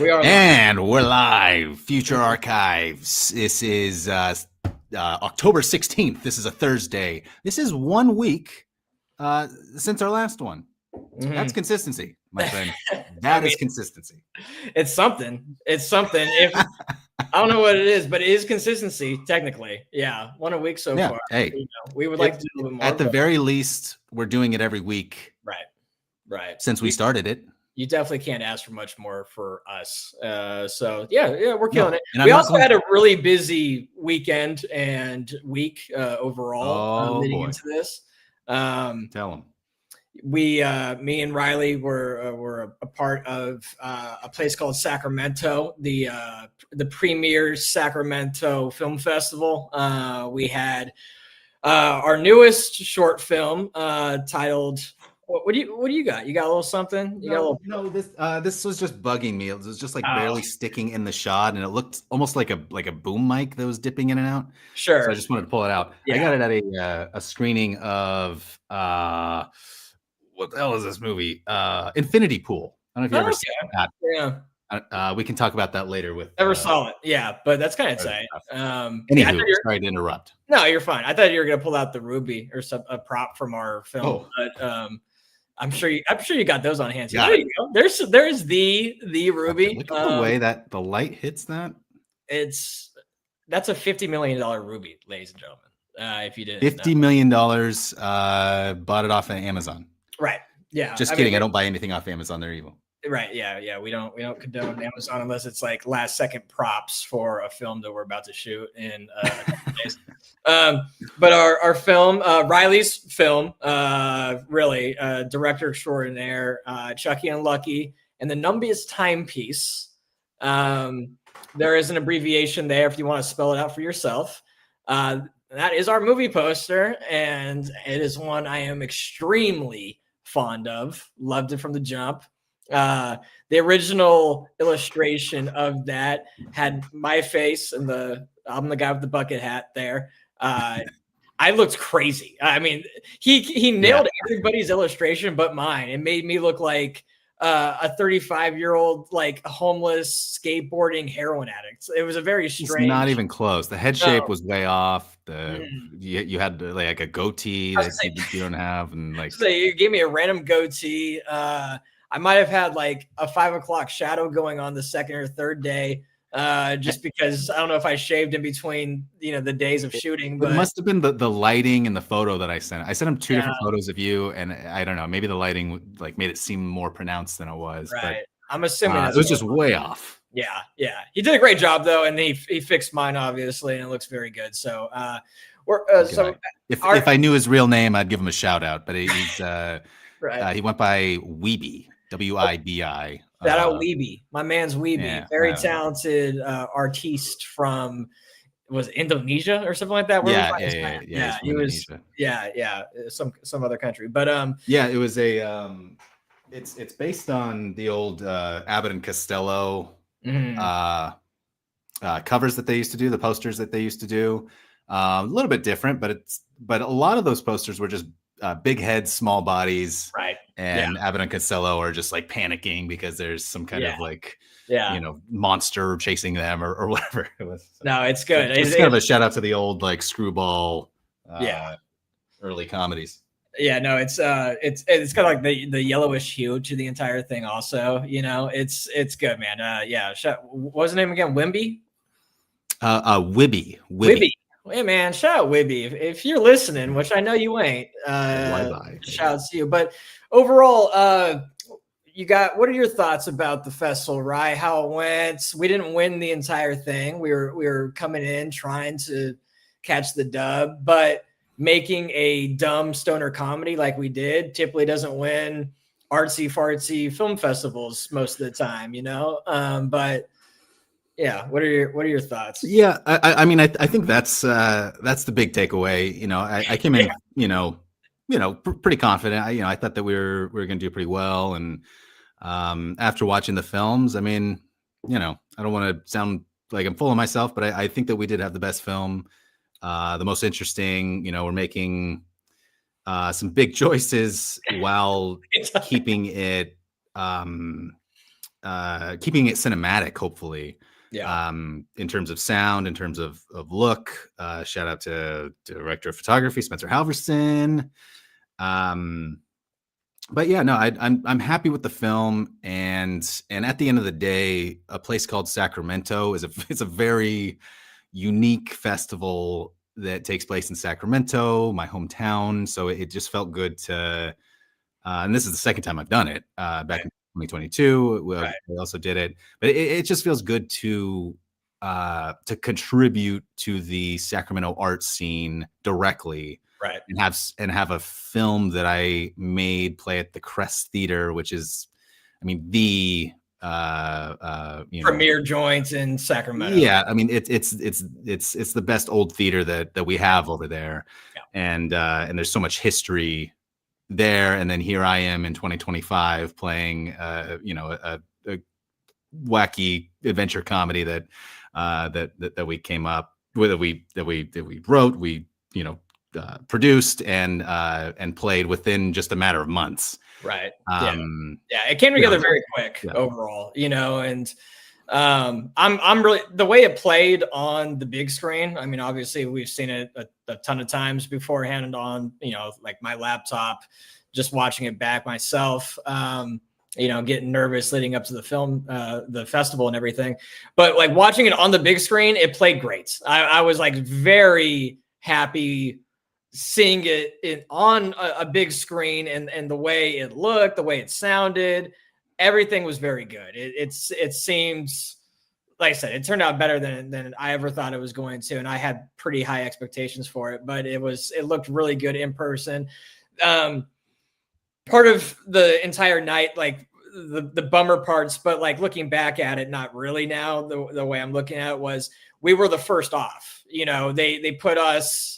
We are live. And we're live. Future Archives. This is October 16th. This is a Thursday. This is 1 week since our last one. That's consistency, my friend. That is consistency. It's something. It's something. If I don't know what it is, but it is consistency, technically. Yeah. 1 a week so far. Hey, we would like to do a little bit more. At the very least, we're doing it every week. Right. Since we started it. You definitely can't ask for much more for us. So yeah, we're killing it. And we also had a really busy weekend and week overall leading into this. Tell them. Me and Riley were a part of a place called Sacramento, the premier Sacramento Film Festival. We had our newest short film titled. What do you got? You got a little something? This was just bugging me. It was just like barely sticking in the shot, and it looked almost like a boom mic that was dipping in and out. Sure. So I just wanted to pull it out. Yeah. I got it at a screening of what the hell is this movie? Infinity Pool. I don't know if you ever seen that. Yeah. We can talk about that later. Never saw it. Yeah, but that's kind of tight. Anywho, sorry to interrupt. No, you're fine. I thought you were gonna pull out the ruby or a prop from our film, but I'm sure you got those on hand. There you go. There's the ruby. Look at the way that the light hits that. That's a $50 million ruby, ladies and gentlemen. If you didn't, $50 million. Bought it off of Amazon. Right. Yeah. Just kidding. I don't buy anything off Amazon. They're evil. Right. Yeah. We don't condone Amazon unless it's like last second props for a film that we're about to shoot in a couple days. But our film, Riley's film, really, director extraordinaire, Chucky and Lucky, and the Numbiest Timepiece. There is an abbreviation there if you want to spell it out for yourself. That is our movie poster, and it is one I am extremely fond of. Loved it from the jump. The original illustration of that had my face and I'm the guy with the bucket hat there. I looked crazy. I mean, he nailed everybody's illustration but mine. It made me look like a 35-year-old like homeless skateboarding heroin addict. It was a very strange. It's not even close. The head shape was way off. You had like a goatee that you don't have, and like so you gave me a random goatee. I might have had like a 5 o'clock shadow going on the second or third day, just because I don't know if I shaved in between, the days of shooting. But it must have been the lighting in the photo that I sent. I sent him two different photos of you, and I don't know, maybe the lighting like made it seem more pronounced than it was. Right. But, I'm assuming it was just way off. Yeah. He did a great job though, and he fixed mine obviously, and it looks very good. So if I knew his real name, I'd give him a shout out. But he's right. He went by Weeby. Wibi. Shout out Weeby. My man's Weeby. Very talented artiste from was it Indonesia or something like that. Yeah. He was some other country. But it was a it's based on the old Abbott and Costello covers that they used to do, the posters that they used to do. A little bit different, but a lot of those posters were just big heads, small bodies, right? And Abbott and Costello are just like panicking because there's some kind of like, monster chasing them or whatever it was. So, no, it's good. It's kind of a shout out to the old like screwball, early comedies. Yeah, no, it's kind of like the yellowish hue to the entire thing. Also, it's good, man. What was the name again? Wimby. Wibby. Hey man, shout out Wibby. If you're listening, which I know you ain't, shout out to you. But overall, what are your thoughts about the festival, Rye? How it went? We didn't win the entire thing. We were coming in trying to catch the dub, but making a dumb stoner comedy like we did typically doesn't win artsy fartsy film festivals most of the time, but yeah, what are your thoughts? Yeah, I mean, I think that's the big takeaway. I came in, pretty confident. I thought that we were going to do pretty well, and after watching the films, I mean, I don't want to sound like I'm full of myself, but I think that we did have the best film, the most interesting. We're making some big choices while keeping it keeping it cinematic, hopefully. Yeah. In terms of sound, in terms of look. Shout out to director of photography Spencer Halverson. But yeah, no, I'm happy with the film, and at the end of the day, A Place Called Sacramento is a very unique festival that takes place in Sacramento, my hometown. So it just felt good to, and this is the second time I've done it. Back in 2022, we also did it, but it just feels good to contribute to the Sacramento art scene directly. Right. And have a film that I made play at the Crest Theater, which is, I mean, the premier joint in Sacramento. Yeah, I mean, it's the best old theater that we have over there. Yeah. And there's so much history there. And then here I am in 2025 playing a wacky adventure comedy that we came up with, that we wrote, we produced and played within just a matter of months. Right. Yeah. It came together very quick overall, and I'm really, the way it played on the big screen. I mean, obviously we've seen it a ton of times beforehand on, like my laptop, just watching it back myself, getting nervous leading up to the film, the festival and everything. But like watching it on the big screen, it played great. I was like very happy seeing it on a big screen, and the way it looked, the way it sounded, everything was very good. It seems, like I said, it turned out better than I ever thought it was going to, and I had pretty high expectations for it, but it looked really good in person. Part of the entire night, like the bummer parts, but like looking back at it, not really now, the way I'm looking at it, was we were the first off. They put us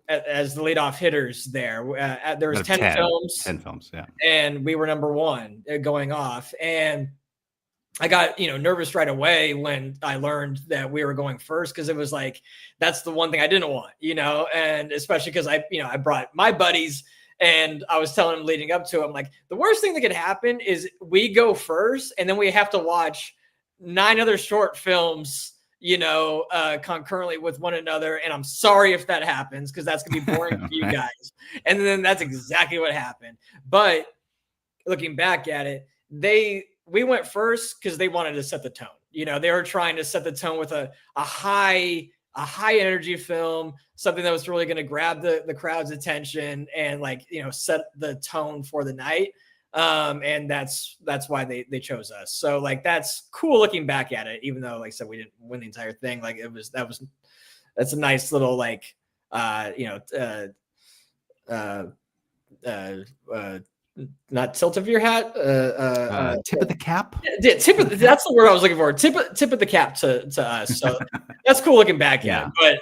as the leadoff hitters there. There was 10 films. 10 films, yeah. And we were number one going off. And I got, nervous right away when I learned that we were going first, because it was like, that's the one thing I didn't want, and especially because I brought my buddies, and I was telling them leading up to it, I'm like, the worst thing that could happen is we go first, and then we have to watch 9 other short films concurrently with one another. And I'm sorry if that happens, because that's going to be boring for you guys. And then that's exactly what happened. But looking back at it, we went first because they wanted to set the tone. They were trying to set the tone with a high energy film, something that was really going to grab the crowd's attention and set the tone for the night. And that's why they chose us. So like, that's cool looking back at it, even though, like I said, we didn't win the entire thing. Like that's a nice little not tilt of your hat, tip of the cap. Yeah, that's the word I was looking for. Tip of the cap to us. So that's cool looking back at it. But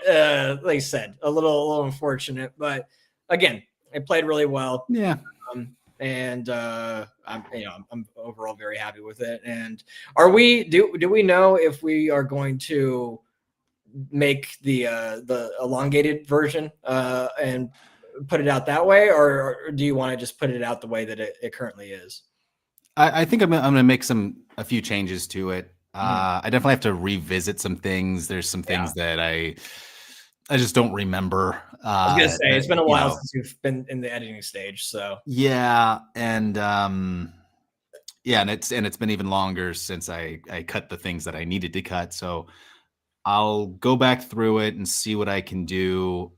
like I said, a little unfortunate. But again, it played really well. Yeah. And I'm overall very happy with it. And do we know if we are going to make the elongated version and put it out that way, or do you want to just put it out the way that it currently is? I think I'm going to make a few changes to it. I definitely have to revisit some things. There's some things that I just don't remember. I was gonna say, it's been a while since you've been in the editing stage. So yeah, and it's been even longer since I cut the things that I needed to cut. So I'll go back through it and see what I can do.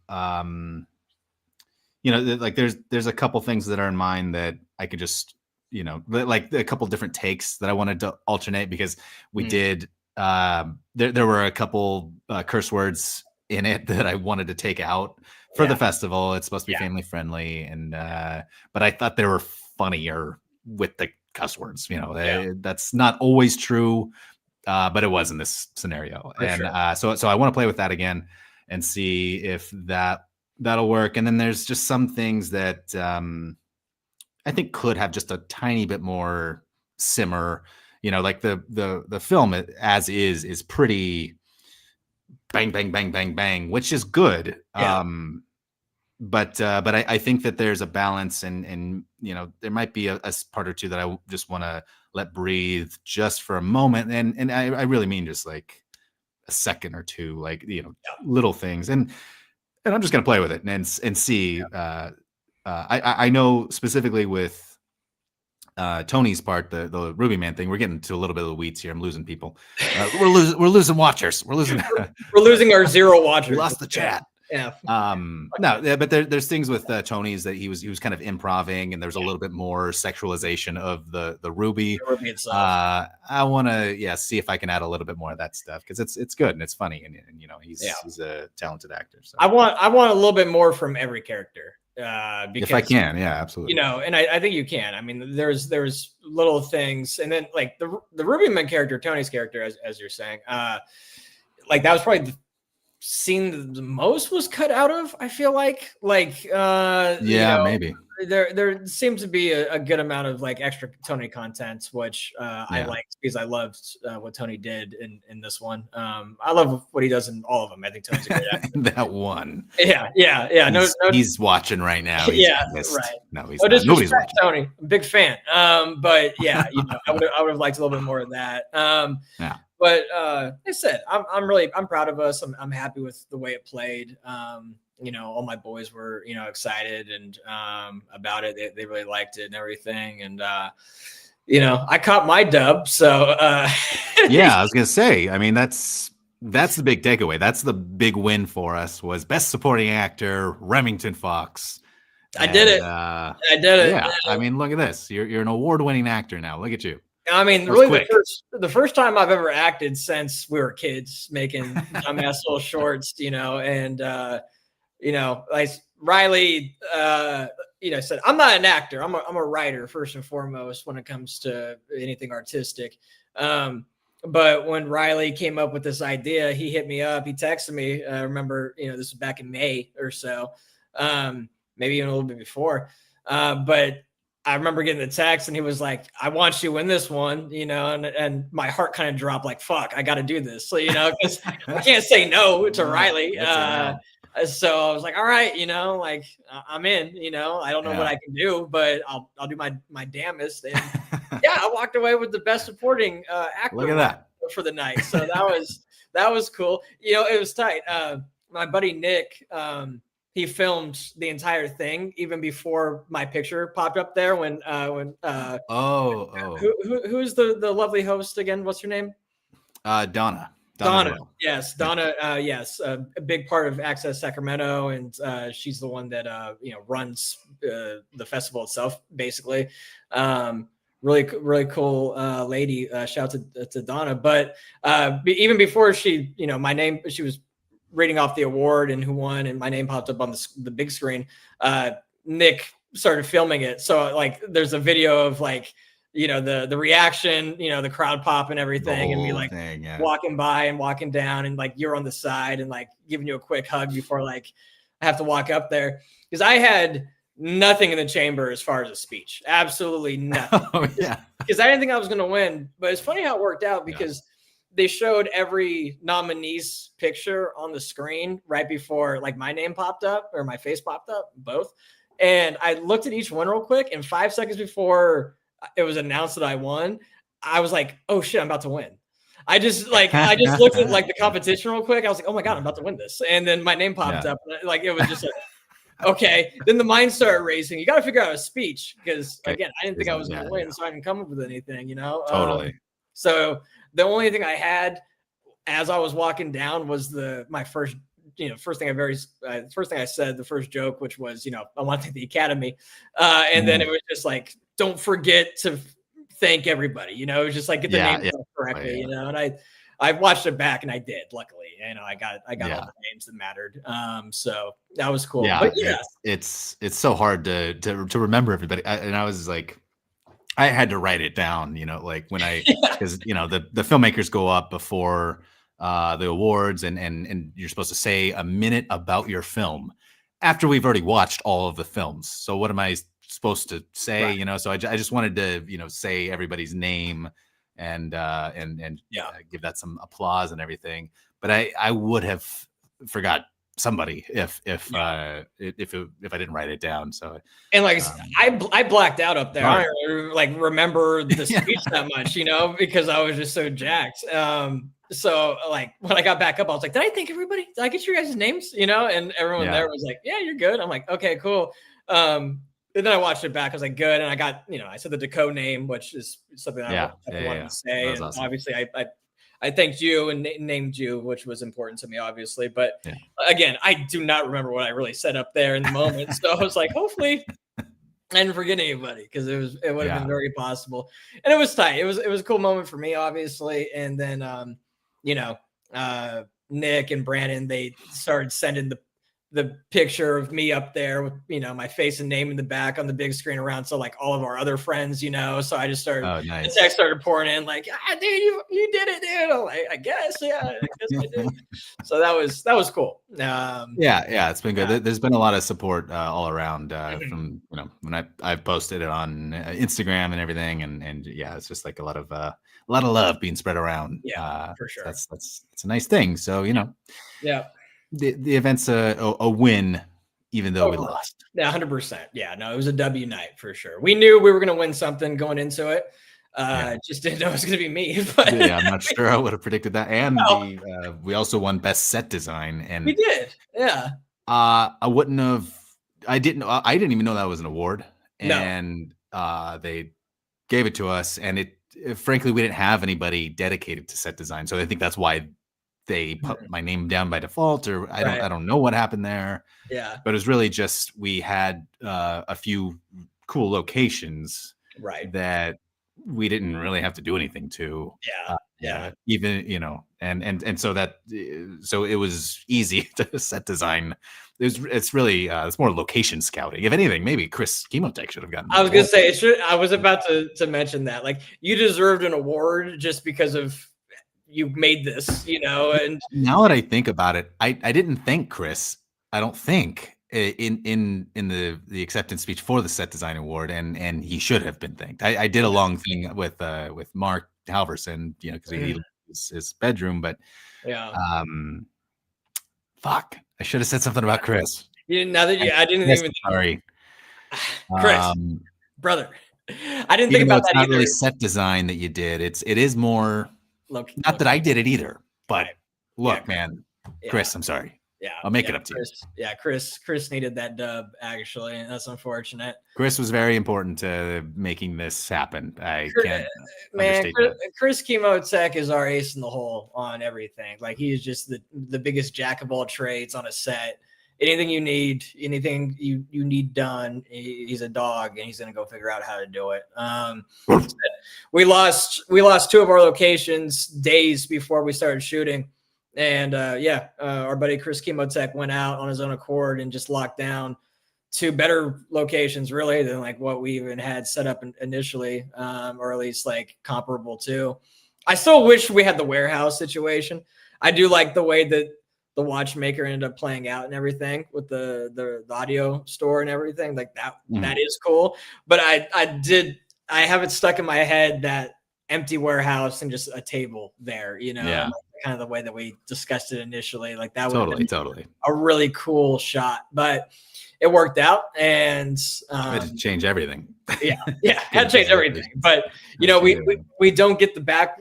Like there's a couple things that are in mind that I could just, like a couple different takes that I wanted to alternate, because we did. There were a couple curse words in it that I wanted to take out for the festival. It's supposed to be family friendly, and but I thought they were funnier with the cuss words. That's not always true, but it was in this scenario. So I want to play with that again and see if that'll work. And then there's just some things that I think could have just a tiny bit more simmer. Like the film as is pretty bang, bang, bang, bang, bang, which is good. I think that there's a balance, and there might be a part or two that I just want to let breathe just for a moment, and I really mean just like a second or two, like little things, and I'm just gonna play with it and see. I know specifically with Tony's part, the Ruby Man thing. We're getting to a little bit of the weeds here. I'm losing people. We're losing watchers. We're losing. We're losing our 0 watchers. We lost the chat. Yeah. But there's things with Tony's that he was kind of improving, and there's a little bit more sexualization of the Ruby. The Ruby itself. I want to see if I can add a little bit more of that stuff, because it's good and it's funny, and he's a talented actor. So I want a little bit more from every character. Because, if I can, yeah, absolutely. And I think you can. I mean, there's little things, and then like the Ruby Man character, Tony's character, as you're saying, like that was probably the scene the most was cut out of. I feel like maybe there seems to be a good amount of like extra Tony content, which I liked, because I loved what Tony did in this one. I love what he does in all of them. I think Tony's a great actor. That one. Yeah. He's watching right now. He's missed. Right. No, he's not. Nobody's watching. Tony, big fan. But yeah, I would have liked a little bit more of that. Yeah. But like I said, I'm proud of us. I'm happy with the way it played. All my boys were, excited and about it. They really liked it and everything. And I caught my dub. So yeah, I was gonna say. I mean, that's the big takeaway. That's the big win for us, was Best Supporting Actor, Remington Fox. I did it. Yeah. I mean, look at this. You're an award-winning actor now. Look at you. I mean, really, the first time I've ever acted since we were kids, making dumbass little shorts, and like Riley, said, I'm not an actor. I'm a writer first and foremost when it comes to anything artistic. But when Riley came up with this idea, he hit me up. He texted me. I remember, this was back in May or so, maybe even a little bit before. But I remember getting the text, and he was like, I want you in this one, and my heart kind of dropped, like, fuck, I got to do this. So, because I can't say no to Riley. So I was like, all right, like I'm in, I don't know what I can do, but I'll do my damnest. And I walked away with the Best Supporting Actor. Look at that for the night. So that was cool. It was tight. My buddy Nick, he filmed the entire thing even before my picture popped up there. Who's the lovely host again? What's her name? Donna. Yes, Donna. Yes, a big part of Access Sacramento, and she's the one that runs the festival itself, basically. Really cool lady. Shout out to Donna. But even before she, my name, she was reading off the award and who won, and my name popped up on the big screen. Nick started filming it, so like there's a video of like the reaction, the crowd pop and everything, and me like walking by and walking down, and like you're on the side and like giving you a quick hug before like I have to walk up there, because I had nothing in the chamber as far as a speech, absolutely nothing. Because I didn't think I was going to win, but it's funny how it worked out, because they showed every nominee's picture on the screen right before like my name popped up or my face popped up, both. And I looked at each one real quick, and 5 seconds before it was announced that I won, I was like, oh shit, I'm about to win. I just looked at like the competition real quick. I was like, oh my God, I'm about to win this. And then my name popped up. Like, it was just like, okay. Then the mind started racing. You got to figure out a speech, because again, I didn't think I was going to win, so I didn't come up with anything, Totally. So the only thing I had as I was walking down was my first, first thing I said, the first joke, which was, I want to thank the Academy. And then it was just like, don't forget to thank everybody, it was just like get the names correctly, and I watched it back, and I did, luckily, I got all the names that mattered. So that was cool. But it's so hard to remember everybody. I was like, I had to write it down, like when because the filmmakers go up before the awards, and you're supposed to say a minute about your film after we've already watched all of the films. So what am I supposed to say? Right. So I just wanted to say everybody's name and give that some applause and everything. But I would have forgot somebody if I didn't write it down. So, and like I blacked out up there. I don't like remember the speech that much, because I was just so jacked. So like when I got back up, I was like, did I thank everybody? Did I get your guys' names? And everyone there was like, yeah, you're good. I'm like, okay, cool. And then I watched it back. I was like, good. And I got, I said the Deco name, which is something I wanted to say. And awesome. Obviously I thanked you and named you, which was important to me, obviously. But again, I do not remember what I really said up there in the moment. So I was like, hopefully I didn't forget anybody, because it would have been very possible. And it was tight. It was a cool moment for me, obviously. And then, Nick and Brandon, they started sending the picture of me up there with, my face and name in the back on the big screen around. So like all of our other friends, so I just started, the text started pouring in like, dude, you did it, dude. I'm like, I guess I did. So that was cool. It's been good. There's been a lot of support all around from, when I've posted it on Instagram and everything. And it's just like a lot of love being spread around. Yeah, for sure. That's a nice thing. So, yeah. The event's a win, even though we lost. Yeah, 100%. Yeah, no, it was a W night for sure. We knew we were going to win something going into it. Just didn't know it was going to be me. But I'm not sure I would have predicted that. And we also won best set design. And we did. Yeah. I didn't even know that was an award. And they gave it to us, and frankly, we didn't have anybody dedicated to set design. So I think that's why they put my name down by default, or I don't know what happened there. Yeah. But it was really just, we had a few cool locations that we didn't really have to do anything to. Even, and so so it was easy to set design. It's really it's more location scouting. If anything, maybe Chris Chemotech should have gotten. I was gonna say I was about to mention that. Like, you deserved an award just because of you made this, and now that I think about it, I didn't thank Chris. I don't think in the acceptance speech for the set design award, and he should have been thanked. I did a long thing with Mark Halverson, because he his bedroom, but fuck, I should have said something about Chris. Now that I didn't even. Sorry, Chris, brother. I didn't think about that not either. Really set design that you did. It is more. Not that I did it either, but look, man, Chris, I'm sorry. Yeah, I'll make it up to you. Yeah, Chris needed that dub, actually, and that's unfortunate. Chris was very important to making this happen. I can't understate that. Chris Chemotech is our ace in the hole on everything. Like, he's just the biggest jack of all trades on a set. Anything you need done, he's a dog, and he's gonna go figure out how to do it. We lost two of our locations days before we started shooting. And our buddy Chris Chemotech went out on his own accord and just locked down two better locations, really, than like what we even had set up initially, or at least like comparable to. I still wish we had the warehouse situation. I do like the way that the watchmaker ended up playing out and everything with the audio store and everything like that. That is cool. But I have it stuck in my head that empty warehouse and just a table there, kind of the way that we discussed it initially. Like, that would totally a really cool shot, but it worked out, and had to change everything. Had to change everything. But we don't get the back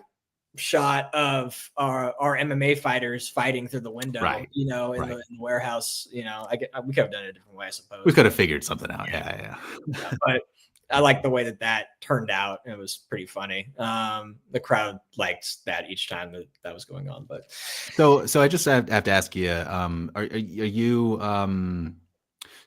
shot of our MMA fighters fighting through the window, in the warehouse. We could have done it a different way, I suppose. We could have figured something out. Yeah. But I like the way that turned out. It was pretty funny. The crowd liked that each time that was going on. But so I just have to ask you, are you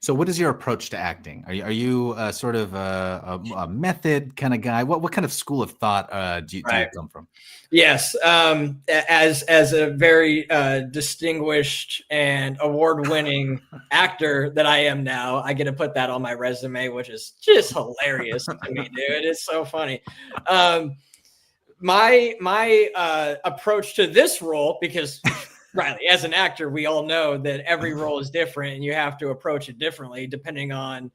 so what is your approach to acting? Are you sort of a method kind of guy? What kind of school of thought do you come from? Yes, as a very distinguished and award-winning actor that I am now, I get to put that on my resume, which is just hilarious to me, dude. It's so funny. My approach to this role, because Riley, as an actor, we all know that every role is different, and you have to approach it differently depending on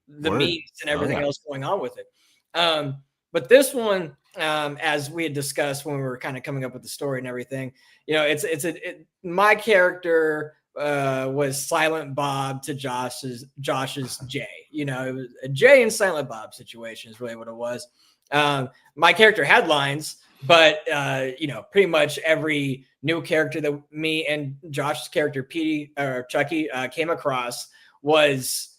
the meats and everything else going on with it. But this one, as we had discussed when we were kind of coming up with the story and everything, it's my character was Silent Bob to Josh's Jay. You know, it was a Jay and Silent Bob situation is really what it was. My character had lines, but you know, pretty much every new character that me and Josh's character Petey or Chucky came across was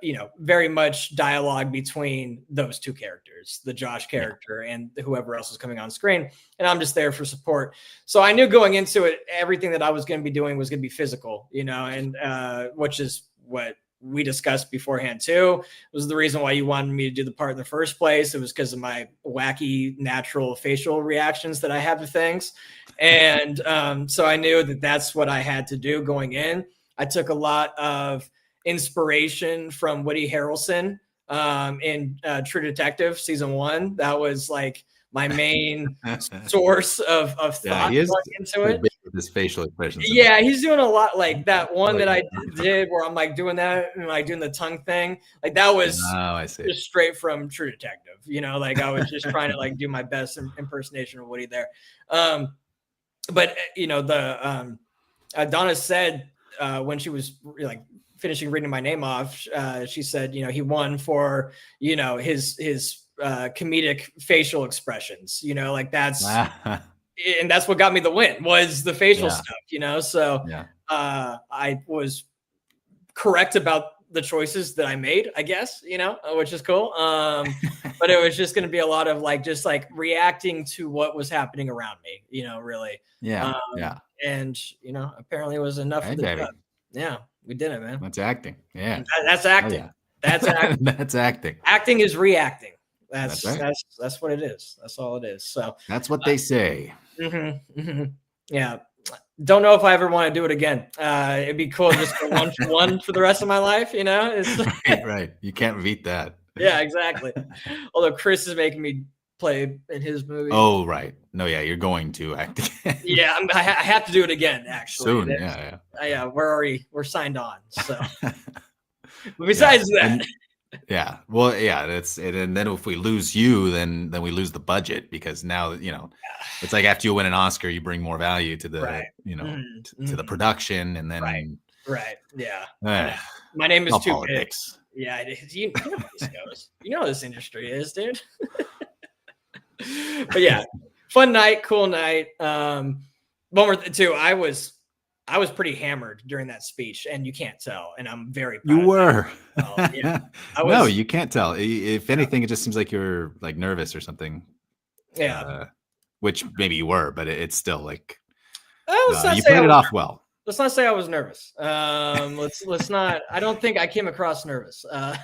you know, very much dialogue between those two characters, the Josh character and whoever else is coming on screen. And I'm just there for support. So I knew going into it, everything that I was going to be doing was going to be physical, you know, and which is what we discussed beforehand too. It was the reason why you wanted me to do the part in the first place. It was because of my wacky natural facial reactions that I have to things. And so I knew that that's what I had to do going in. I took a lot of inspiration from Woody Harrelson in True Detective season 1. That was like my main source of thought he is into it. With his facial expressions. Yeah, he's doing a lot like that one that I did where I'm like doing that and like doing the tongue thing. Like that was I see. just straight from True Detective. You know, like I was just trying to like do my best impersonation of Woody there. But you know, the Donna said when she was like finishing reading my name off, she said, you know, he won for, you know, his comedic facial expressions, you know, like that's and that's what got me the win was the facial stuff, you know. So I was correct about the choices that I made, I guess, you know, which is cool. But it was just going to be a lot of like just like reacting to what was happening around me, you know, really. And you know, apparently it was enough of the job. Yeah, we did it, man. That's acting. Yeah, that's acting. Oh, yeah. That's acting. That's acting. Acting is reacting. That's right. That's what it is. That's all it is. So that's what they say. Yeah. Don't know if I ever want to do it again. It'd be cool just for one for the rest of my life, you know? It's right. You can't beat that. Yeah, exactly. Although Chris is making me play in his movie. Oh, right. No, yeah, you're going to act again. Yeah, I have to do it again, actually. Soon, yeah. We're signed on. So but besides that. Yeah. Well, yeah, that's it. And then if we lose you, then we lose the budget because now, you know, it's like after you win an Oscar, you bring more value to the, you know, to the production and then. Right. Yeah. My name is too politics. Big. Yeah, it is. You know how this goes. You know how this industry is, dude. But yeah, fun night, cool night. One more too. I was pretty hammered during that speech, and you can't tell. And I'm very proud. You were. Yeah. No, you can't tell. If anything, it just seems like you're like nervous or something. Yeah. Which maybe you were, but it's still like you played it off well. Let's not say I was nervous. Let's not. I don't think I came across nervous. I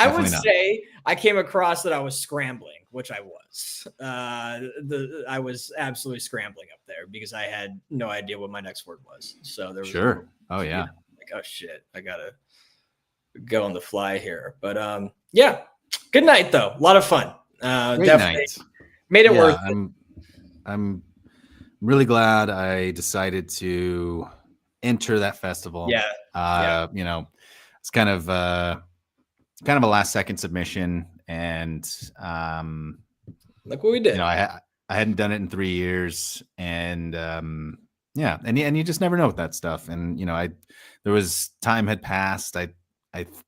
would say I came across that I was scrambling, which I was. I was absolutely scrambling up there because I had no idea what my next word was. So there was Oh yeah. Like, oh shit, I gotta go on the fly here. But yeah, good night though. A lot of fun. Definitely night. Made it worth it. I'm really glad I decided to enter that festival. You know, it's kind of a last second submission, and look what we did. You know, I hadn't done it in 3 years, and and you just never know with that stuff. And you know, there was time had passed. I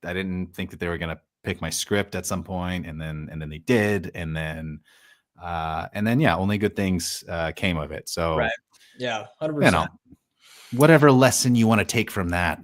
didn't think that they were gonna pick my script at some point, and then they did, and then only good things came of it. So right. Yeah, 100%. You know, whatever lesson you want to take from that.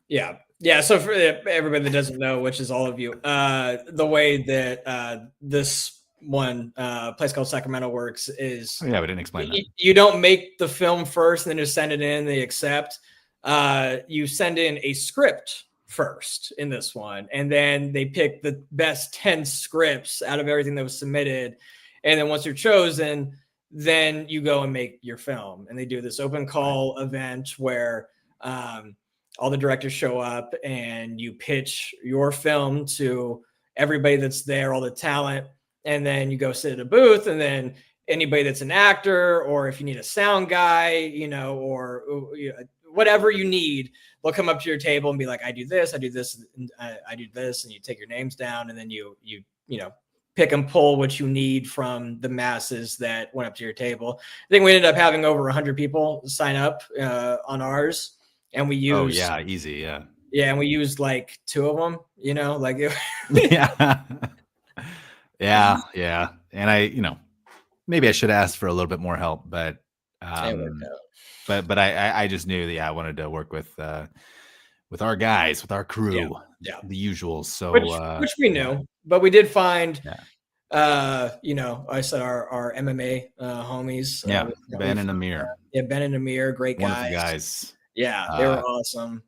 Yeah. So for everybody that doesn't know, which is all of you, the way that this one place called Sacramento works is we didn't explain that. You don't make the film first and then just send it in. They accept. You send in a script first in this one, and then they pick the best 10 scripts out of everything that was submitted, and then once you're chosen, then you go and make your film. And they do this open call event where all the directors show up and you pitch your film to everybody that's there, all the talent, and then you go sit at a booth, and then anybody that's an actor, or if you need a sound guy, you know, or whatever you need, they'll come up to your table and be like, I do this, and I do this, and you take your names down, and then you pick and pull what you need from the masses that went up to your table. I think we ended up having over 100 people sign up on ours, and we used easy, yeah, and we used like 2 of them, you know, like yeah. And I, maybe I should ask for a little bit more help, but it worked out. but I just knew that I wanted to work with our guys, with our crew, the usuals. So which we knew, but we did find I said our MMA homies. Ben and Amir. Ben and Amir, great wonderful guys. Yeah, they were awesome.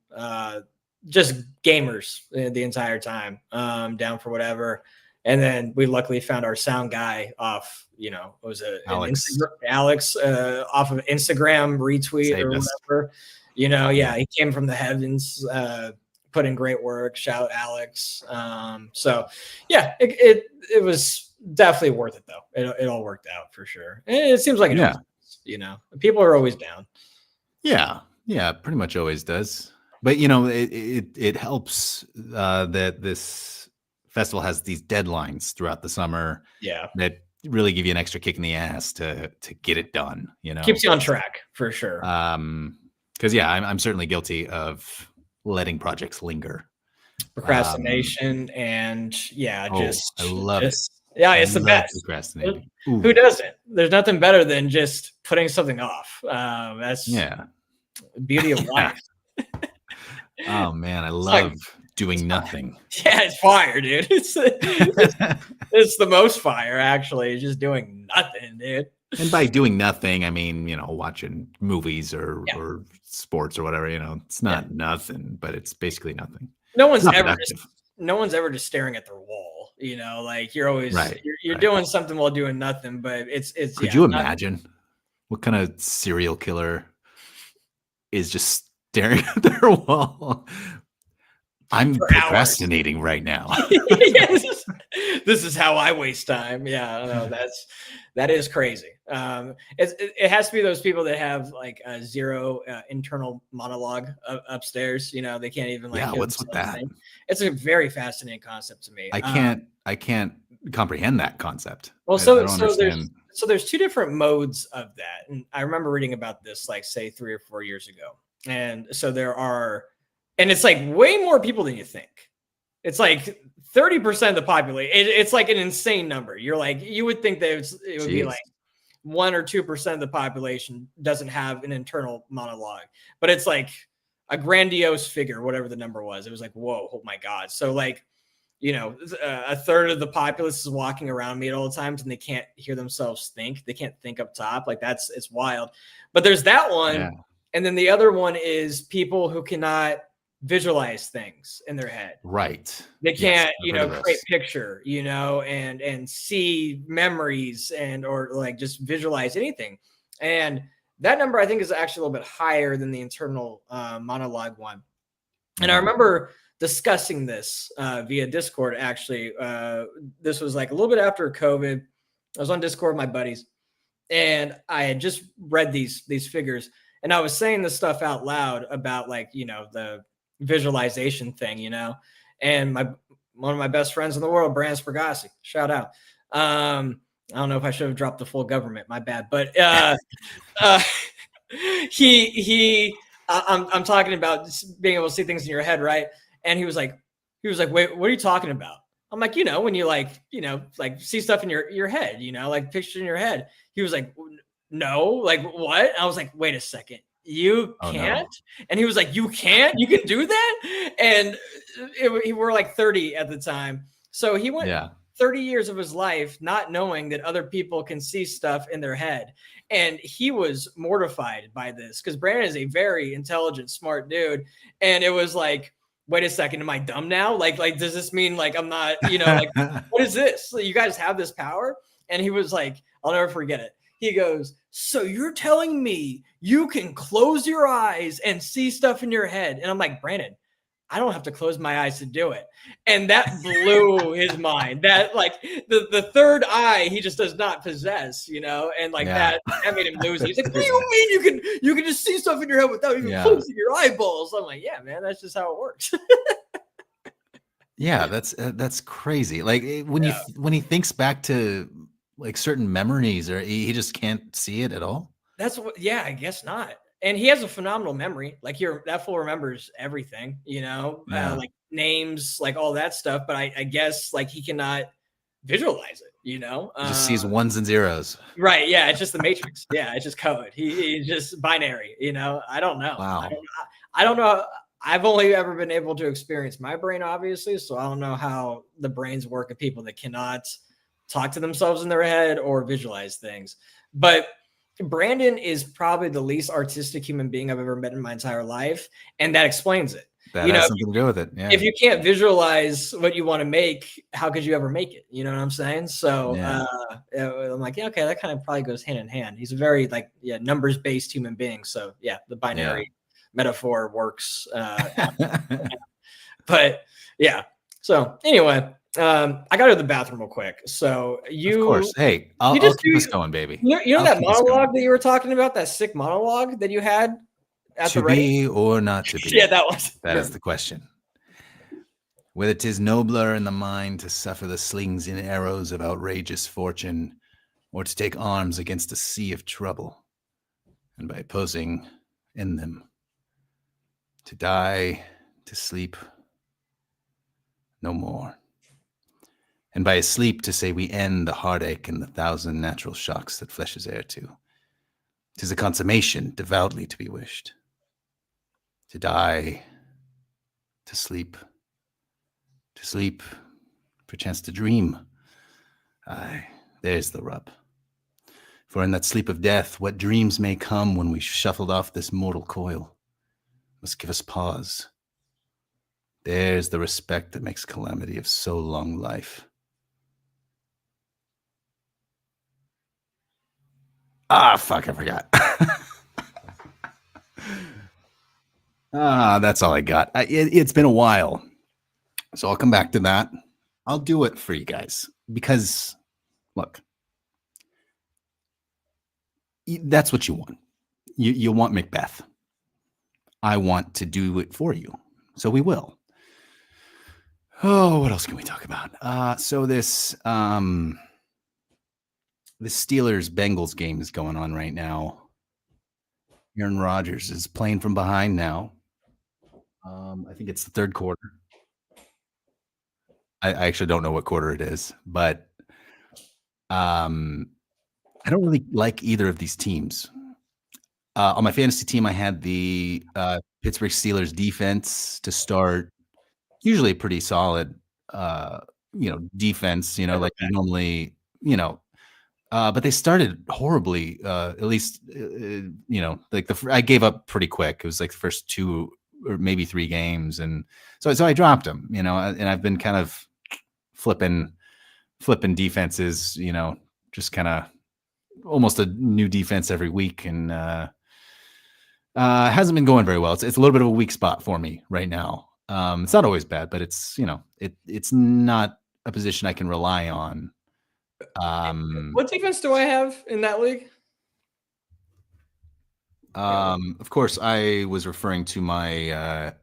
Just gamers the entire time, down for whatever. And then we luckily found our sound guy off, what was it? Alex off of Instagram retweet Saved or us. whatever. He came from the heavens, put in great work. Shout Alex. So yeah, it was definitely worth it though. It all worked out for sure. And it seems like it always does, people are always down. Yeah, pretty much always does. But it helps that this festival has these deadlines throughout the summer. Yeah, that really give you an extra kick in the ass to get it done. Keeps you on track for sure. Because I'm certainly guilty of letting projects linger, procrastination, and I love it. Yeah, it's the best. Procrastinating. Who doesn't? There's nothing better than just putting something off. That's the beauty of life. Oh man, I love doing nothing. Yeah, it's fire, dude. It's the most fire, actually. Just doing nothing, dude. And by doing nothing, I mean, watching movies or sports or whatever. It's not nothing, but it's basically nothing. No one's ever just staring at their wall. Like you're always you're doing something while doing nothing. But it's. Could you imagine what kind of serial killer is just staring at their wall? I'm procrastinating right now. This is how I waste time. Yeah, I know that is crazy. It has to be those people that have like a zero internal monologue upstairs. They can't even what's with that? It's a very fascinating concept to me. I can't comprehend that concept. Well, there's 2 different modes of that, and I remember reading about this like say 3 or 4 years ago, and so there are. And it's like way more people than you think. It's like 30% of the population. It's like an insane number. You're like, you would think that it would be like 1 or 2% of the population doesn't have an internal monologue, but it's like a grandiose figure, whatever the number was. It was like, whoa, oh my God. So like, a third of the populace is walking around me at all times and they can't hear themselves think. They can't think up top. Like it's wild. But there's that one. Yeah. And then the other one is people who cannot visualize things in their head. Right. They can't, create picture, and see memories or like just visualize anything. And that number I think is actually a little bit higher than the internal monologue one. And I remember discussing this via Discord. Actually, this was like a little bit after COVID. I was on Discord with my buddies and I had just read these figures and I was saying this stuff out loud about like, the visualization thing, and one of my best friends in the world, Brandon Spergassi, shout out. I don't know if I should have dropped the full government, my bad, but I'm talking about being able to see things in your head, right? And he was like, wait, what are you talking about? I'm like, when you like see stuff in your head, like pictures in your head. He was like, no, like what? I was like, wait a second. You can't? No. And he was like, you can't? You can do that? And we were like 30 at the time. So he went 30 years of his life not knowing that other people can see stuff in their head. And he was mortified by this because Brandon is a very intelligent, smart dude. And it was like, wait a second, am I dumb now? Like, does this mean like I'm not, like, what is this? You guys have this power? And he was like, I'll never forget it. He goes, so you're telling me you can close your eyes and see stuff in your head? And I'm like, Brandon, I don't have to close my eyes to do it. And that blew his mind. That like the third eye he just does not possess, and like that made him lose it. He's like, what do you mean you can just see stuff in your head without even closing your eyeballs? I'm like, yeah, man, that's just how it works. Yeah, that's crazy. Like when he thinks back to like certain memories, or he just can't see it at all. That's what. Yeah, I guess not. And he has a phenomenal memory. Like that fool remembers everything. Yeah, Like names, like all that stuff. But I guess like he cannot visualize it. he just sees ones and zeros. Right. Yeah. It's just the matrix. Yeah. It's just code. He's just binary. I don't know. Wow. I don't know. I've only ever been able to experience my brain, obviously. So I don't know how the brains work of people that cannot talk to themselves in their head or visualize things. But Brandon is probably the least artistic human being I've ever met in my entire life. And that explains it. That has something to do with it. Yeah. If you can't visualize what you want to make, how could you ever make it? You know what I'm saying? So I'm like, yeah, okay, that kind of probably goes hand in hand. He's a very numbers based human being. So yeah, the binary metaphor works. But yeah. So anyway, I got to the bathroom real quick. So of course, hey, I'll keep us going, baby. You know that monologue that you were talking about, that sick monologue that you had at to the be or not to be? Yeah, that was. That is the question. Whether 'tis nobler in the mind to suffer the slings and arrows of outrageous fortune, or to take arms against a sea of trouble, and by posing in them, to die, to sleep no more. And by a sleep to say we end the heartache and the thousand natural shocks that flesh is heir to. 'Tis a consummation devoutly to be wished. To die, to sleep, perchance to dream. Aye, there's the rub. For in that sleep of death, what dreams may come when we shuffled off this mortal coil must give us pause. There's the respect that makes calamity of so long life. Ah, fuck, I forgot. That's all I got. It's been a while, so I'll come back to that. I'll do it for you guys because, look, that's what you want. You want Macbeth. I want to do it for you, so we will. Oh, what else can we talk about? So this Steelers Bengals game is going on right now. Aaron Rodgers is playing from behind now. I think it's the third quarter. I actually don't know what quarter it is, but I don't really like either of these teams. On my fantasy team, I had the Pittsburgh Steelers defense to start. Usually pretty solid, defense, like normally, but they started horribly, at least, like I gave up pretty quick. It was like the first 2 or maybe 3 games. And so I dropped them, and I've been kind of flipping defenses, just kind of almost a new defense every week. And hasn't been going very well. It's a little bit of a weak spot for me right now. It's not always bad, but it's, it's not a position I can rely on. What defense do I have in that league? Of course, I was referring to my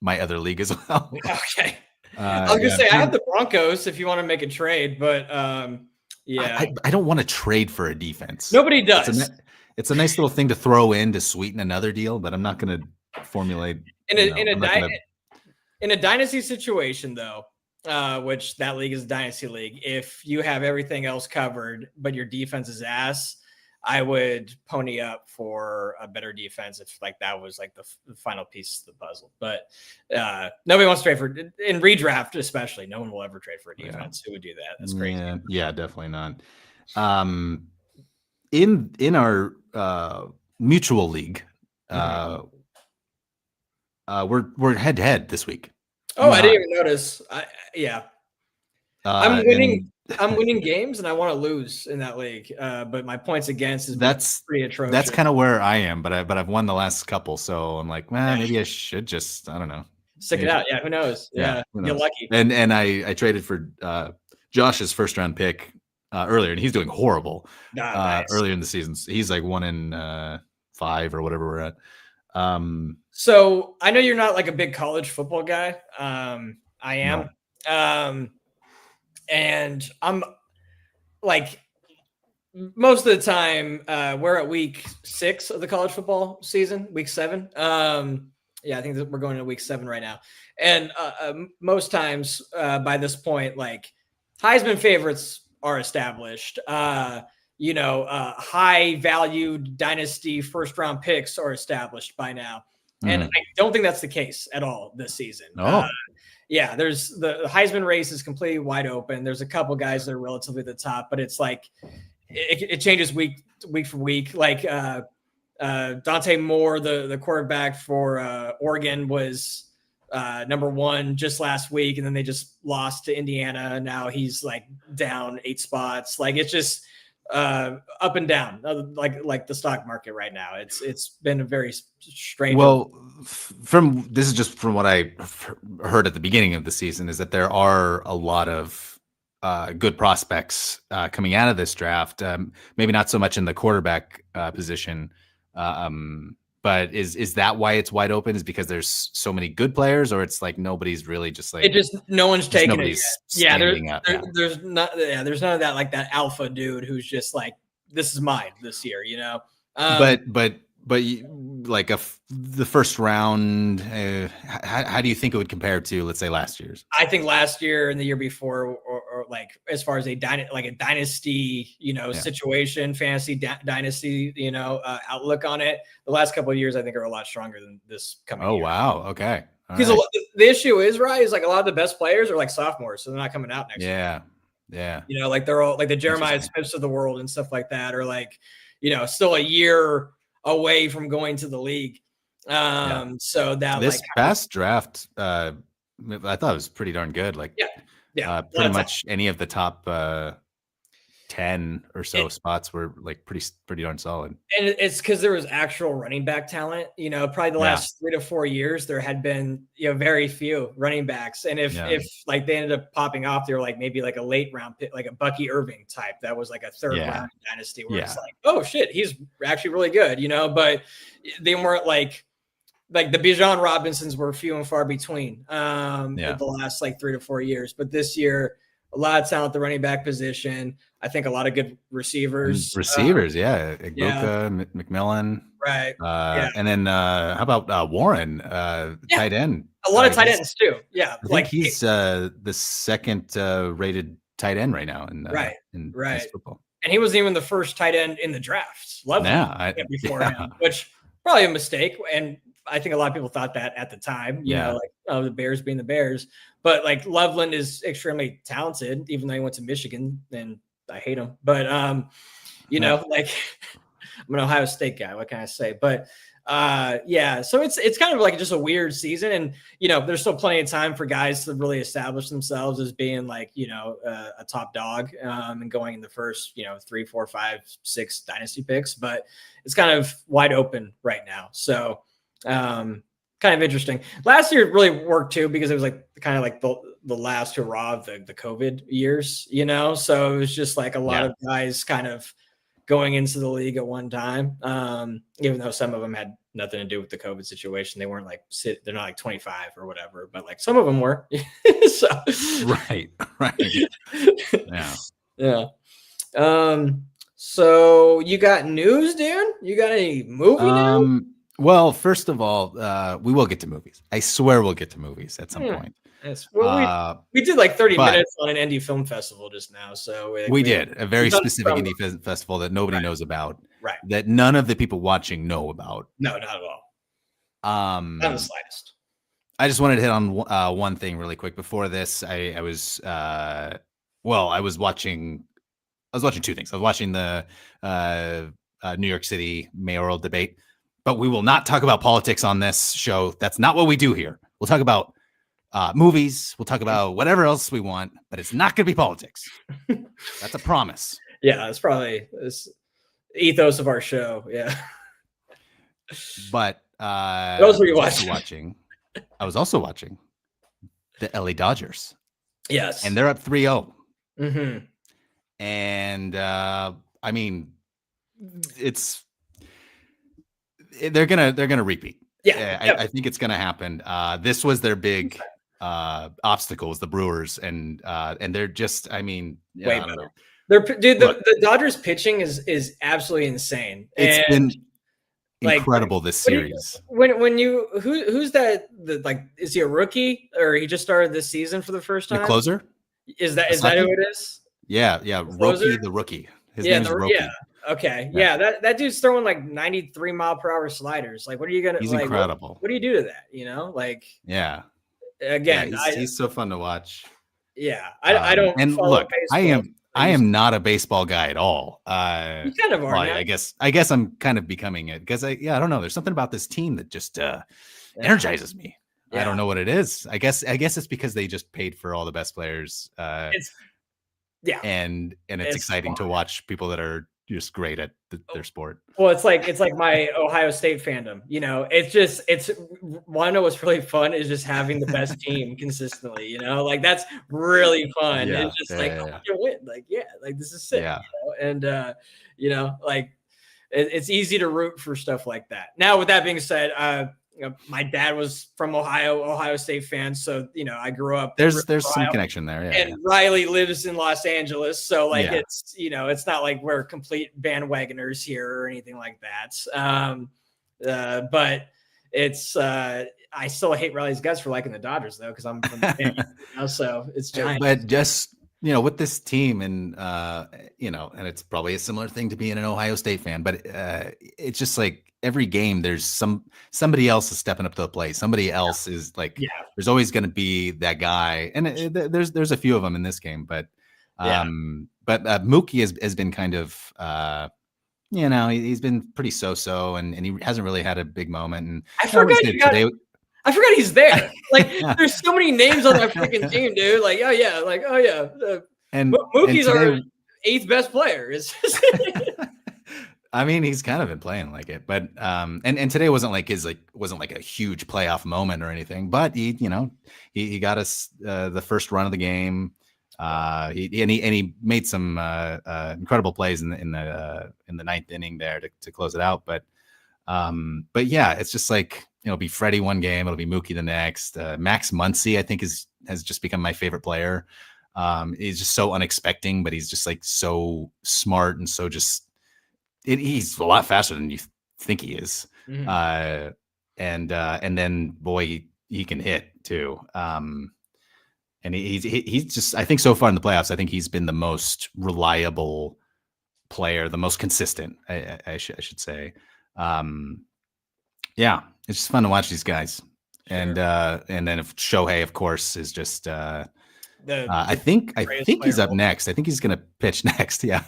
my other league as well. Okay. I was gonna say I have the Broncos if you want to make a trade, but yeah, I don't want to trade for a defense. Nobody does. It's a nice little thing to throw in to sweeten another deal, but I'm not going to formulate in a dynasty situation though. Which that league is a dynasty league. If you have everything else covered, but your defense is ass, I would pony up for a better defense if like that was like the final piece of the puzzle. But nobody wants to trade for in redraft, especially. No one will ever trade for a defense. Who would do that? That's crazy. Yeah, definitely not. In our mutual league, we're head to head this week. Oh, I didn't even notice. I'm winning. I'm winning games, and I want to lose in that league. But my points against is pretty atrocious. That's kind of where I am. But I've won the last couple, so I'm like, maybe I should just, I don't know, stick it out. Yeah, who knows? Yeah, you're lucky. And I traded for Josh's first round pick earlier, and he's doing horrible earlier in the season. He's like 1 in 5 or whatever we're at. So I know you're not like a big college football guy. I am. And I'm like, most of the time, we're at week 6 of the college football season, week 7. Yeah, I think that we're going to week 7 right now. And most times by this point, like Heisman favorites are established. High valued dynasty first round picks are established by now. And I don't think that's the case at all this season. Yeah, there's the Heisman race is completely wide open. There's a couple guys that are relatively at the top, but it's like it changes week for week. Like Dante Moore, the quarterback for Oregon, was number 1 just last week, and then they just lost to Indiana. Now he's like down 8 spots. Like it's just up and down, like the stock market right now. It's been a very strange. Well, this is just from what I heard at the beginning of the season, is that there are a lot of good prospects coming out of this draft. Maybe not so much in the quarterback position, but is that why it's wide open? Is because there's so many good players, or it's like nobody's really just like no one's taking it yet. There's none of that, like that alpha dude who's just like, this is mine this year, but like the first round, how do you think it would compare to, let's say, last year's? I think last year and the year before, or like as far as a dynasty, situation, fantasy dynasty, outlook on it. The last couple of years, I think, are a lot stronger than this coming year. Oh, wow. Okay. Because the issue is, is like a lot of the best players are like sophomores, so they're not coming out next year. Yeah. Like they're all like the Jeremiah Smiths of the world and stuff like that, or like, still a year away from going to the league. So that this past draft, I thought it was pretty darn good. Like, pretty much any of the top 10 or so spots were like pretty darn solid. And it's because there was actual running back talent. Probably the last 3 to 4 years, there had been very few running backs. And if like they ended up popping off, they were like maybe like a late round pick, like a Bucky Irving type that was like a third round dynasty where it's like, oh shit, he's actually really good, but they weren't like the Bijan Robinsons were few and far between the last like 3 to 4 years. But this year, a lot of talent at the running back position. I think a lot of good receivers. Igbuka, McMillan. Right. And then how about Warren, tight end? A lot of tight ends too. Yeah. I think he's the second rated tight end right now in football. And he wasn't even the first tight end in the draft. Before him, which probably a mistake. And I think a lot of people thought that at the time, the Bears being the Bears. But like Loveland is extremely talented, even though he went to Michigan, and I hate him. But like I'm an Ohio State guy. What can I say? But so it's kind of like just a weird season, and there's still plenty of time for guys to really establish themselves as being like a top dog and going in the first 3, 4, 5, 6 dynasty picks. But it's kind of wide open right now. So kind of interesting. Last year it really worked too, because it was like kind of like the last hurrah of the COVID years, so it was just like a lot of guys kind of going into the league at one time. Even though some of them had nothing to do with the COVID situation. They weren't like they're not like 25 or whatever, but like some of them were. So right. Yeah. So you got news, Dan? You got any movie news? Well, first of all, we will get to movies. I swear we'll get to movies at some point. Yes. Well, we did like 30 minutes on an indie film festival just now. So we did a very specific indie festival that nobody knows about. Right. That none of the people watching know about. No, not at all. Not the slightest. I just wanted to hit on one thing really quick. Before this, I was watching 2 things. I was watching the New York City mayoral debate. But we will not talk about politics on this show. That's not what we do here. We'll talk about movies. We'll talk about whatever else we want, but it's not going to be politics. That's a promise. Yeah, it's probably this ethos of our show. Yeah. But those were you watching? I was also watching the LA Dodgers. Yes. And they're up 3-0. Mm-hmm. And I mean, they're gonna repeat. Yeah. I think it's gonna happen. This was their big obstacle is the Brewers, and they're just, I mean, Way I don't better. know. The Dodgers pitching is absolutely insane. It's and been incredible this series. Who's that? Like, is he a rookie or he just started this season for the first The time? closer? Is that who it is? Yeah, Roki, the rookie. His name is Roki. Yeah. Okay. Yeah. That dude's throwing like 93 mile per hour sliders. Like, what are you gonna? He's like, incredible. What do you do to that? You know, like. Yeah. Again, he's so fun to watch. Yeah, I don't. And look, baseball. I am not a baseball guy at all. You kind of are. Well, I guess I'm kind of becoming it because I don't know. There's something about this team that just energizes me. Yeah. I don't know what it is. I guess it's because they just paid for all the best players. And it's exciting to watch people that are just great at their sport. Well, it's like my Ohio State fandom. You know, it's want to know what's really fun is just having the best team consistently. You know, like that's really fun. Yeah, it's just we can win. Like, like this is sick. Yeah. You know? And like it's easy to root for stuff like that. Now, with that being said, my dad was from Ohio State fan. So, I grew up. There's some connection there. Yeah. And Riley lives in Los Angeles. So like, it's, it's not like we're complete bandwagoners here or anything like that. But it's, I still hate Riley's guts for liking the Dodgers though. Cause I'm from the Bay, so it's giant. But just, with this team and, and it's probably a similar thing to being an Ohio State fan, but it's just like every game there's somebody else is stepping up to the plate. Somebody else is like, there's always going to be that guy. And there's a few of them in this game, but Mookie has been kind of, he's been pretty so-so and he hasn't really had a big moment. And I forgot he's there. Like, there's so many names on that freaking team, dude. Like, and Mookie's our 8th best player. I mean, he's kind of been playing like it, but and today wasn't like a huge playoff moment or anything. But he got us the first run of the game. He made some incredible plays in the 9th inning there to close it out. But yeah, it's just like. It'll be Freddie one game. It'll be Mookie the next. Max Muncy, I think, has just become my favorite player. He's just so unexpected, but he's just like so smart and so he's a lot faster than you think he is. Mm-hmm. And then boy, he can hit too. And he's just, I think so far in the playoffs, I think he's been the most reliable player, the most consistent. I should say. Yeah, it's just fun to watch these guys. Sure. And then if Shohei, of course, is just I think he's up next. I think he's gonna pitch next. Yeah.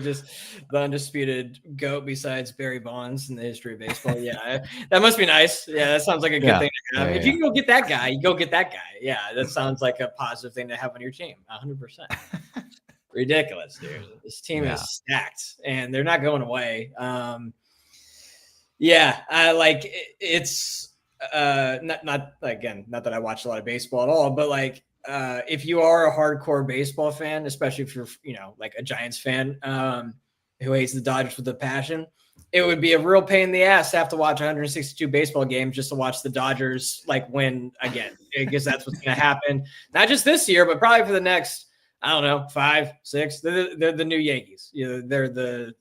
Just the undisputed GOAT besides Barry Bonds in the history of baseball. Yeah. That must be nice. Yeah, that sounds like a good thing to have. If you can go get that guy, you go get that guy. Yeah, that sounds like a positive thing to have on your team. 100%. Ridiculous, dude. This team is stacked and they're not going away. It's not that I watch a lot of baseball at all, but like if you are a hardcore baseball fan, especially if you're like a Giants fan who hates the Dodgers with a passion, it would be a real pain in the ass to have to watch 162 baseball games just to watch the Dodgers like win again, because that's what's going to happen. Not just this year, but probably for the next, I don't know, 5, 6. They're the new Yankees. They're the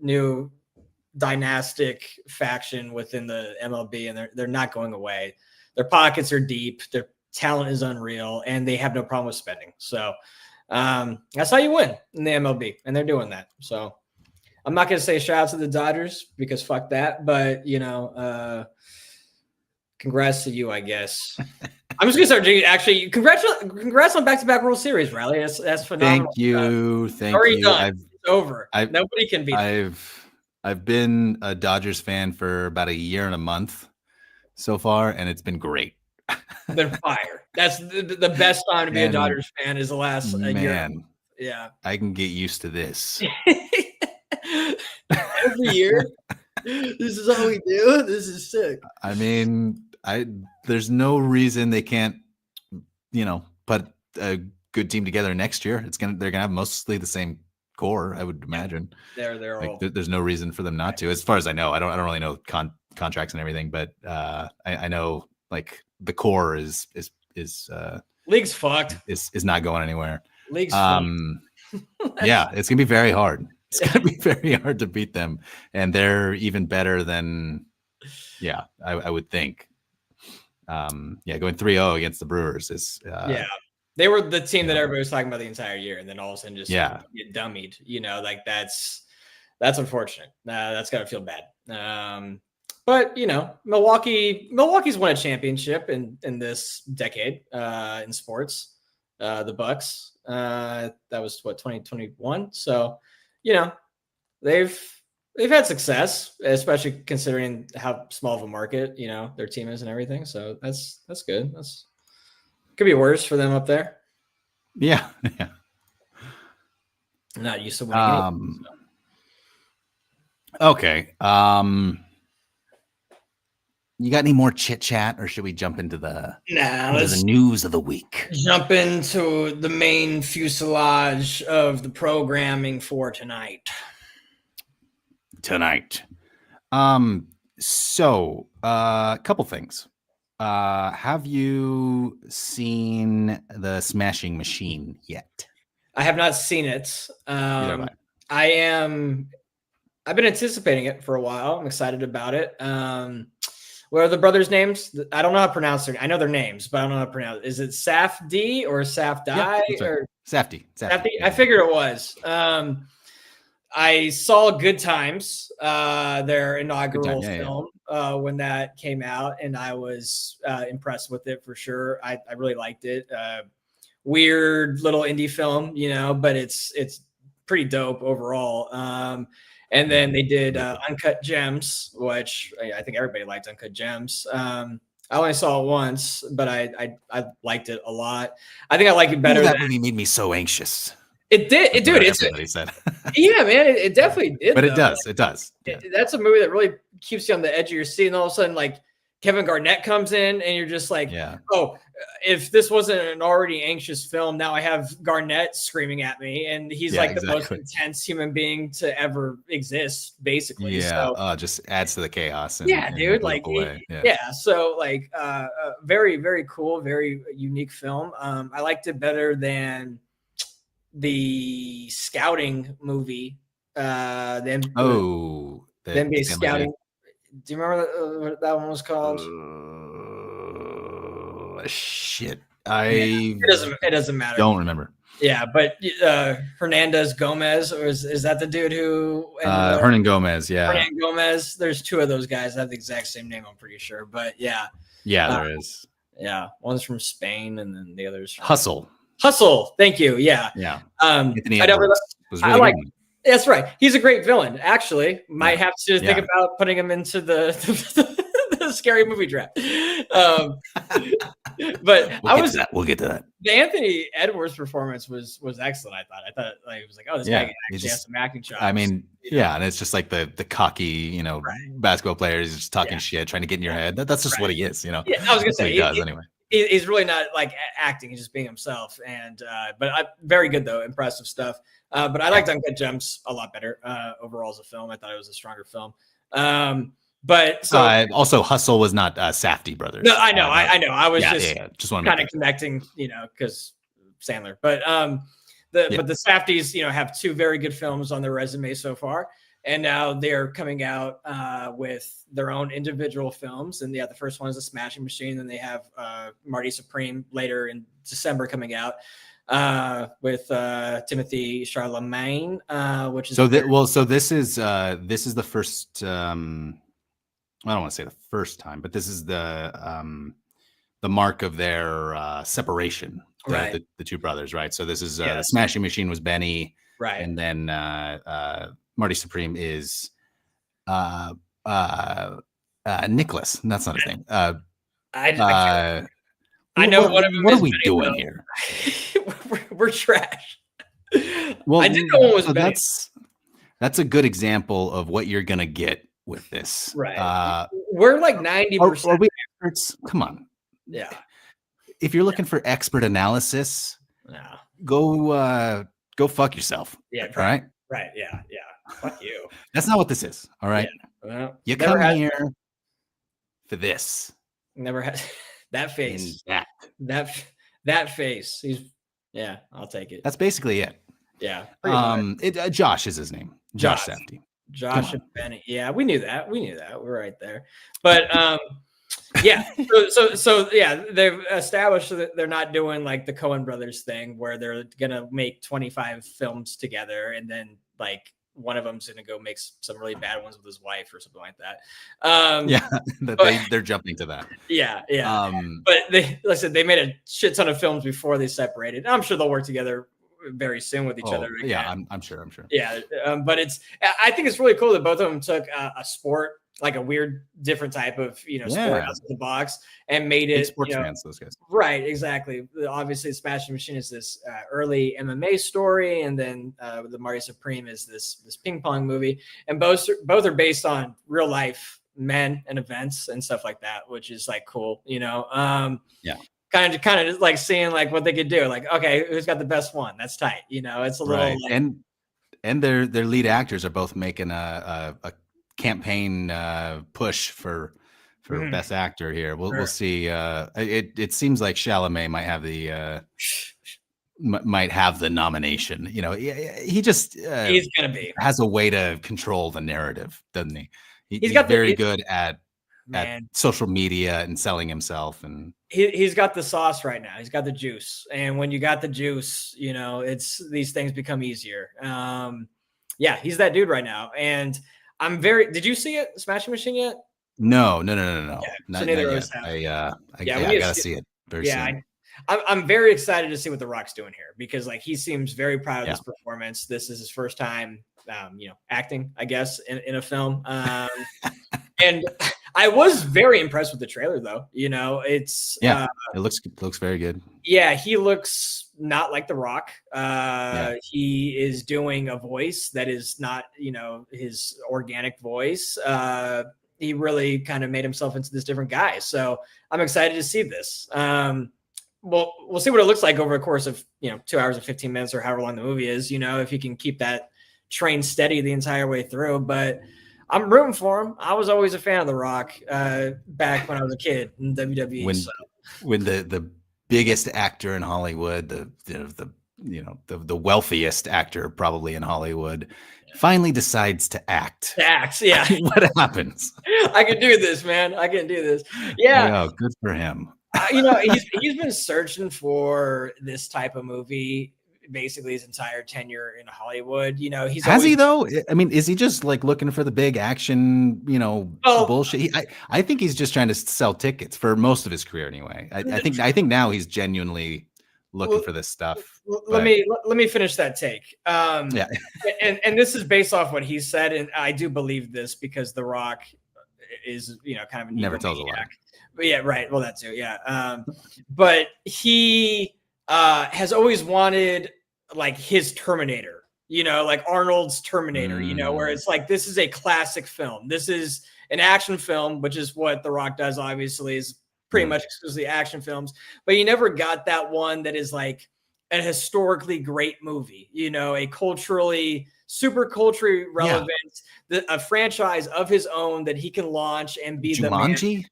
new dynastic faction within the MLB, and they're not going away. Their pockets are deep, their talent is unreal, and they have no problem with spending. So that's how you win in the MLB, and they're doing that. So I'm not going to say shout out to the Dodgers because fuck that, but congrats to you, I guess. I'm just gonna start. Actually, congrats on back-to-back World Series, Riley. That's phenomenal. Thank you. Done. It's over. Nobody can beat. I've been a Dodgers fan for about a year and a month so far, and it's been great. Been fire. That's the best time to be a Dodgers fan is the last year. Yeah, I can get used to this. Every year, this is all we do. This is sick. I mean, there's no reason they can't, put a good team together next year. They're gonna have mostly the same core, I would imagine. They're like, there's no reason for them not to, as far as I know. I don't really know contracts and everything, but I know like the core is League's fucked. Is not going anywhere. League's fucked. Yeah, it's gonna be very hard. It's gonna be very hard to beat them, and they're even better than. Yeah, I would think. Going 3-0 against the Brewers is. They were the team that everybody was talking about the entire year, and then all of a sudden just get dummied. Like that's unfortunate. That's gotta feel bad. But Milwaukee's won a championship in this decade in sports. The Bucks. That was 2021. So, they've had success, especially considering how small of a market their team is and everything. So that's good. Could be worse for them up there. Yeah. I'm not used to winning anything, so. Okay. You got any more chit chat, or should we jump into the news of the week? Jump into the main fuselage of the programming for tonight. So a couple things. Have you seen the Smashing Machine yet? I have not seen it. I've been anticipating it for a while. I'm excited about it. What are the brothers' names? I don't know how to pronounce their. I know their names, but I don't know how to pronounce it. Is it Safdie or Safdie? Yeah, or Safdie? I figured it was. I saw Good Times, their inaugural film, when that came out, and I was impressed with it for sure. I really liked it. Weird little indie film, but it's pretty dope overall. And then they did Uncut Gems, which I think everybody liked Uncut Gems. I only saw it once, but I liked it a lot. I think I like it better. That movie made me so anxious. It did. Everybody said. Yeah, man, it definitely did. But it does. Yeah. That's a movie that really keeps you on the edge of your seat, and all of a sudden, like Kevin Garnett comes in, and you're just like, oh, if this wasn't an already anxious film, now I have Garnett screaming at me, and he's the most intense human being to ever exist, basically. Yeah, so, just adds to the chaos. Dude, So very, very cool, very unique film. I liked it better than the Scouting movie. The NBA Scouting. Do you remember what that one was called? Shit. It doesn't matter. Don't remember. Yeah, but Hernandez Gomez, or is that the dude who Hernan Gomez, yeah. Hernan Gomez. There's two of those guys that have the exact same name, I'm pretty sure. But yeah. Yeah, there is. Yeah. One's from Spain and then the other's from Hustle. Thank you. Yeah. Yeah. Anthony Edwards was really good. That's right. He's a great villain. Actually, might have to think about putting him into the scary movie draft. But we'll get to that. The Anthony Edwards performance was excellent. I thought it was like, oh, this guy actually has some acting chops. I mean, and it's just like the cocky, basketball player is just talking shit, trying to get in your head. That's just what he is, Yeah, I was gonna say he does anyway. He's really not like acting; he's just being himself. And but very good though, impressive stuff. But I liked Uncut Gems a lot better overall as a film. I thought it was a stronger film. But so also Hustle was not Safdie brothers. No, I know. I was just want kind of connecting, because Sandler. But the Safdies, have two very good films on their resume so far, and now they're coming out with their own individual films. And the first one is a Smashing Machine. Then they have Marty Supreme later in December coming out with Timothy Chalamet, which is so this is the first. I don't want to say the first time, but this is the mark of their separation. Right, the two brothers, right? So this is the Smashing Machine was Benny, right, and then Marty Supreme is Nicholas. That's not his name. I know what are we doing here? We're trash. Well, I didn't know what was Benny. That's a good example of what you're gonna get with this. Right. We're like 90%. Are we experts? Come on. Yeah. If you're looking for expert analysis, go fuck yourself. Yeah. All right. Right. Yeah. Fuck you. That's not what this is. All right. Yeah. Well, you come here for this. Never had. That face. In That face. I'll take it. That's basically it. Yeah. Josh is his name. Josh Safdie. Josh and Benny. Yeah, we knew that. We're right there. But yeah. So yeah, they've established that they're not doing like the Coen brothers thing where they're gonna make 25 films together and then like one of them's gonna go make some really bad ones with his wife or something like that. They're jumping to that. Yeah. But they made a shit ton of films before they separated. I'm sure they'll work together very soon with each other again. Yeah, I'm sure. Yeah, but I think it's really cool that both of them took a sport, like a weird, different type of sport out of the box, and made it sports fans. Those guys, right? Exactly. Obviously, Smashing Machine is this early MMA story, and then the Mario Supreme is this ping pong movie, and both are based on real life men and events and stuff like that, which is like cool, yeah. Kind of just like seeing like what they could do. Like, okay, who's got the best one? That's tight. It's a little right. And their lead actors are both making a campaign push for best actor here. We'll see. It seems like Chalamet might have the nomination. He just he's gonna be has a way to control the narrative, doesn't he? He's very good at social media and selling himself, and he's got the sauce right now. He's got the juice, and when you got the juice, it's these things become easier. He's that dude right now, and did you see it, Smashing Machine, yet? No. Yeah, not yet. I gotta see it very soon. I'm very excited to see what TheRock's doing here, because like he seems very proud of this performance. This is his first time acting, I guess, in a film. And I was very impressed with the trailer, though. It's it looks very good. Yeah, he looks not like TheRock. He is doing a voice that is not, his organic voice. He really kind of made himself into this different guy. So I'm excited to see this. Well, we'll see what it looks like over the course of 2 hours and 15 minutes or however long the movie is. If he can keep that train steady the entire way through, but I'm rooting for him. I was always a fan of TheRock back when I was a kid in WWE. When the biggest actor in Hollywood, the wealthiest actor probably in Hollywood, finally decides to act. Yeah. What happens? I can do this, man. I can do this. Yeah. Oh, good for him. He's been searching for this type of movie basically his entire tenure in Hollywood. Has he though? I mean, is he just like looking for the big action, bullshit? I think he's just trying to sell tickets for most of his career anyway. I think now he's genuinely looking for this stuff. Let me finish that take. And this is based off what he said, and I do believe this because TheRock is kind of a never tells a lie. But yeah, right. Well, that too. Yeah. But he has always wanted like his Terminator, like Arnold's Terminator, where it's like, this is a classic film. This is an action film, which is what TheRock does, obviously, is pretty much exclusively action films. But you never got that one that is like a historically great movie, a super culturally relevant, a franchise of his own that he can launch and be Jumanji? the man.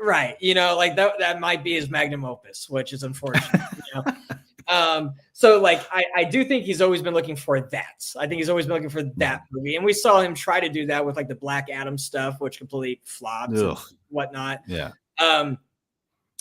Right. Like that might be his magnum opus, which is unfortunate. So like, I do think he's always been looking for that. I think he's always been looking for that movie. And we saw him try to do that with like the Black Adam stuff, which completely flopped and whatnot. Yeah.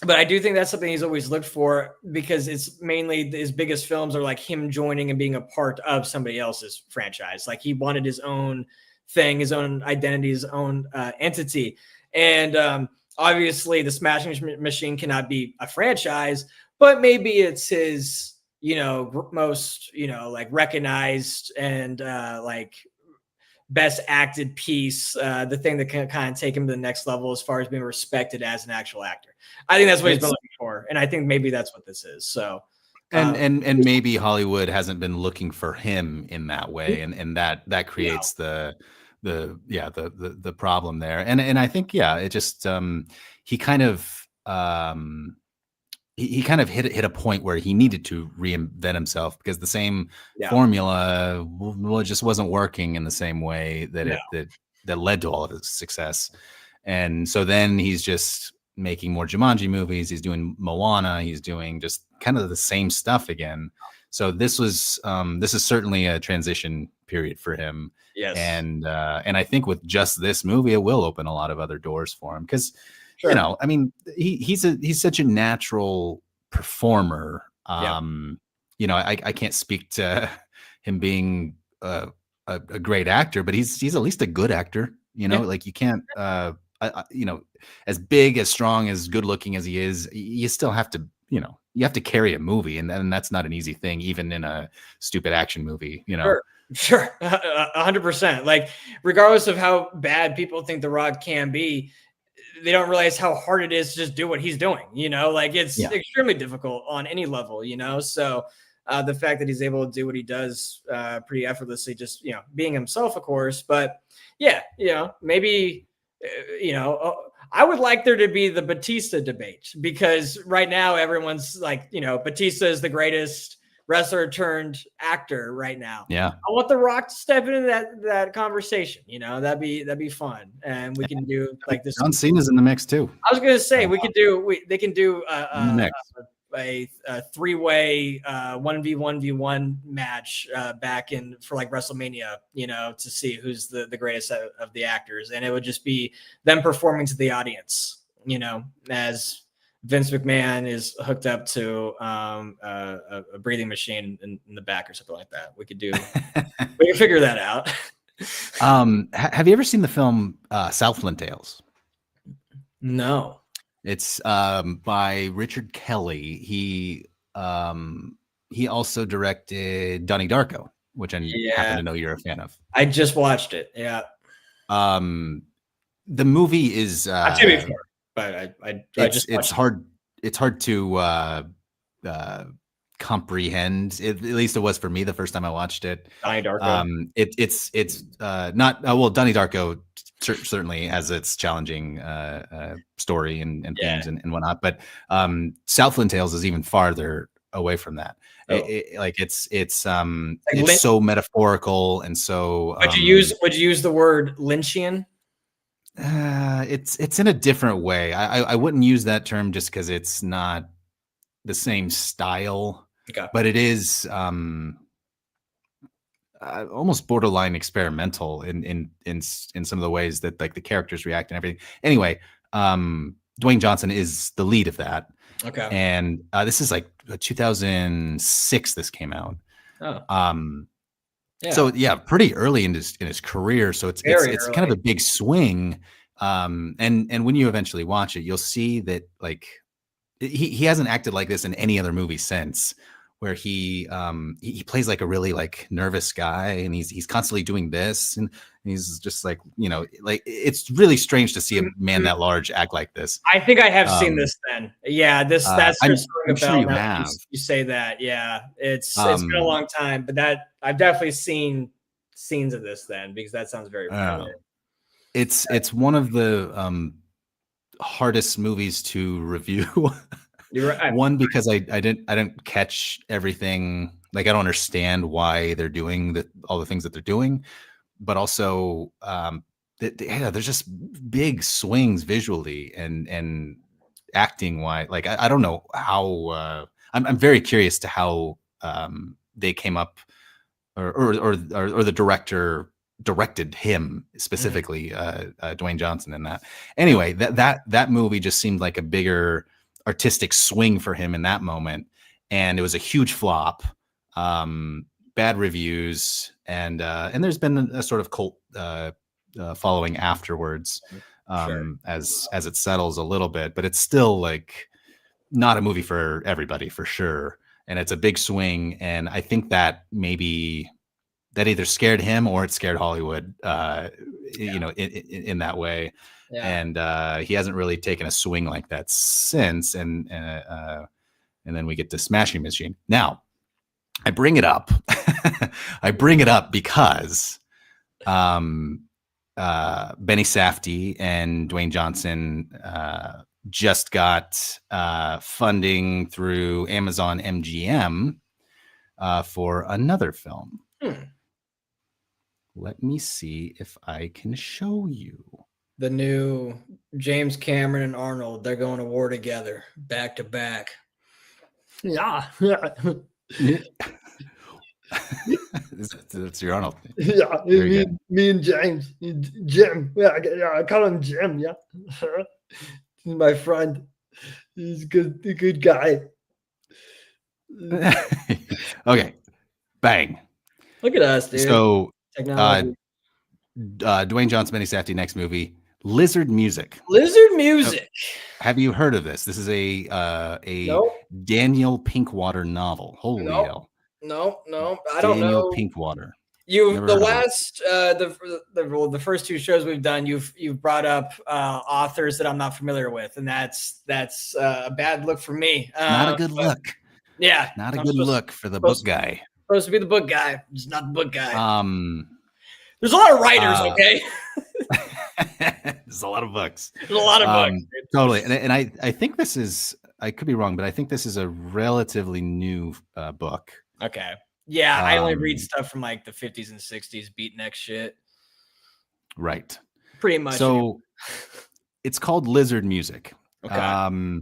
But I do think that's something he's always looked for, because it's mainly his biggest films are like him joining and being a part of somebody else's franchise. Like he wanted his own thing, his own identity, his own entity. And obviously the Smashing Machine cannot be a franchise, but maybe it's his, most, like recognized and like best acted piece, the thing that can kind of take him to the next level as far as being respected as an actual actor. I think that's what he's been looking for. And I think maybe that's what this is. So, and maybe Hollywood hasn't been looking for him in that way. And that creates the problem there. And I think, it just, he kind of hit a point where he needed to reinvent himself, because the same formula just wasn't working in the same way that that led to all of his success. And so then he's just making more Jumanji movies. He's doing Moana. He's doing just kind of the same stuff again. So this is certainly a transition period for him. Yes. And I think with just this movie, it will open a lot of other doors for him because, Sure. you know, I mean, he's such a natural performer. You know, I can't speak to him being a great actor, but he's at least a good actor. You know, like you can't, you know, as big, as strong, as good looking as he is, you still have to, you know, you have to carry a movie, and that's not an easy thing, even in a stupid action movie. You know, sure, 100%. Like, regardless of how bad people think The Rock can be, they don't realize how hard it is to just do what he's doing. You know, like it's extremely difficult on any level. You know, so. The fact that he's able to do what he does pretty effortlessly, just, you know, being himself, of course. But yeah, you know, maybe, you know, I would like there to be the Batista debate, because right now everyone's like, you know, Batista is the greatest wrestler turned actor right now. Yeah. I want The Rock to step into that converation. You know, that'd be fun. And we can do like this. John Cena's in the mix too. I was going to say, they can do a three-way 1v1v1 match back in for like WrestleMania, you know, to see who's the greatest of the actors, and it would just be them performing to the audience, you know, as Vince McMahon is hooked up to a breathing machine in the back or something like that. We could figure that out. Have you ever seen the film Southland Tales? No. It's by Richard Kelly. He also directed Donnie Darko, which I happen to know you're a fan of. I just watched it. Yeah. The movie is I've seen it before, but it's hard to comprehend. At least it was for me the first time I watched it. Donnie Darko. It's not well. Donnie Darko certainly has its challenging story and themes and whatnot, but Southland Tales is even farther away from that. It's so metaphorical and so. Would you use the word Lynchian? It's in a different way. I wouldn't use that term just because it's not the same style. Okay. But it is almost borderline experimental in some of the ways that like the characters react and everything. Anyway, Dwayne Johnson is the lead of that. Okay. And this is like 2006. This came out. Oh. So yeah, pretty early in his career. So it's kind of a big swing. And when you eventually watch it, you'll see that like he hasn't acted like this in any other movie since, where he plays like a really like nervous guy, and he's constantly doing this, and he's just like, you know, like it's really strange to see a man that large act like this. I think I have seen this then. Yeah, that's I'm sure you have. You say that. Yeah, it's been a long time, but that I've definitely seen scenes of this then, because that sounds very familiar. It's one of the hardest movies to review. You're right. One, because I didn't catch everything. Like, I don't understand why they're doing all the things that they're doing, but also there's just big swings visually and acting wise. Like, I don't know how. I'm very curious to how they came up, or the director directed him specifically, Dwayne Johnson, in that. Anyway, that movie just seemed like a bigger artistic swing for him in that moment, and it was a huge flop, bad reviews, and there's been a sort of cult following afterwards, as it settles a little bit, but it's still like not a movie for everybody, for sure. And it's a big swing, and I think that maybe that either scared him or it scared Hollywood, you know, in that way. Yeah. And he hasn't really taken a swing like that since. And then we get to Smashing Machine. Now, I bring it up. I bring it up because Benny Safdie and Dwayne Johnson just got funding through Amazon MGM for another film. Let me see if I can show you the new James Cameron and Arnold, they're going to war together, back to back. Yeah. That's your Arnold. Yeah, Very me, good. me and James, Jim. Yeah, I call him Jim. Yeah, he's my friend. He's a good guy. Okay, bang. Look at us, dude. So, Technology. Dwayne Johnson, Benny Safdie, next movie, Lizard Music. Lizard Music. Have you heard of this? This is a Nope. Daniel Pinkwater novel. Holy Nope. hell! No. I don't Daniel know. Pinkwater. You've the last the first two shows we've done. You've brought up authors that I'm not familiar with, and that's a bad look for me. Not a good look. Yeah, not a good look for the book guy. Supposed to be the book guy, just not the book guy. There's a lot of writers. Okay. There's a lot of books. There's a lot of books. Totally, and I think this is. I could be wrong, but I think this is a relatively new book. Okay. Yeah, I only read stuff from like the 50s and 60s beatnik shit. Right. Pretty much. So it's called Lizard Music. Okay.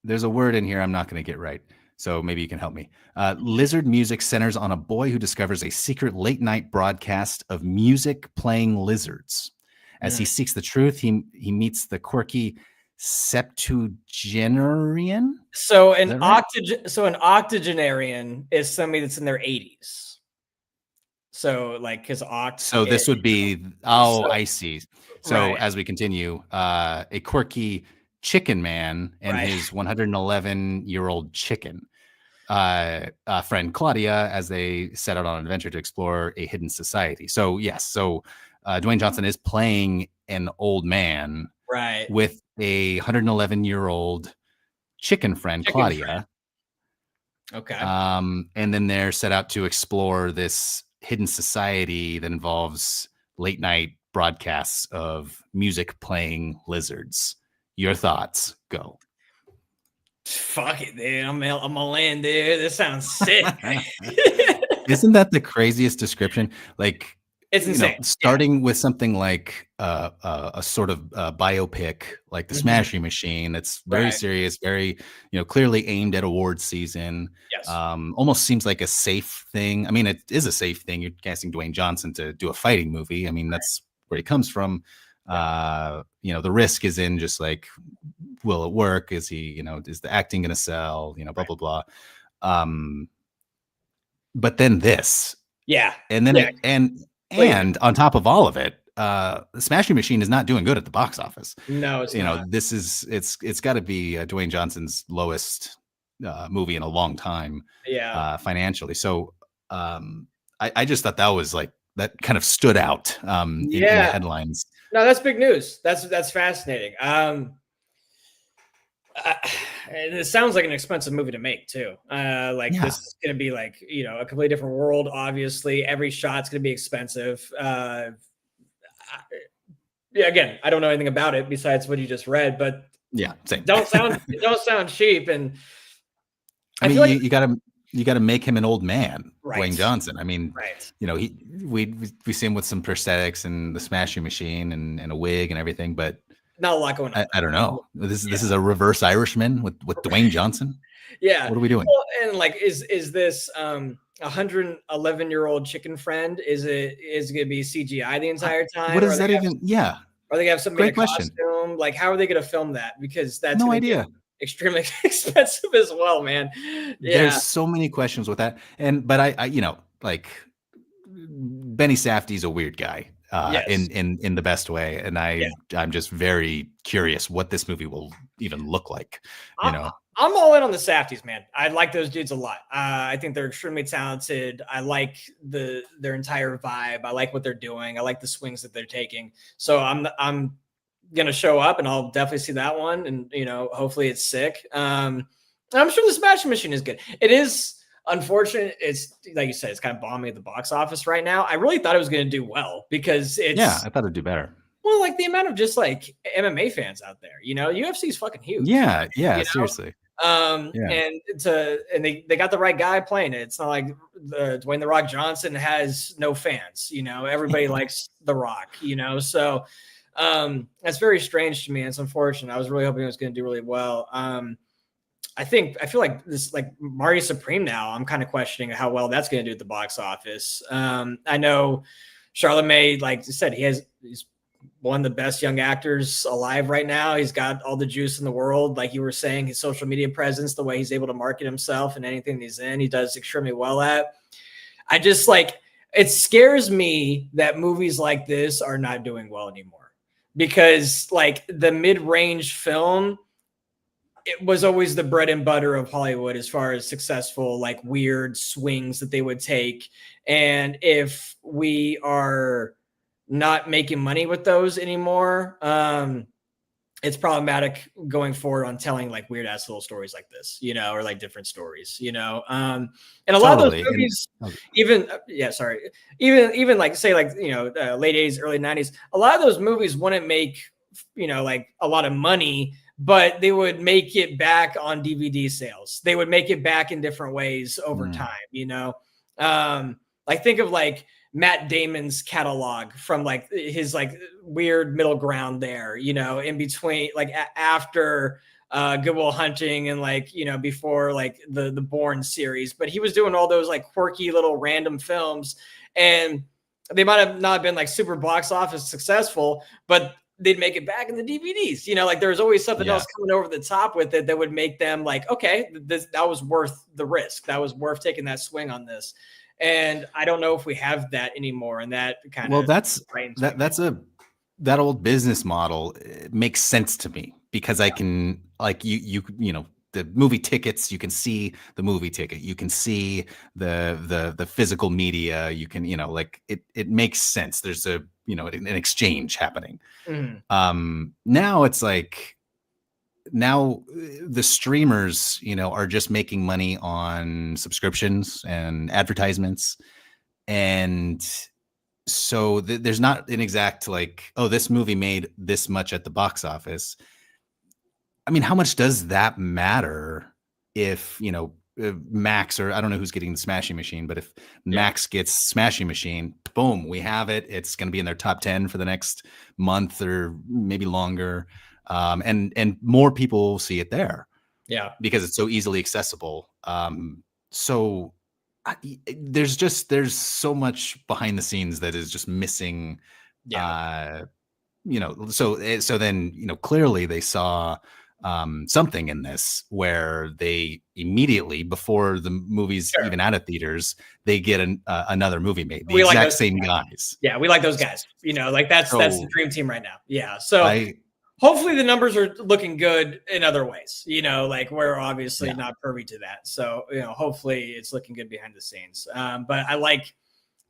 There's a word in here I'm not going to get right, so maybe you can help me. Lizard Music centers on a boy who discovers a secret late-night broadcast of music playing lizards. As he seeks the truth, he meets the quirky septuagenarian. So an octogenarian is somebody that's in their 80s. So like his So this would be I see. So right. As we continue, a quirky chicken man and his 111-year-old chicken friend Claudia, as they set out on an adventure to explore a hidden society. So yes, Dwayne Johnson is playing an old man, right, with a 111-year-old chicken friend, Claudia. Okay. And then they're set out to explore this hidden society that involves late night broadcasts of music playing lizards. Your thoughts? Go. Fuck it, dude. I'm all in, dude. This sounds sick. Isn't that the craziest description? Like, it's insane. Starting with something like a sort of biopic, like The Smashing Machine, that's very serious, very clearly aimed at awards season. Yes. Almost seems like a safe thing. I mean, it is a safe thing. You're casting Dwayne Johnson to do a fighting movie. I mean, that's where he comes from. The risk is in just like, will it work? Is he, is the acting going to sell? Blah blah blah. But then this, and then and on top of all of it, the Smashing Machine is not doing good at the box office. No, it's not. This is it's got to be Dwayne Johnson's lowest movie in a long time. Financially. So I just thought that was like, that kind of stood out in the headlines. No, that's big news. That's fascinating. It sounds like an expensive movie to make too. This is going to be like, a completely different world. Obviously, every shot's going to be expensive. Again, I don't know anything about it besides what you just read, but same. don't sound cheap. And I mean, you got to make him an old man, Dwayne Johnson. I mean, we see him with some prosthetics and the Smashing Machine and a wig and everything, but not a lot going on. I don't know. This is a reverse Irishman with Dwayne Johnson. Yeah. What are we doing? Well, and like, is this 111-year-old chicken friend? Is it going to be CGI the entire time? What is that even? Are they going to have somebody in a costume? Like, how are they going to film that? Because that's no idea. Extremely expensive as well, man. There's so many questions with that. But I Benny Safdie's a weird guy. In the best way, and I'm just very curious what this movie will even look like. I'm all in on the Safdies, man. I like those dudes a lot. I think they're extremely talented. I like their entire vibe. I like what they're doing. I like the swings that they're taking. So I'm gonna show up, and I'll definitely see that one. And hopefully it's sick. I'm sure the Smashing Machine is good. It is. Unfortunate, it's like you said, it's kind of bombing at the box office right now. I really thought it was going to do well because it's I thought it'd do better. Well, like the amount of just like MMA fans out there, UFC is fucking huge. Seriously. And they got the right guy playing it. It's not like Dwayne "TheRock" Johnson has no fans. Everybody likes TheRock. So That's very strange to me. It's unfortunate. I was really hoping it was going to do really well. I feel like this, like Marty Supreme now, I'm kind of questioning how well that's going to do at the box office. I know Charlemagne, like I said, he's one of the best young actors alive right now. He's got all the juice in the world. Like you were saying, his social media presence, the way he's able to market himself and anything he's in, he does extremely well at. I just it scares me that movies like this are not doing well anymore, because like the mid-range film, it was always the bread and butter of Hollywood as far as successful, like weird swings that they would take. And if we are not making money with those anymore, it's problematic going forward on telling like weird ass little stories like this, or like different stories, and a lot of those movies, even like say like, late 80s, early 90s, a lot of those movies wouldn't make, like a lot of money, but they would make it back on DVD sales. They would make it back in different ways over time, like think of like Matt Damon's catalog from like his like weird middle ground there, in between, like after Good Will Hunting and like, before like the Bourne series. But he was doing all those like quirky little random films, and they might have not been like super box office successful, but they'd make it back in the DVDs. Like there was always something else coming over the top with it that would make them like, okay, that was worth the risk. That was worth taking that swing on this. And I don't know if we have that anymore. And that kind of, that old business model makes sense to me, because I can, like, the movie tickets, you can see the movie ticket, you can see the physical media, you can, like it makes sense. There's an exchange happening. Now it's like, now the streamers, are just making money on subscriptions and advertisements. And so there's not an exact like, oh, this movie made this much at the box office. I mean, how much does that matter if, Max, or I don't know who's getting the Smashing Machine, but if Max gets Smashing Machine, boom, we have it. It's going to be in their top 10 for the next month or maybe longer. And more people will see it there. Yeah. Because it's so easily accessible. So there's so much behind the scenes that is just missing. So then, clearly they saw something in this where they immediately, before the movie's even out of theaters, they get another movie made. The exact same guys. Yeah, we like those guys. Like that's the dream team right now. Yeah. So hopefully the numbers are looking good in other ways. Like we're obviously not privy to that. So, hopefully it's looking good behind the scenes. But I like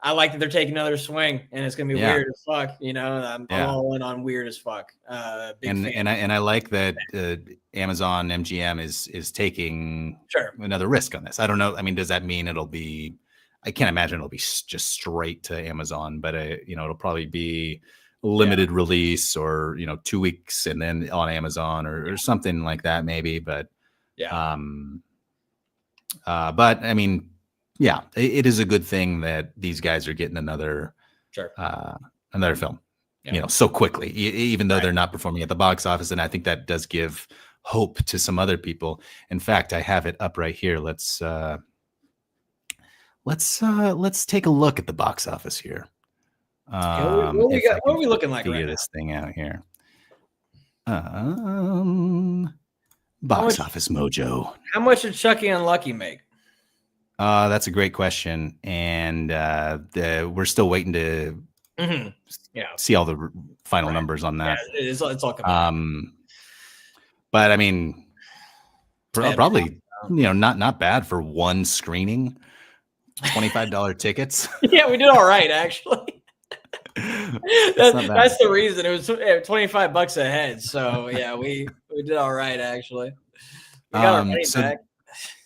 that they're taking another swing, and it's gonna be weird as fuck. I'm all in on weird as fuck. And I like that Amazon MGM is taking another risk on this. I don't know. I mean, does that mean it'll be? I can't imagine it'll be just straight to Amazon, but it'll probably be limited release, or 2 weeks and then on Amazon or something like that, maybe. But but I mean. Yeah, it is a good thing that these guys are getting another film, so quickly, even though they're not performing at the box office. And I think that does give hope to some other people. In fact, I have it up right here. Let's take a look at the box office here. What are we looking like right now? This thing out here. Box Office Mojo. How much did Chucky and Lucky make? That's a great question, and we're still waiting to see all the final numbers on that. Yeah, it's all coming. But I mean, probably not bad for one screening. $25 tickets. Yeah, we did all right actually. That's the reason. It was $25 a head. So yeah, we did all right actually. We got our money back.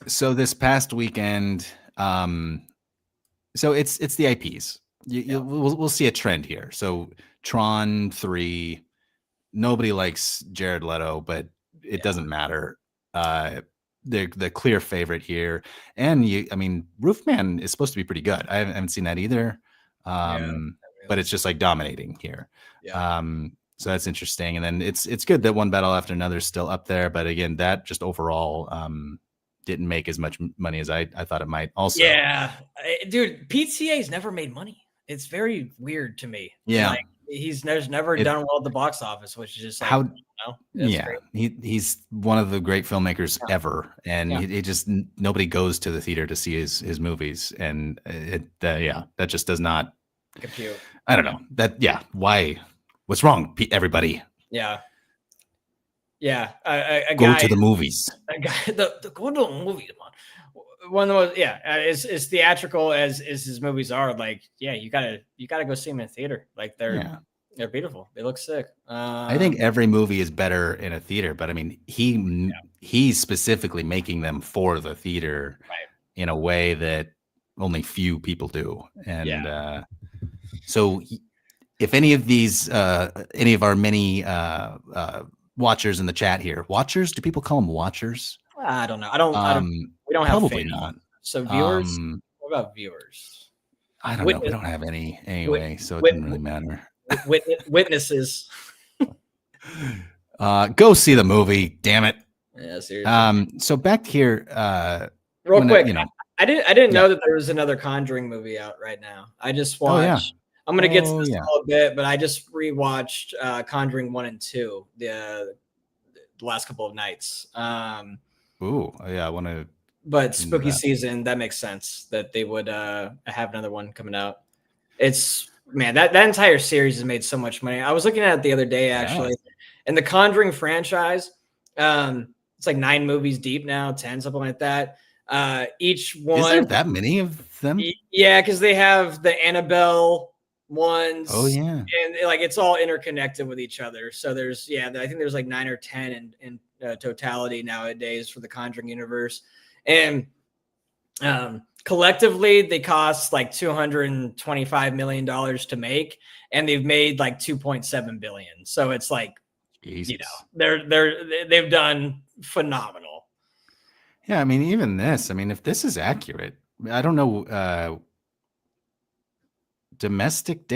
So this past weekend, so it's the IPs. We'll see a trend here. So Tron 3, nobody likes Jared Leto, but it doesn't matter. They're the clear favorite here, and Roofman is supposed to be pretty good. I haven't seen that either, but it's just like dominating here. So that's interesting. And then it's good that One Battle After Another is still up there. But again, that just overall didn't make as much money as I thought it might also. Yeah. Dude, PTA's never made money. It's very weird to me. Yeah. Like, he's never done well at the box office, which is just like, how, yeah, he's one of the great filmmakers ever. And he just, nobody goes to the theater to see his movies. And that just does not compute. I don't know why. What's wrong, everybody? Yeah. A go guy, to the movies. A guy, go to the movies, man. One of the most, as theatrical as his movies are, like, you gotta go see them in theater. Like, they're beautiful. They look sick. I think every movie is better in a theater, but I mean, he's specifically making them for the theater in a way that only few people do. And so if any of our many watchers in the chat here, watchers, do people call them watchers? I don't know. I don't. We don't have probably fans. not. So viewers, what about viewers? I don't know. We don't have any anyway, so it doesn't really matter. Witnesses. Go see the movie, damn it. Yeah, seriously. So back here, real quick, I didn't know that there was another Conjuring movie out right now. I just watched. I'm gonna get to this in a little bit, but I just rewatched Conjuring 1 and 2 the last couple of nights. I want to. But spooky season, that makes sense that they would have another one coming out. It's that entire series has made so much money. I was looking at it the other day actually, and the Conjuring franchise, it's like 9 movies deep now, 10, something like that. Each one. Is there that many of them? Yeah, because they have the Annabelle ones. Oh yeah, and like it's all interconnected with each other. So there's I think there's like 9 or 10 in totality nowadays for the Conjuring universe, and collectively they cost like $225 million to make, and they've made like 2.7 billion. So it's like, Jesus. They've done phenomenal. Yeah, I mean, even this. I mean, if this is accurate, I don't know. Domestic.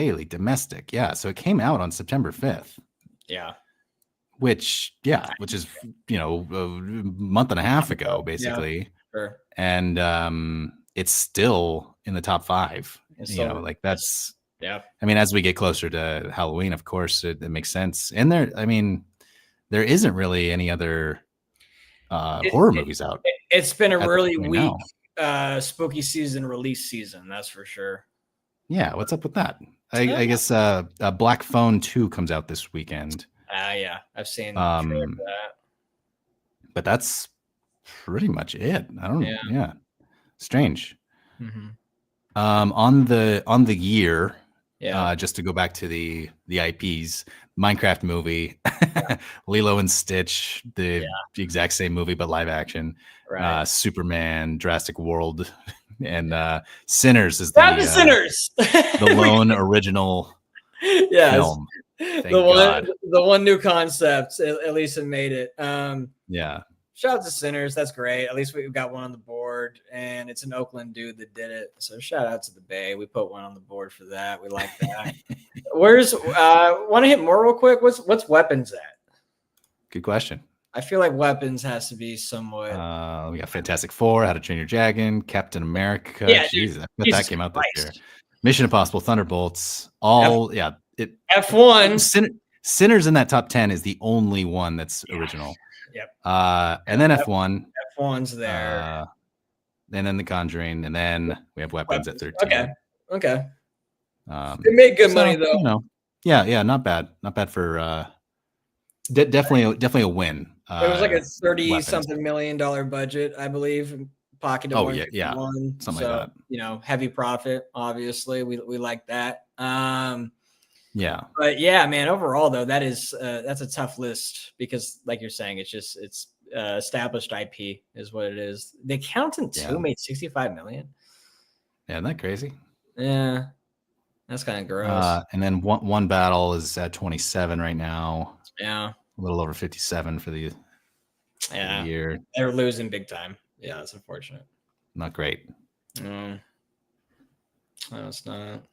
Yeah. So it came out on September 5th. Yeah. Which is, a month and a half ago, basically. Yeah, sure. And it's still in the top 5. That's. Yeah. I mean, as we get closer to Halloween, of course, it makes sense. And there isn't really any other horror movies out. It's been a really weak spooky season release season, that's for sure. Yeah, what's up with that? I guess Black Phone 2 comes out this weekend. I've seen that. But that's pretty much it. I don't know. Yeah. Strange. Mm-hmm. On the year, just to go back to the IPs, Minecraft movie, Lilo and Stitch, the exact same movie but live action. Right. Superman, Jurassic World, and Sinners is the lone original film. The one new concept. At least it made it. Shout out to Sinners. That's great. At least we've got one on the board, and it's an Oakland dude that did it. So shout out to the Bay. We put one on the board for that. We like that. Where's want to hit more real quick? What's Weapons at? Good question. I feel like Weapons has to be somewhat. We got Fantastic Four, How to Train Your Dragon, Captain America. Yeah, Jesus, that came out this year. Mission Impossible, Thunderbolts. F1. Sinners in that top 10 is the only one that's original. Yep. And then F1. F1's there. And then The Conjuring, and then we have Weapons at 13. Okay. They made good money though. Not bad. Not bad for definitely a win. It was like a $30-something million budget, I believe. Pocket of something like that. Heavy profit. Obviously, we like that. But man, overall though, that's a tough list because, like you're saying, it's established IP is what it is. The Accountant 2 made $65 million. Yeah, isn't that crazy? Yeah, that's kind of gross. And then one battle is at 27 right now. Yeah, a little over 57 for the year. They're losing big time. Yeah, that's unfortunate. Not great. No, it's not.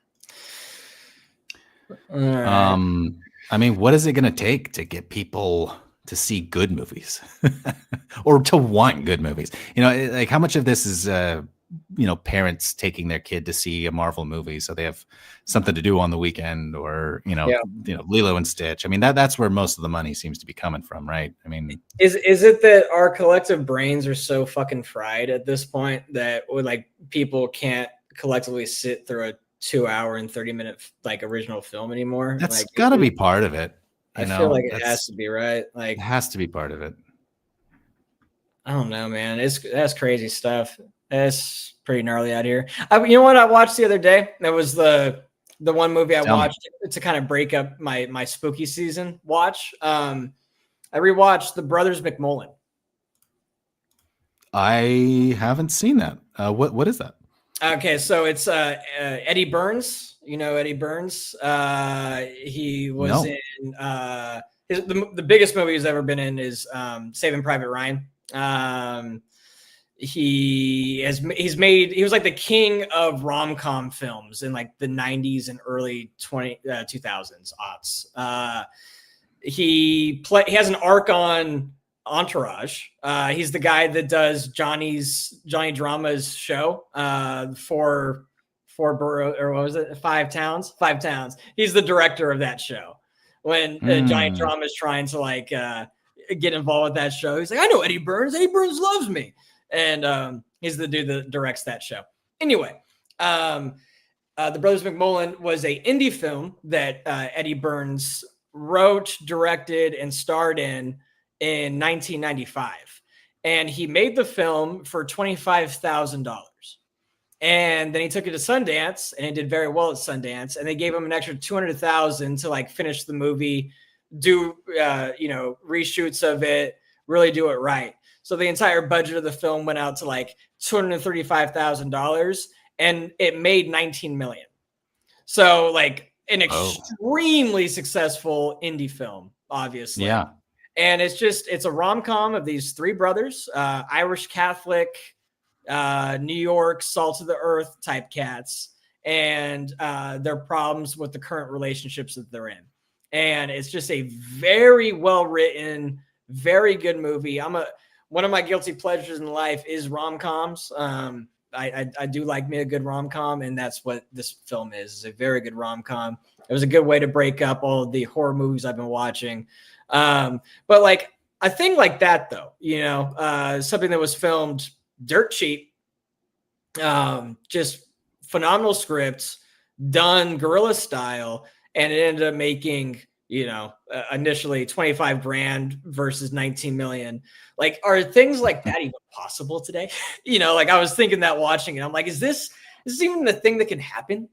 All right. I mean, what is it going to take to get people to see good movies or to want good movies? Like how much of this is, parents taking their kid to see a Marvel movie so they have something to do on the weekend, or, Lilo and Stitch. I mean, that's where most of the money seems to be coming from, right? I mean, is it that our collective brains are so fucking fried at this point that like people can't collectively sit through a 2-hour and 30-minute like original film anymore? That's Like got to be part of it. I feel like it has to be, right? Like it has to be part of it. I don't know, man. That's crazy stuff. That's pretty gnarly out here. You know what I watched the other day? That was the one movie I watched to kind of break up my spooky season watch. I rewatched The Brothers McMullen. I haven't seen that. What is that? Okay, so it's Eddie Burns. You know Eddie Burns. He was in the biggest movie he's ever been in is Saving Private Ryan. He was like the king of rom-com films in like the 90s and early 2000s aughts. He has an arc on Entourage. He's the guy that does Johnny Drama's show, four boroughs, or what was it? Five towns. He's the director of that show. When Johnny Drama is trying to like get involved with that show, he's like, I know Eddie Burns. Eddie Burns loves me. And he's the dude that directs that show. Anyway, The Brothers McMullen was a indie film that Eddie Burns wrote, directed, and starred in 1995. And he made the film for $25,000. And then he took it to Sundance, and it did very well at Sundance. And they gave him an extra $200,000 to like finish the movie, do reshoots of it, really do it right. So the entire budget of the film went out to like $235,000, and it made $19 million. So like an extremely successful indie film, obviously. Yeah. And it's a rom-com of these three brothers, Irish Catholic, New York, salt of the earth type cats, and their problems with the current relationships that they're in. And it's just a very well-written, very good movie. One of my guilty pleasures in life is rom-coms. I do like me a good rom-com, and that's what this film is. It's a very good rom-com. It was a good way to break up all of the horror movies I've been watching. But like a thing like that, though, something that was filmed dirt cheap, just phenomenal scripts, done guerrilla style, and it ended up making initially 25 grand versus 19 million. Like, are things like that even possible today? Like I was thinking that watching it, I'm like, is this even the thing that can happen?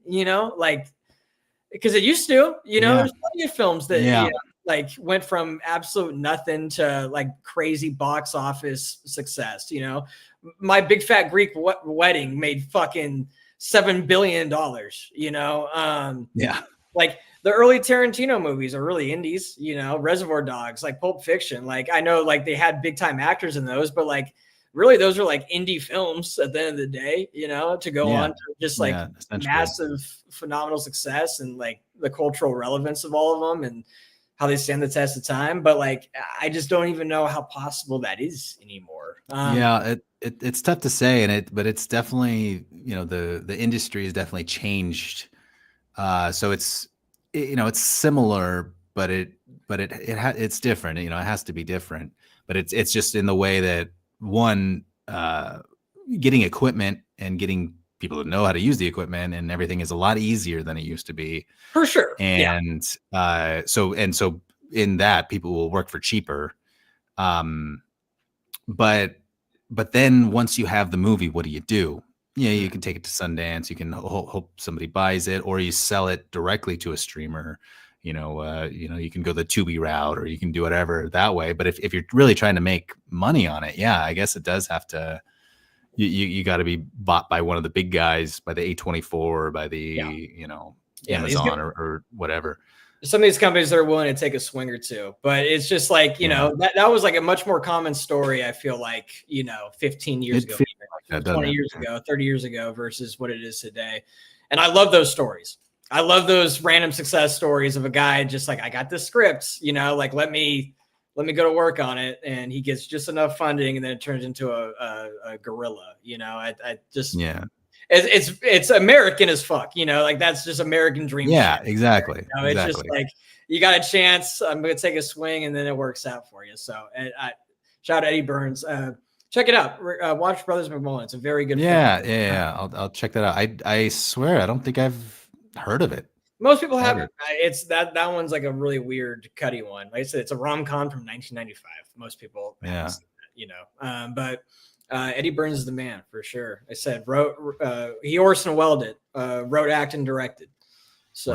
Like, because it used to, there's plenty of films that like went from absolute nothing to like crazy box office success. My Big Fat Greek Wedding made fucking $7 billion. Like the early Tarantino movies are really indies, Reservoir Dogs, like Pulp Fiction. Like I know like they had big time actors in those, but like really those are like indie films at the end of the day, to go on to just like massive, phenomenal success and like the cultural relevance of all of them and how they stand the test of time. But like, I just don't even know how possible that is anymore. It's tough to say, but it's definitely, the industry has definitely changed. So it's similar, but it's different. It has to be different, but it's just in the way that getting equipment and getting people to know how to use the equipment and everything is a lot easier than it used to be, for sure. And so in that, people will work for cheaper. But then once you have the movie, what do? You can take it to Sundance. You can hope somebody buys it, or you sell it directly to a streamer. You can go the Tubi route, or you can do whatever that way. But if you're really trying to make money on it, I guess it does have to. You got to be bought by one of the big guys, by the A24, or by the Amazon or whatever. Some of these companies are willing to take a swing or two, but it's just like, that was like a much more common story. I feel like, 15 years ago, like 20 years ago, 30 years ago versus what it is today. And I love those stories. I love those random success stories of a guy just like, I got this script, you know, like let me go to work on it, and he gets just enough funding, and then it turns into a gorilla. You know, I just it's American as fuck. You know, like that's just American dream. Yeah, shit. exactly. You know, it's just like you got a chance. I'm gonna take a swing, and then it works out for you. So, shout out Eddie Burns. Check it out. Watch Brothers McMullen. It's a very good film. Yeah. I'll check that out. I swear I don't think I've heard of it. Most people haven't. It's that one's like a really weird, cutty one. Like I said, it's a rom-com from 1995. Most people, haven't seen that, you know. But Eddie Burns is the man for sure. I said he Orson Welles it, wrote, acted, and directed. So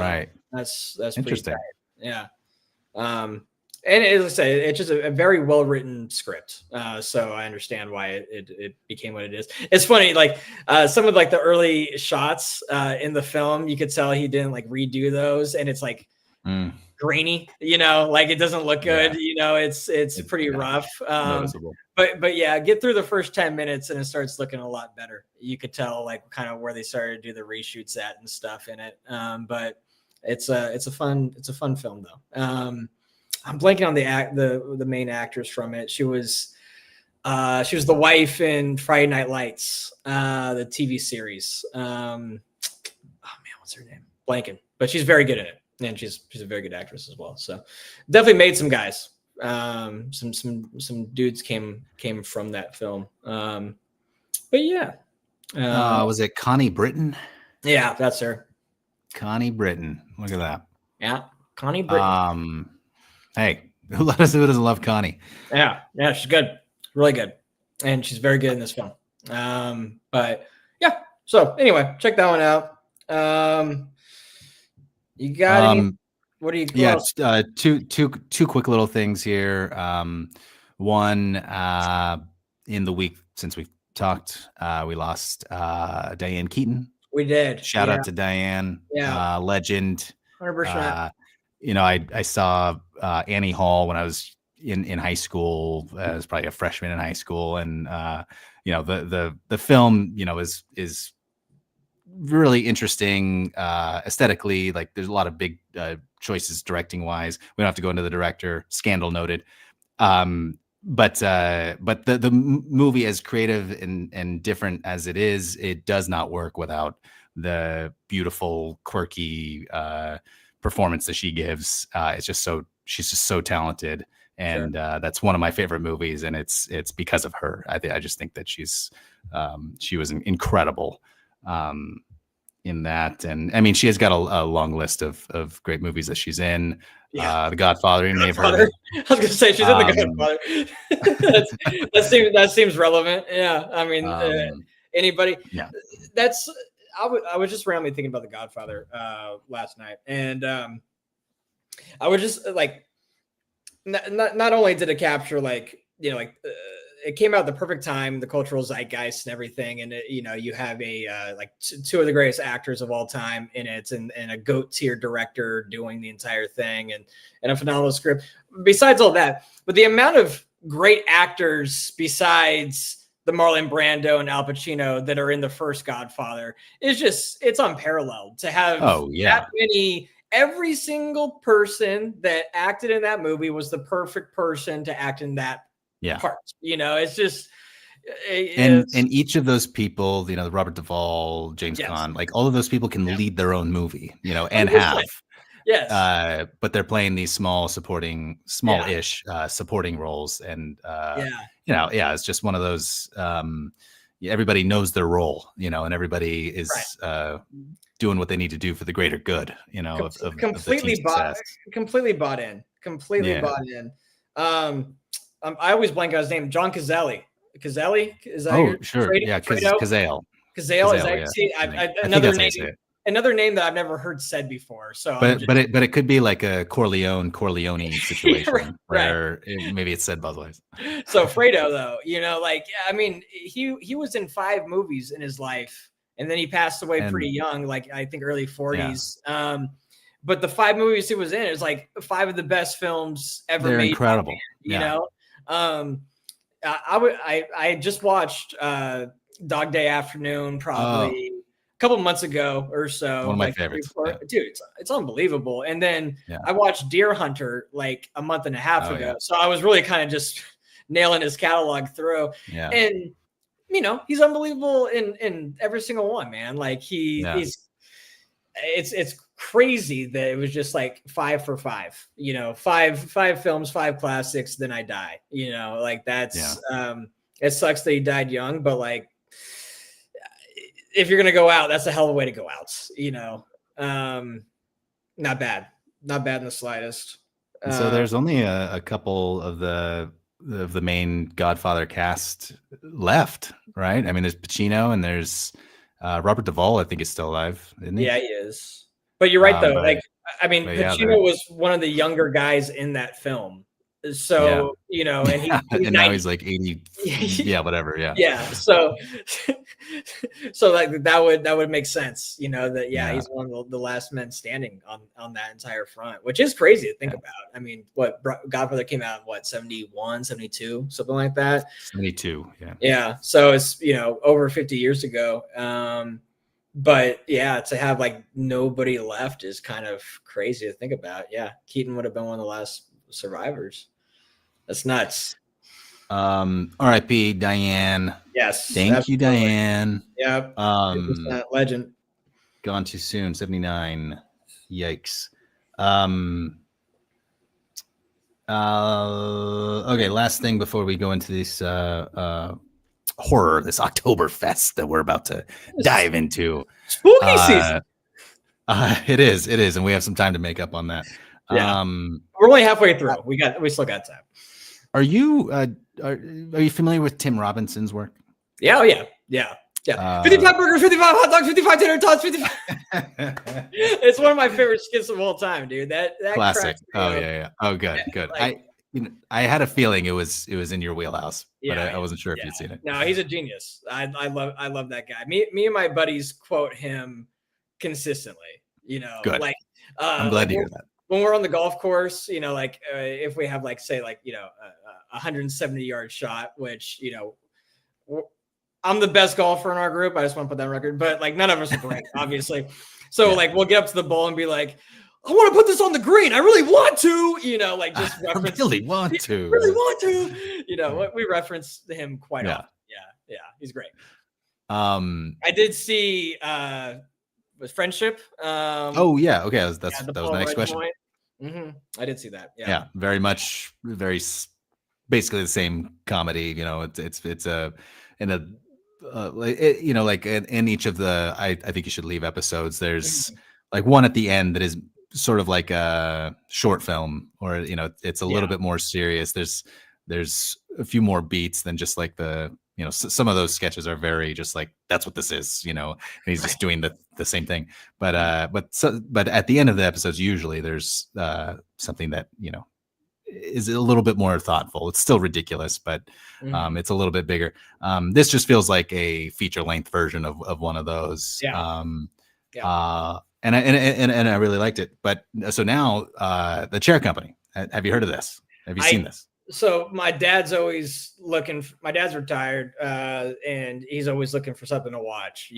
that's interesting. Yeah. And as I say, it's just a very well written script. So I understand why it became what it is. It's funny, like some of like the early shots in the film, you could tell he didn't like redo those, and it's like grainy, you know, like it doesn't look good. You know, it's pretty rough. Noticeable. But yeah, get through the first 10 minutes and it starts looking a lot better. You could tell like kind of where they started to do the reshoots at and stuff in it. But it's a fun film though. I'm blanking on the main actress from it. She was the wife in Friday Night Lights, the TV series. Oh man, what's her name? Blanking, but she's very good at it, and she's a very good actress as well. So definitely made some guys. Some dudes came from that film. But yeah, was it Connie Britton? Yeah, that's her. Connie Britton. Look at that. Yeah, Connie Britton. Hey, who doesn't love Connie? Yeah, she's good, really good, and she's very good in this film. But yeah, so anyway, check that one out. You got any? What do you? Yeah, two quick little things here. One, in the week since we talked, we lost Diane Keaton. We did. Shout out to Diane. Yeah, legend. 100%. You know, I saw Annie Hall when I was in high school. I was probably a freshman in high school, and you know, the film, you know, is really interesting aesthetically. Like, there's a lot of big choices directing wise. We don't have to go into the director. Scandal noted. But the movie, as creative and different as it is, it does not work without the beautiful, quirky performance that she gives. She's just so talented, and that's one of my favorite movies, and it's because of her. I just think that she was incredible in that, and I mean, she has got a long list of great movies that she's in. The Godfather, you may have heard of it. I was gonna say she's in The Godfather. that seems relevant. Yeah, I mean, anybody. Yeah, I was just randomly thinking about The Godfather last night, and I was just like, not only did it capture, like, you know, like it came out at the perfect time, the cultural zeitgeist and everything, and you know, you have like two of the greatest actors of all time in it, and a GOAT tier director doing the entire thing, and a phenomenal script. Besides all that, but the amount of great actors besides the Marlon Brando and Al Pacino that are in the first Godfather is it's unparalleled to have that many. Every single person that acted in that movie was the perfect person to act in that part. You know, it's just and each of those people, you know, Robert Duvall, James Caan, like all of those people can lead their own movie, you know, and have. Yes. But they're playing these small-ish supporting roles, and you know, it's just one of those. Everybody knows their role, you know, and everybody is doing what they need to do for the greater good, you know, of completely bought in. I always blank out his name. John Cazale. Cazale? Is that sure. Yeah, Cazale. Cazale. Another name. Another name that I've never heard said before. So, but it could be like a Corleone situation where maybe it's said both ways. So Fredo, though, you know, like, I mean, he was in 5 movies in his life, and then he passed away pretty young, like I think early 40s. Yeah. But the 5 movies he was in, it was like 5 of the best films ever made. Incredible. You know, I just watched Dog Day Afternoon, probably. couple months ago or so. One of my like, favorites. Dude, it's unbelievable. And then Yeah. I watched Deer Hunter like a month and a half ago. Yeah. So I was really kind of just nailing his catalog through. Yeah. And he's unbelievable in every single one, man. Like he's it's crazy that it was just like 5 for 5, five films, 5 classics, then I die, like that's it sucks that he died young, but like if you're gonna go out, that's a hell of a way to go out, not bad in the slightest. So there's only a couple of the main Godfather cast left, right? I mean, there's Pacino and there's Robert Duvall, I think, is still alive, isn't he? Yeah, he is. But you're right, though. Pacino was one of the younger guys in that film. So, and and now he's like 80. Yeah, whatever. Yeah. Yeah. So like that would make sense, that, he's one of the last men standing on that entire front, which is crazy to think about. I mean, what Godfather came out in 71, 72, something like that. 72. Yeah. Yeah. So it's, over 50 years ago. But yeah, to have like nobody left is kind of crazy to think about. Yeah. Keaton would have been one of the last survivors. That's nuts. R.I.P. Diane. Yes. Thank you, Diane. Yep. Legend. Gone too soon. 79. Yikes. Okay. Last thing before we go into this horror, this Oktoberfest that we're about to dive into. Spooky season. It is, and we have some time to make up on that. Yeah. We're only halfway through. We still got time. Are you familiar with Tim Robinson's work? Yeah. Oh, yeah. 55 burgers, 55 hot dogs, 55 tater tots, 55. It's one of my favorite skits of all time, dude. That classic. Yeah. Oh, good. Like, I had a feeling it was in your wheelhouse, but I wasn't sure if you'd seen it. No, he's a genius. I love that guy. Me and my buddies quote him consistently. Good. Like I'm glad to hear that. When we're on the golf course, if we have like say like a 170-yard shot, which I'm the best golfer in our group. I just want to put that on record, but like none of us are great, obviously. So like we'll get up to the ball and be like, I want to put this on the green. I really want to, like just reference. I really want to. We reference him quite often. Yeah, he's great. I did see was Friendship. Oh yeah, okay. That was my next question. Mm-hmm. I did see that. Yeah, very basically the same comedy. It's like in each of the I think you should leave episodes. There's like one at the end that is sort of like a short film, or it's a little bit more serious. There's a few more beats than just like the some of those sketches are very just like that's what this is, and he's just doing the same thing. But at the end of the episodes, usually there's something that is a little bit more thoughtful. It's still ridiculous, but it's a little bit bigger. This just feels like a feature length version of one of those. And I really liked it. But so now the Chair Company. Have you heard of this? Have you seen this? So my dad's always looking. My dad's retired, and he's always looking for something to watch.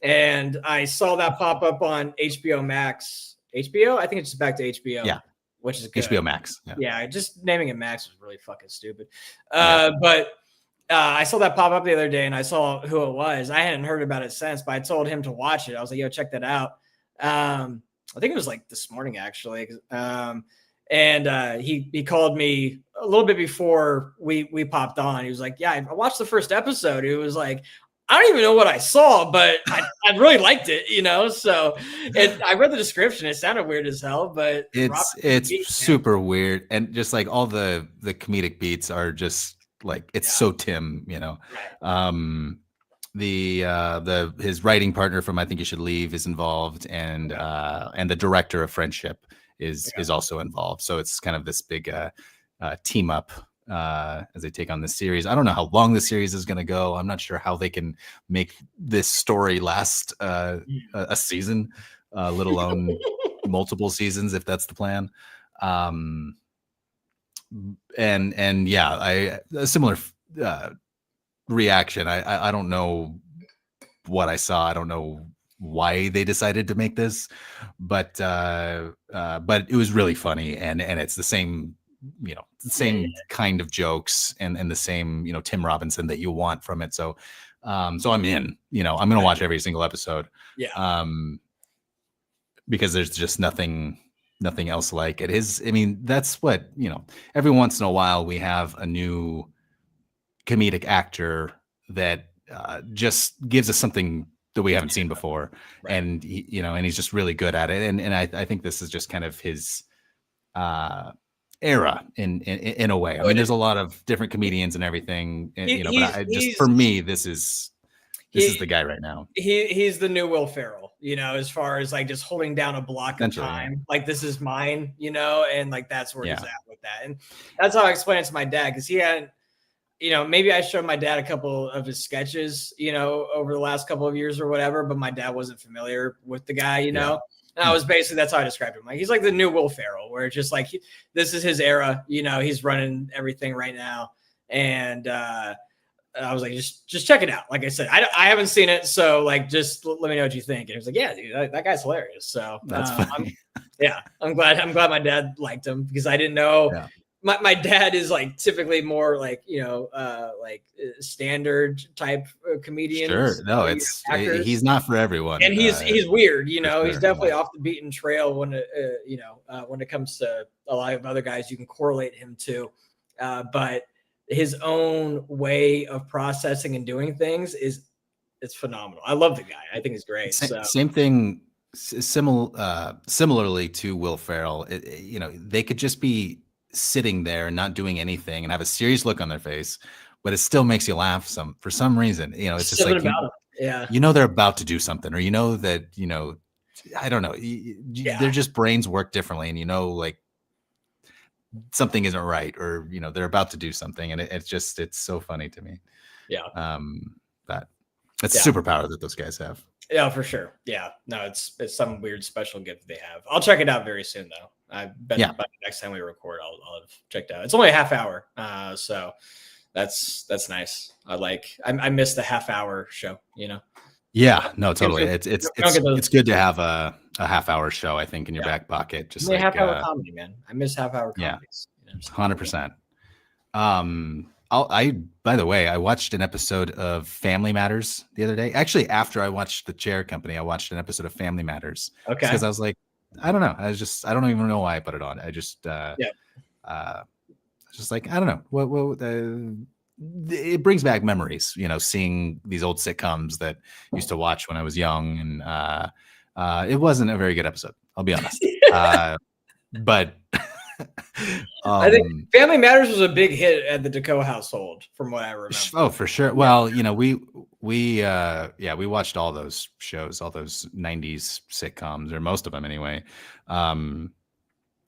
And I saw that pop up on HBO Max. HBO? I think it's just back to HBO. Yeah. Which is good. HBO Max. Yeah, just naming it Max was really fucking stupid. But I saw that pop up the other day, and I saw who it was. I hadn't heard about it since, but I told him to watch it. I was like, "Yo, check that out." I think it was like this morning, actually. And he called me a little bit before we popped on. He was like, "Yeah, I watched the first episode." He was like, I don't even know what I saw, but I really liked it, So I read the description. It sounded weird as hell, but it's super weird, and just like all the comedic beats are just like it's so Tim, Right. His writing partner from I Think You Should Leave is involved, and the director of Friendship is also involved. So it's kind of this big team up. As they take on this series. I don't know how long the series is going to go. I'm not sure how they can make this story last a season, let alone multiple seasons, if that's the plan. A similar reaction. I don't know what I saw. I don't know why they decided to make this, but it was really funny, and it's the same, same kind of jokes and the same, Tim Robinson that you want from it. So so I'm in, I'm gonna watch every single episode. Yeah. Because there's just nothing else like it. I mean, that's what, every once in a while we have a new comedic actor that just gives us something that we haven't seen before. Right. And and he's just really good at it. And I think this is just kind of his era in a way. I mean, there's a lot of different comedians and everything, but for me, this is the guy right now. He's the new Will Ferrell, as far as like just holding down a block of time. Yeah. Like, this is mine, and like that's where he's at with that. And that's how I explained it to my dad, because he hadn't, maybe I showed my dad a couple of his sketches, over the last couple of years or whatever, but my dad wasn't familiar with the guy, know. And I was basically, that's how I described him. Like, he's like the new Will Ferrell, where it's just like, this is his era, he's running everything right now. And I was like, just check it out. Like I said, I haven't seen it, so like, just let me know what you think. And he was like, yeah, dude, that guy's hilarious. So that's funny. I'm glad my dad liked him, because I didn't know. Yeah. My dad is like typically more like, standard type comedian. Sure. No, he's not for everyone. And he's weird, sure. He's definitely off the beaten trail when it comes to a lot of other guys you can correlate him to. But his own way of processing and doing things it's phenomenal. I love the guy. I think he's great. Same thing. Similarly to Will Ferrell, they could just be sitting there and not doing anything and have a serious look on their face, but it still makes you laugh for some reason. It's just like, they're about to do something, or that, I don't know. They're just, brains work differently, and like something isn't right, or they're about to do something, and it's so funny to me. That's a superpower that those guys have. Yeah, for sure. Yeah, no, it's some weird special gift they have. I'll check it out very soon, though. I bet by the next time we record, I'll have checked out. It's only a half hour, so that's nice. I missed the half hour show. Yeah, no, totally. It's good to have a half hour show, I think, in your back pocket. Just like half hour comedy, man. I miss half hour comedies. 100%. By the way, I watched an episode of Family Matters the other day. Actually, after I watched The Chair Company, I watched an episode of Family Matters. Okay. Because I was like, I don't know. I don't even know why I put it on. I just, just like, I don't know. What it brings back memories, seeing these old sitcoms that I used to watch when I was young. And it wasn't a very good episode, I'll be honest. But I think Family Matters was a big hit at the Decaux household, from what I remember. Oh, for sure. Well, we watched all those shows, all those 90s sitcoms, or most of them anyway.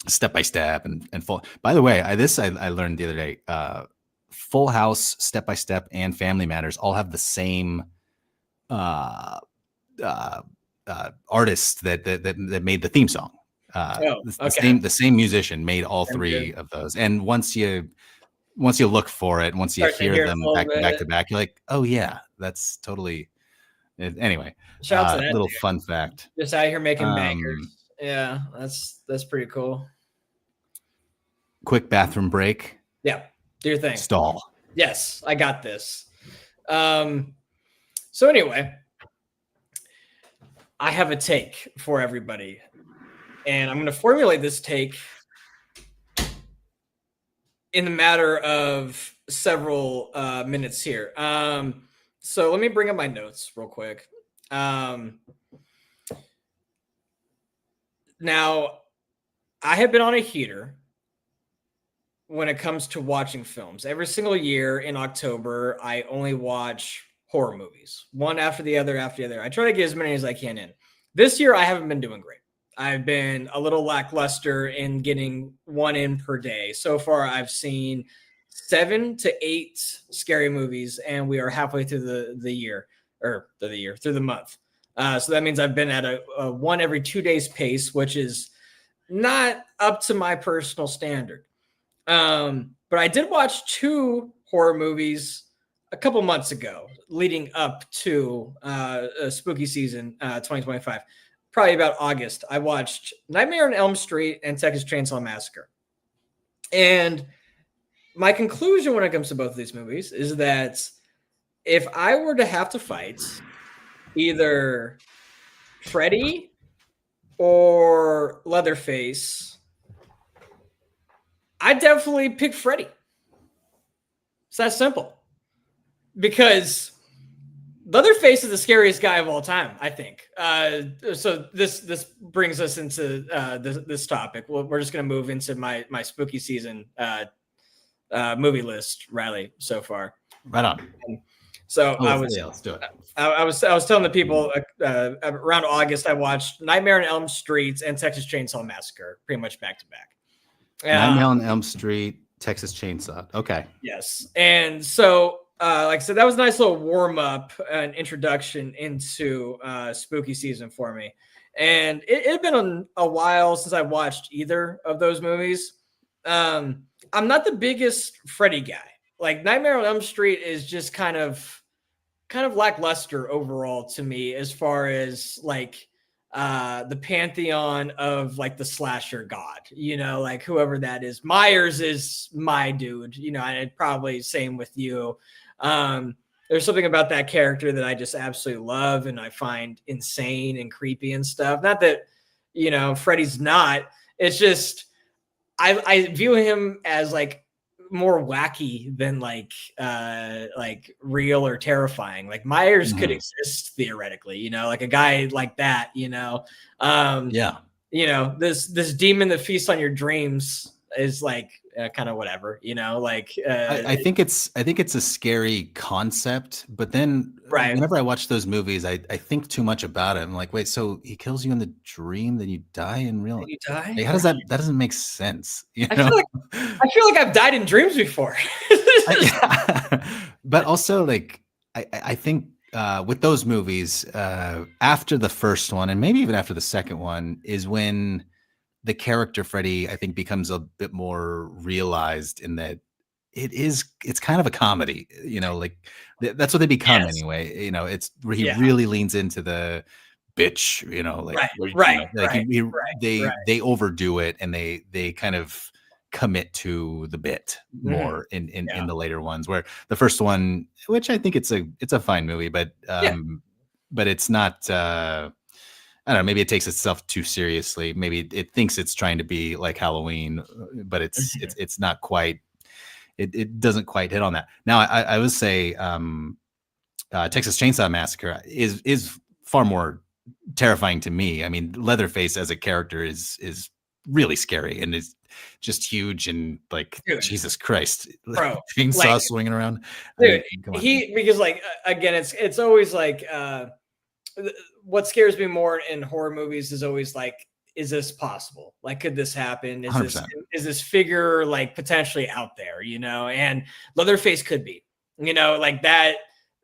Step by Step and Full. By the way, I learned the other day, Full House, Step by Step, and Family Matters all have the same artist that made the theme song. The same musician made all three of those. And once you look for it, once you hear them back to back, you're like, oh yeah, that's totally. Anyway, shout out to that little dude. Fun fact. Just out here making bangers. Yeah, that's pretty cool. Quick bathroom break. Yeah, do your thing. Stall. Yes, I got this. So anyway, I have a take for everybody. And I'm going to formulate this take in the matter of several minutes here. So let me bring up my notes real quick. Now, I have been on a heater when it comes to watching films. Every single year in October, I only watch horror movies, one after the other. I try to get as many as I can in. This year, I haven't been doing great. I've been a little lackluster in getting one in per day. So far, I've seen 7 to 8 scary movies, and we are halfway through through the month. So that means I've been at a one every 2 days pace, which is not up to my personal standard. But I did watch 2 horror movies a couple months ago, leading up to spooky season 2025, probably about August, I watched Nightmare on Elm Street and Texas Chainsaw Massacre. And my conclusion when it comes to both of these movies is that if I were to have to fight either Freddy or Leatherface, I definitely pick Freddy. It's that simple. Because Leatherface is the scariest guy of all time, I think. So this brings us into this topic. We're just going to move into my spooky season movie list, Riley, so far. Right on. So let's do it. I was telling the people around August I watched Nightmare on Elm Street and Texas Chainsaw Massacre pretty much back to back. Nightmare on Elm Street, Texas Chainsaw. Okay. Yes, and so like I said, that was a nice little warm up and introduction into spooky season for me. And it had been a while since I watched either of those movies. I'm not the biggest Freddy guy. Like Nightmare on Elm Street is just kind of lackluster overall to me as far as like the pantheon of like the slasher god, like whoever that is. Myers is my dude, and probably same with you. There's something about that character that I just absolutely love and I find insane and creepy and stuff. Not that, Freddy's not. It's just I view him as like more wacky than like real or terrifying. Like Myers could exist theoretically, like a guy like that, this demon that feasts on your dreams is like kind of whatever, I think it's a scary concept, but then whenever I watch those movies, I think too much about it. I'm like, wait, so he kills you in the dream, then you die in real life? You die? Like, how does that doesn't make sense? I feel like I've died in dreams before. But also like, I think with those movies, after the first one, and maybe even after the second one, is when the character Freddy, I think, becomes a bit more realized in that it's kind of a comedy, like that's what they become anyway. It's where he really leans into the bitch, they overdo it and they kind of commit to the bit more in the later ones, where the first one, which I think it's a fine movie, but it's not, I don't know, maybe it takes itself too seriously. Maybe it thinks it's trying to be like Halloween, but it's not quite. It doesn't quite hit on that. Now, I would say Texas Chainsaw Massacre is far more terrifying to me. I mean, Leatherface as a character is really scary and is just huge and like, dude, Jesus Christ, bro, chainsaw swinging around. Dude, because like again, it's always like. What scares me more in horror movies is always like, is this possible? Like, could this happen? Is this figure like potentially out there, and Leatherface could be, like that.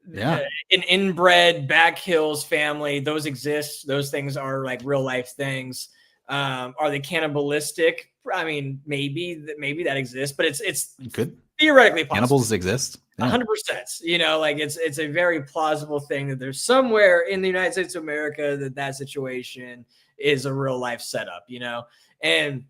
Yeah. An inbred Back Hills family, those exist. Those things are like real life things. Are they cannibalistic? I mean, maybe that exists, but it's good. Theoretically possible. Cannibals exist. 100%. Like it's a very plausible thing that there's somewhere in the United States of America that situation is a real life setup, and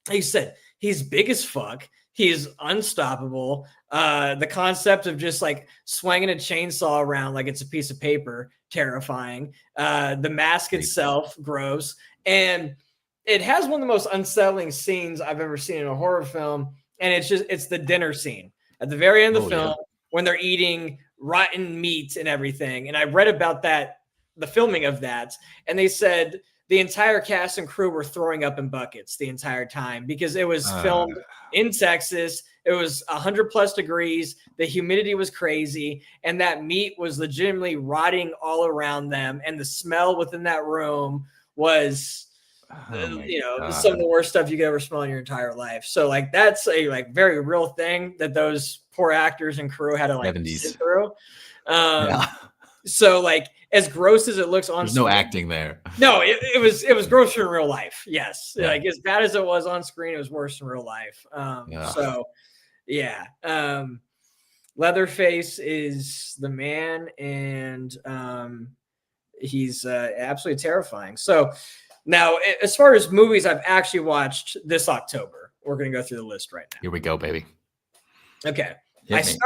like you said, he's big as fuck. He's unstoppable. The concept of just like swinging a chainsaw around like it's a piece of paper, terrifying. The mask itself, gross. And it has one of the most unsettling scenes I've ever seen in a horror film. And it's the dinner scene at the very end of the film when they're eating rotten meat and everything. And I read about the filming of that. And they said the entire cast and crew were throwing up in buckets the entire time because it was filmed in Texas. It was 100+ degrees. The humidity was crazy. And that meat was legitimately rotting all around them. And the smell within that room was... some of the worst stuff you could ever smell in your entire life. So like that's a like very real thing that those poor actors and crew had to like sit through. So like as gross as it looks on There's screen, no acting there. No, it was grosser in real life. Yes. Yeah. Like as bad as it was on screen, it was worse in real life. Leatherface is the man, and he's absolutely terrifying. So now, as far as movies I've actually watched this October, we're going to go through the list right now. Here we go, baby. Okay. Last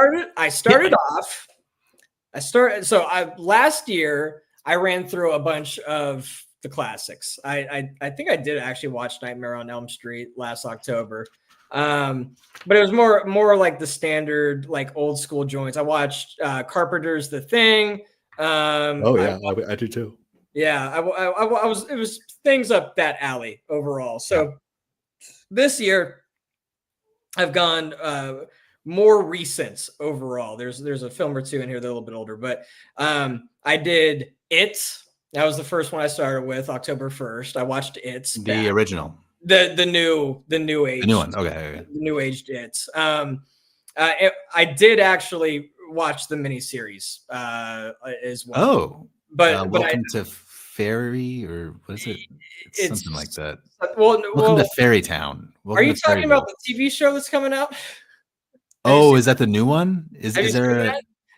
year I ran through a bunch of the classics. I think I did actually watch Nightmare on Elm Street last October. But it was more like the standard, like old school joints. I watched Carpenter's The Thing. I do too. Yeah, it was things up that alley overall. So this year I've gone more recent overall. There's a film or two in here that are a little bit older, but I did It. That was the first one I started with, October 1st. I watched It. The original. The new age. The new one. Okay. The new aged It. I did actually watch the miniseries as well. Oh. But Welcome to Fairy, or what is it? It's something like that. Welcome to Fairy Town. Are you talking about the TV show that's coming out? Oh, is that the new one? Is there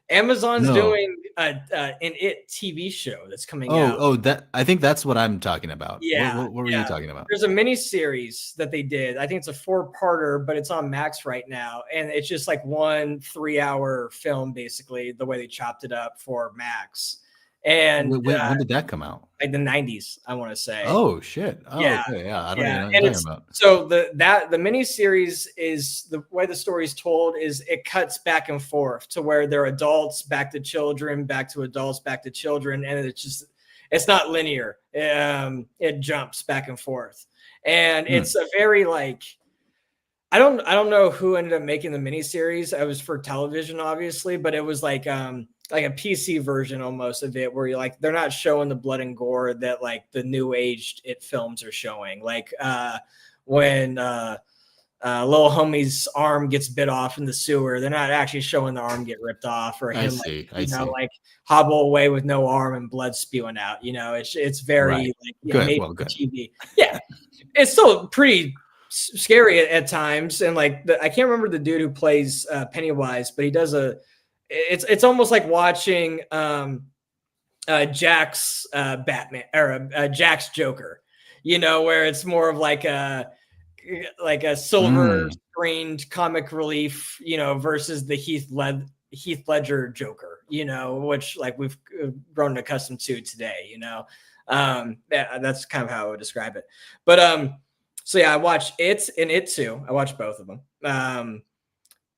Amazon's doing an It TV show that's coming out? Oh, that I think that's what I'm talking about. Yeah. What were you talking about? There's a mini series that they did. I think it's a 4-parter, but it's on Max right now, and it's just like 1 3-hour film, basically the way they chopped it up for Max. And when did that come out? Like the 90s, I want to say. Oh shit! Oh, yeah, okay. Yeah. I don't even know what you're talking about. So the mini series is the way the story's told is it cuts back and forth to where they're adults back to children, back to adults, back to children, and it's not linear. It jumps back and forth, and it's a very like. I don't know who ended up making the miniseries. It was for television, obviously, but it was like a PC version almost of it, where they're not showing the blood and gore that like the new aged It films are showing. Like when little homie's arm gets bit off in the sewer, they're not actually showing the arm get ripped off, or him like hobble away with no arm and blood spewing out. It's very made for TV. Yeah, it's still pretty scary at times, and like I can't remember the dude who plays Pennywise, but he does it's almost like watching Jack's Batman or Jack's Joker, where it's more of like a silver screened comic relief, versus the Heath Ledger Joker, which like we've grown accustomed to today, that's kind of how I would describe it. But so yeah, I watched It and It Too. I watched both of them.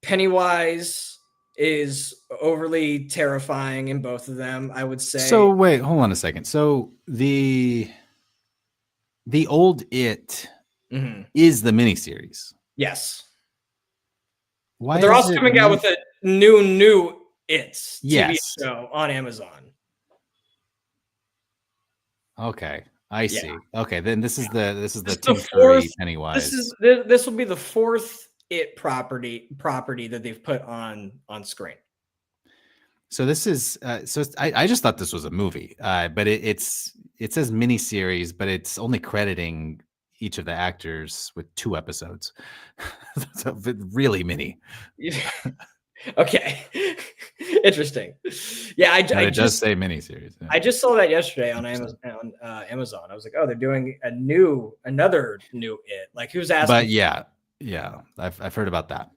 Pennywise is overly terrifying in both of them, I would say. So wait, hold on a second. So the old It is the miniseries. Yes. Why? But they're also coming out with a new It TV show on Amazon. Okay. I see. Okay, then this is the Tim Curry Pennywise. This will be the 4th It property that they've put on screen. So this is I just thought this was a movie, but it says miniseries, but it's only crediting each of the actors with 2 episodes. So really mini. Okay. Interesting. Yeah, it does say miniseries. Yeah. I just saw that yesterday on Amazon. I was like, oh, they're doing another new It. Like, who's asking? But yeah, I've heard about that.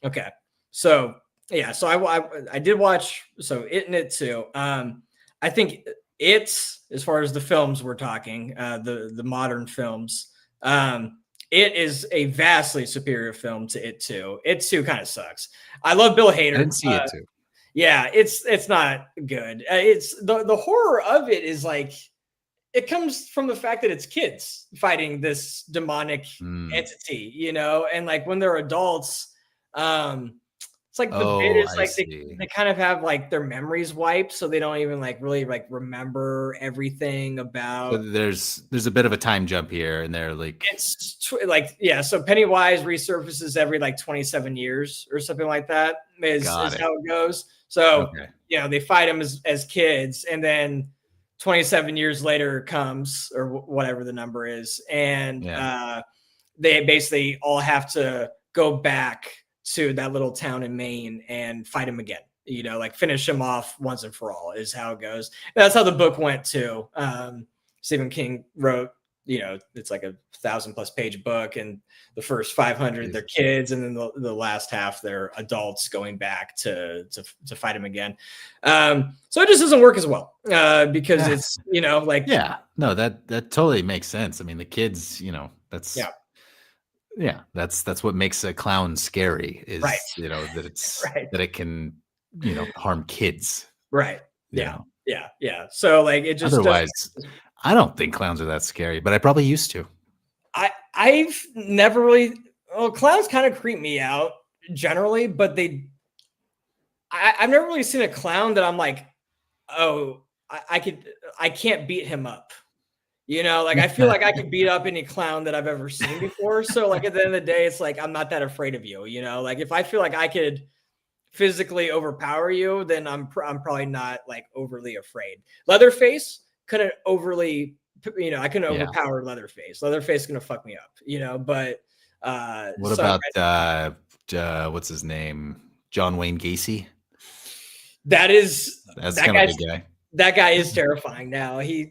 Okay, so yeah, so I did watch It and It Too. I think it's, as far as the films we're talking, the modern films. It is a vastly superior film to It Too. It Too kind of sucks. I love Bill Hader. I didn't see It Too. Yeah, it's not good. It's the horror of it is like, it comes from the fact that it's kids fighting this demonic entity, and like when they're adults, it's like the bit is like they kind of have like their memories wiped, so they don't even like really like remember everything about. So there's a bit of a time jump here, and they're like so Pennywise resurfaces every like 27 years or something like that is how it goes. So they fight him as kids, and then 27 years later comes, or whatever the number is, and they basically all have to go back to that little town in Maine and fight him again. You know, like finish him off once and for all is how it goes. And that's how the book went too. Stephen King wrote, you know, it's like a 1,000+ page book, and the first 500 they're kids, and then the last half they're adults going back to fight him again. So it just doesn't work as well because it's, you know, like no, that totally makes sense. I mean, the kids, you know, that's that's what makes a clown scary is you know that it's that it can, you know, harm kids. Right. Yeah. So like it just otherwise. I don't think clowns are that scary, but I probably used to. I've never really. Well, clowns kind of creep me out generally, but I've never really seen a clown that I'm like, oh, I can't beat him up. You know, like I feel like I could beat up any clown that I've ever seen before. So like at the end of the day, it's like I'm not that afraid of you. You know, like if I feel like I could physically overpower you, then I'm probably not like overly afraid. Leatherface couldn't overly, you know, I couldn't overpower Leatherface. Leatherface is gonna fuck me up, you know. But what about what's his name? John Wayne Gacy. That's kind of a big guy. That guy is terrifying. Now he's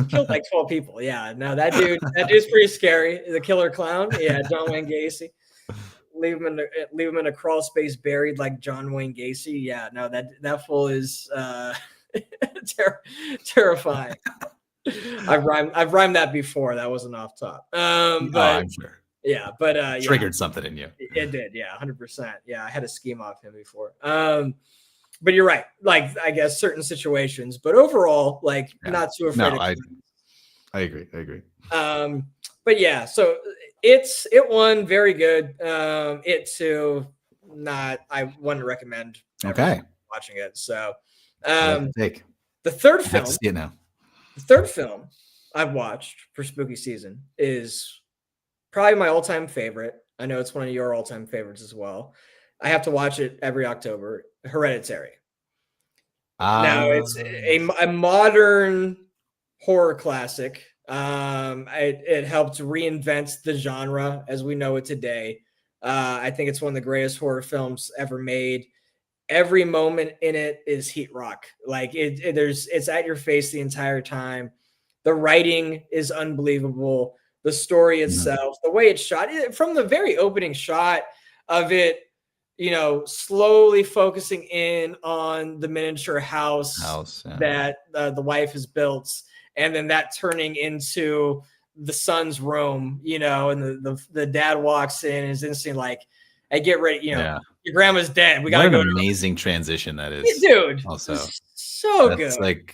killed like 12 people. Yeah, no, that dude's pretty scary. The killer clown. Yeah, John Wayne Gacy. Leave him in a crawl space buried like John Wayne Gacy. Yeah, no, that fool is terrifying. I've rhymed that before. That wasn't off top. But I'm sure. Yeah, but triggered something in you. It did. Yeah, 100%. Yeah, I had a scheme off him before. But you're right. Like I guess certain situations, but overall, like not too afraid. No, I agree. But yeah, so it won very good. It too, not. I wouldn't recommend. Watching it. So, the third film. I have to see it now. The third film I've watched for spooky season is probably my all-time favorite. I know it's one of your all-time favorites as well. I have to watch it every October. Hereditary. Now it's a modern horror classic. It helped reinvent the genre as we know it today. I think it's one of the greatest horror films ever made. Every moment in it is heat rock. Like it's at your face the entire time. The writing is unbelievable. The story itself, the way it's shot, from the very opening shot of it, you know, slowly focusing in on the miniature house that the wife has built, and then that turning into the son's room, you know, and the dad walks in and is instantly like, "Hey, get ready, you know, your grandma's dead. We gotta go." What an amazing transition that is, dude. Also, so good.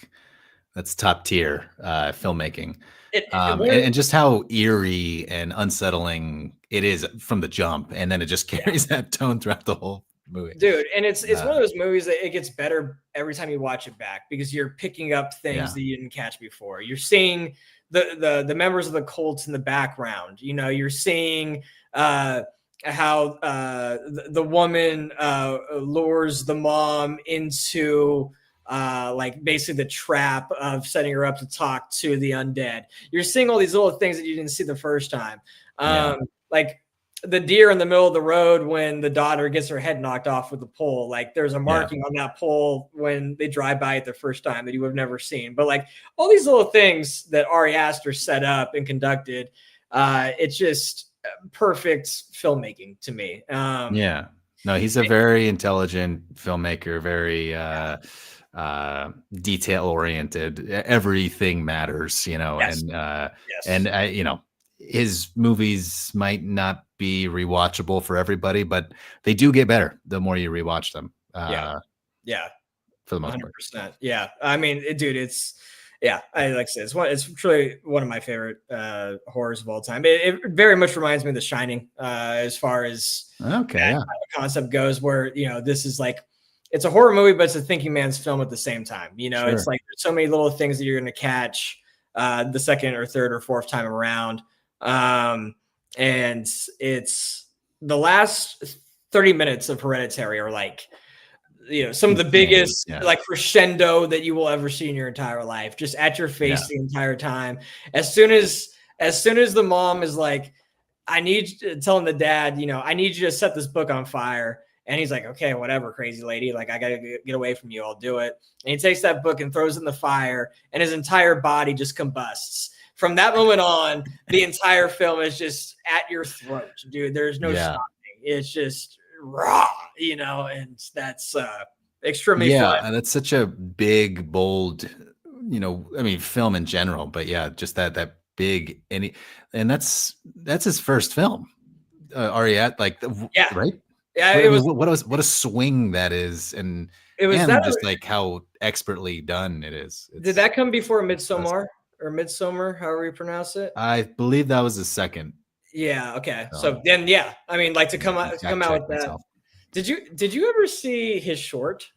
That's top tier filmmaking. And just how eerie and unsettling it is from the jump, and then it just carries that tone throughout the whole movie, dude. And it's one of those movies that it gets better every time you watch it back because you're picking up things that you didn't catch before. You're seeing the members of the cult in the background. You know, you're seeing how the woman lures the mom into like basically the trap of setting her up to talk to the undead. You're seeing all these little things that you didn't see the first time. Like the deer in the middle of the road when the daughter gets her head knocked off with the pole. Like there's a marking on that pole when they drive by it the first time that you have never seen. But like all these little things that Ari Aster set up and conducted, it's just perfect filmmaking to me. No, he's a very intelligent filmmaker, very detail oriented. Everything matters, you know, and you know, his movies might not be rewatchable for everybody, but they do get better the more you rewatch them. For the most 100%. Part. Yeah, I mean, dude, it's I like I said, it's truly one of my favorite horrors of all time. It very much reminds me of The Shining as far as the concept goes, where you know this is like it's a horror movie, but it's a thinking man's film at the same time. You know, it's like there's so many little things that you're going to catch the second or third or fourth time around. And it's the last 30 minutes of Hereditary are like, you know, some of the biggest like crescendo that you will ever see in your entire life, just at your face the entire time. As soon as the mom is like, telling the dad, I need you to set this book on fire. And he's like, okay, whatever, crazy lady. Like, I got to get away from you. I'll do it. And he takes that book and throws it in the fire, and his entire body just combusts. From that moment on, the entire film is just at your throat, dude. There's no stopping. It's just raw, and that's extremely fun. Yeah, that's such a big, bold, film in general. But yeah, just that big, and that's his first film. Ariat, right? Yeah, it was. What a swing that is, and just like how expertly done it is. Did that come before Midsommar or Midsommar, however you pronounce it? I believe that was the second. Yeah. Okay. So then, I mean, like to come out with that. Myself. Did you ever see his short?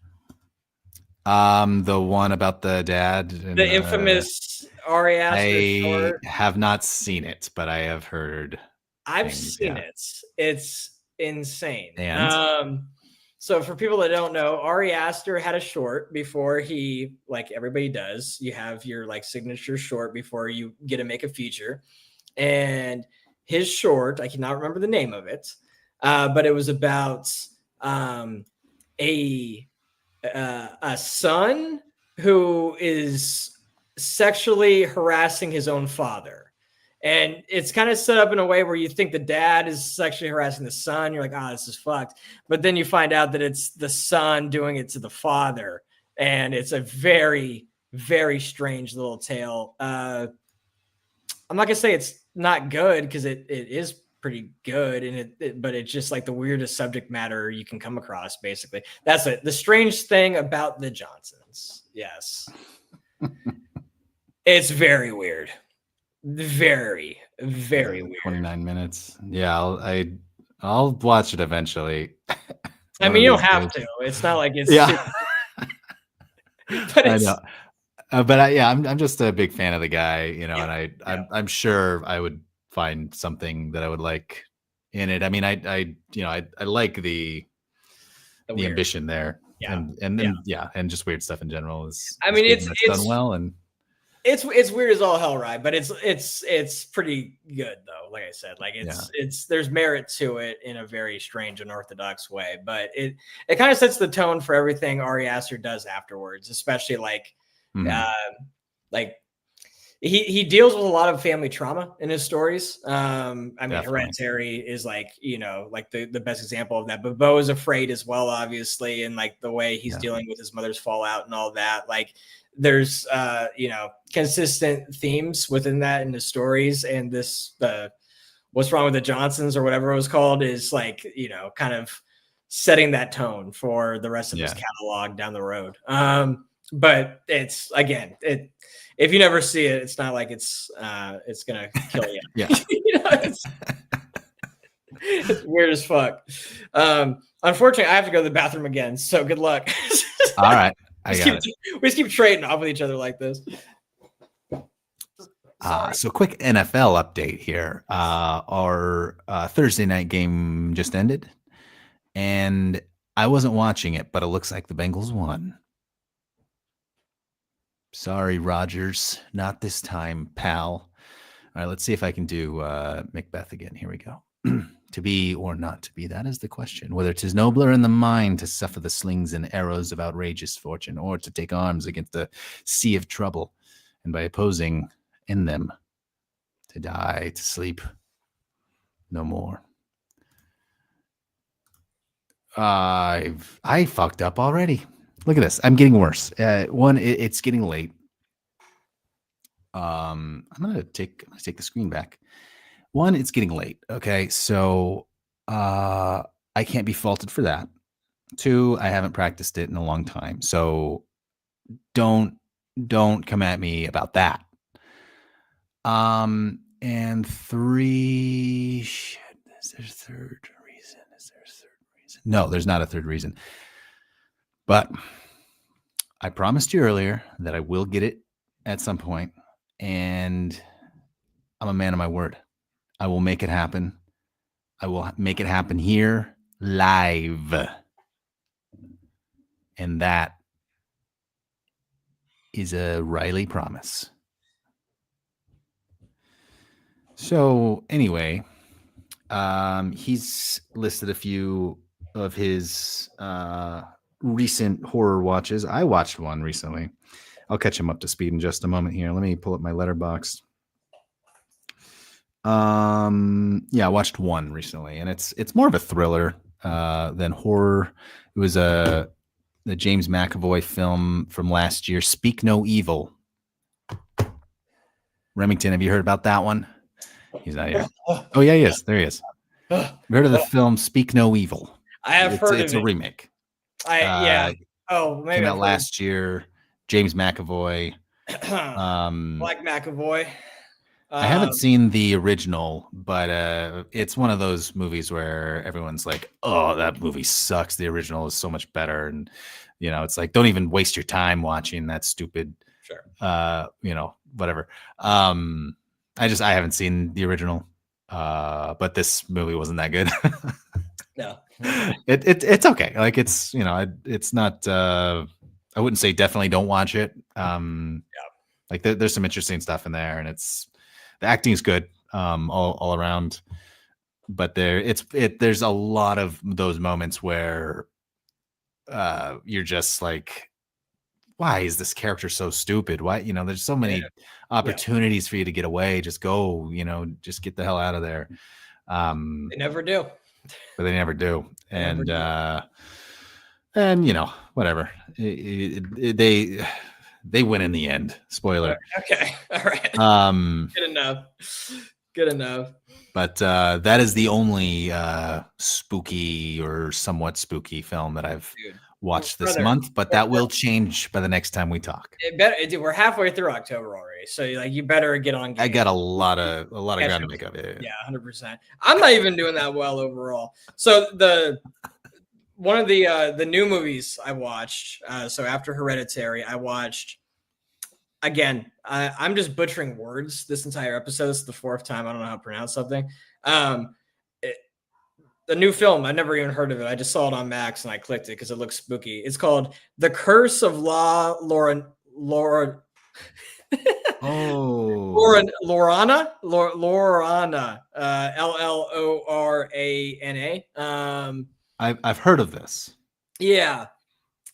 The one about the dad, and, the infamous Ari Aster short. I have not seen it, but I have heard. I've seen it. It's insane. And so for people that don't know, Ari Aster had a short before he, like everybody does, you have your like signature short before you get to make a feature. And his short, I cannot remember the name of it, but it was about a son who is sexually harassing his own father. And it's kind of set up in a way where you think the dad is sexually harassing the son. You're like, this is fucked. But then you find out that it's the son doing it to the father. And it's a very, very strange little tale. I'm not going to say it's not good, because it is pretty good. And but it's just like the weirdest subject matter you can come across, basically. That's it. The strange thing about the Johnsons. Yes. It's very weird. Very, very weird. 29 minutes. Yeah, I'll watch it eventually. I mean, you don't have to. It's not like it's. Yeah. But it's, I know. But I'm just a big fan of the guy, and I'm sure I would find something that I would like in it. I mean, I like the ambition there, and and just weird stuff in general is. I mean, it's done well, and it's weird as all hell, right? But it's pretty good though. Like I said, like it's there's merit to it in a very strange, unorthodox way. But it kind of sets the tone for everything Ari Aster does afterwards, especially like he deals with a lot of family trauma in his stories. I mean, definitely. Hereditary is like, like the best example of that. But Beau is Afraid as well, obviously, and like the way he's dealing with his mother's fallout and all that. Like there's consistent themes within that in the stories. And this What's Wrong with the Johnsons, or whatever it was called, is like, kind of setting that tone for the rest of his catalog down the road. But it's, again, if you never see it, it's not like it's gonna kill you. It's weird as fuck. Unfortunately, I have to go to the bathroom again, so good luck. All right, we just keep trading off with each other like this. So quick NFL update here. Our Thursday night game just ended, and I wasn't watching it, but it looks like the Bengals won. Sorry, Rodgers, not this time, pal. All right, let's see if I can do Macbeth again. Here we go. To be or not to be, that is the question. Whether 'tis nobler in the mind to suffer the slings and arrows of outrageous fortune, or to take arms against the sea of trouble, and by opposing in them, to die, to sleep no more. I fucked up already. Look at this. I'm getting worse. It's getting late. I'm gonna take the screen back. One, it's getting late. Okay, so I can't be faulted for that. Two, I haven't practiced it in a long time, so don't come at me about that. And three, shit, is there a third reason? No, there's not a third reason. But I promised you earlier that I will get it at some point, and I'm a man of my word. I will make it happen. I will make it happen here live. And that is a Riley promise. So anyway, He's listed a few of his recent horror watches. I watched one recently. I'll catch him up to speed in just a moment here. Let me pull up my letterbox. Yeah, I watched one recently, and it's more of a thriller than horror. It was the James McAvoy film from last year, Speak No Evil. Remington, have you heard about that one? He's not here. Oh yeah, he is. There he is. You heard of the film Speak No Evil? I have heard of it. It's a remake. Yeah. Oh, maybe came out last year. James McAvoy. Like McAvoy. I haven't seen the original, but it's one of those movies where everyone's like, "Oh, that movie sucks. The original is so much better." And it's like, don't even waste your time watching that stupid. Sure. Whatever. I haven't seen the original, but this movie wasn't that good. No. It's okay. Like it's not. I wouldn't say definitely don't watch it. Like there's some interesting stuff in there, and the acting is good all around. But there's a lot of those moments where you're just like, why is this character so stupid? Why, there's so many opportunities for you to get away. Just go, just get the hell out of there. They never do. But they never do. And whatever. They win in the end. Spoiler. Okay. All right. Good enough. But that is the only spooky or somewhat spooky film that I've watched this month, but that will change by the next time we talk. We're halfway through October already, so you better get on game. I got a lot of ground to make up. Yeah, 100%. I'm not even doing that well overall. So one of the new movies I watched, so after Hereditary, I watched, again, I'm just butchering words this entire episode. This is the fourth time I don't know how to pronounce something. The new film, I never even heard of it. I just saw it on Max and I clicked it because it looks spooky. It's called The Curse of Lorana. Lorana, Llorana. I've heard of this. Yeah.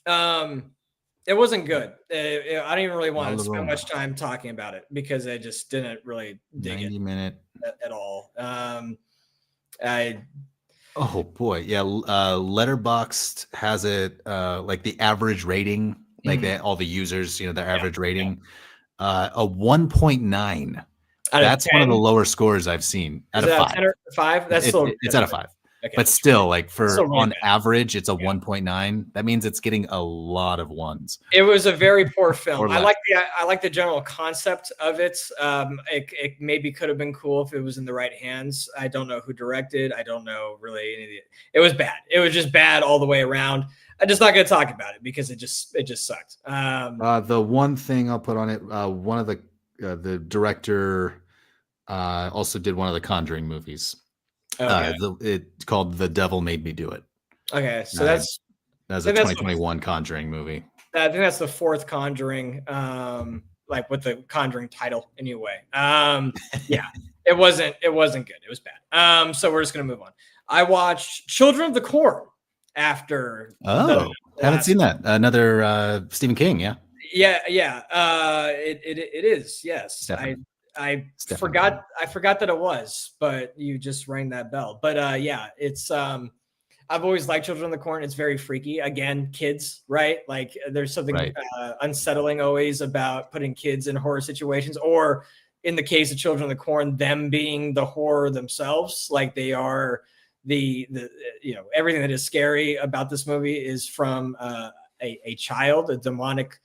It wasn't good. I don't even really want to spend much time talking about it because I just didn't really dig 90-minute at all. Oh boy, yeah. Letterboxd has it like the average rating, like all the users, their average rating, a 1.9. That's one of the lower scores I've seen out of 5. 10 or 5? That's it's out of 5. Okay. But still, like on average, it's a 1.9. That means it's getting a lot of ones. It was a very poor film. I like the general concept of it. It maybe could have been cool if it was in the right hands. I don't know who directed. I don't know really any of it. It was bad. It was just bad all the way around. I'm just not going to talk about it because it just sucked. The one thing I'll put on it, one of the director also did one of the Conjuring movies. Okay. It's called The Devil Made Me Do It. Okay, so that's a 2021 Conjuring movie. I think that's the fourth Conjuring, like with the Conjuring title anyway. Yeah, it wasn't good. It was bad. So we're just gonna move on. I watched Children of the Corn after. Haven't seen that. Another Stephen King, yeah. Yeah. It is. Yes, definitely. I forgot that it was, but you just rang that bell. But yeah, it's I've always liked Children of the Corn. It's very freaky. Again, kids, right? Like there's something unsettling always about putting kids in horror situations, or in the case of Children of the Corn, them being the horror themselves. Like they are the everything that is scary about this movie is from a child, a demonic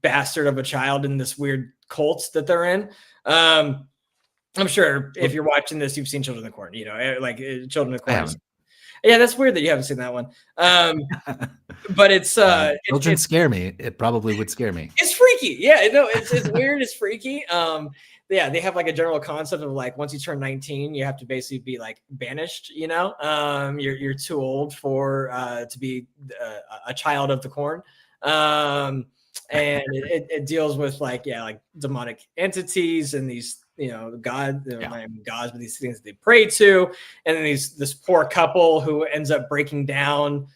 bastard of a child in this weird cult that they're in. I'm sure if you're watching this, you've seen Children of the Corn, like Children of the Corn. Yeah, that's weird that you haven't seen that one. But it's children scare me. It probably would scare me. It's freaky. Yeah, no, it's weird. It's freaky. Yeah, they have like a general concept of like once you turn 19, you have to basically be like banished. You're too old for to be a child of the corn. And it deals with like demonic entities and these God, not even gods, but these things that they pray to, and then this poor couple who ends up breaking down,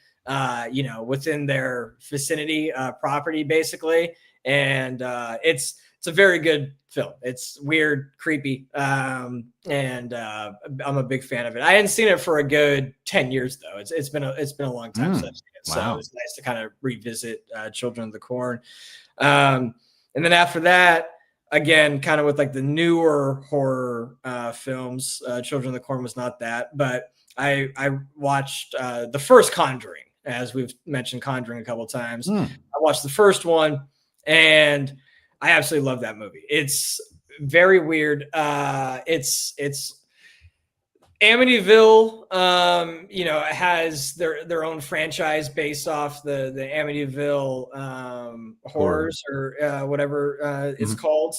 within their vicinity property, basically, and it's a very good film. It's weird, creepy, and I'm a big fan of it. I hadn't seen it for a good 10 years though. It's been a long time since I've seen it, so it's nice to kind of revisit Children of the Corn. And then after that, again, kind of with like the newer horror films, Children of the Corn was not that, but I watched the first Conjuring, as we've mentioned Conjuring a couple of times. I watched the first one, and I absolutely love that movie. It's very weird. It's Amityville, has their own franchise based off the Amityville horrors or whatever it's called,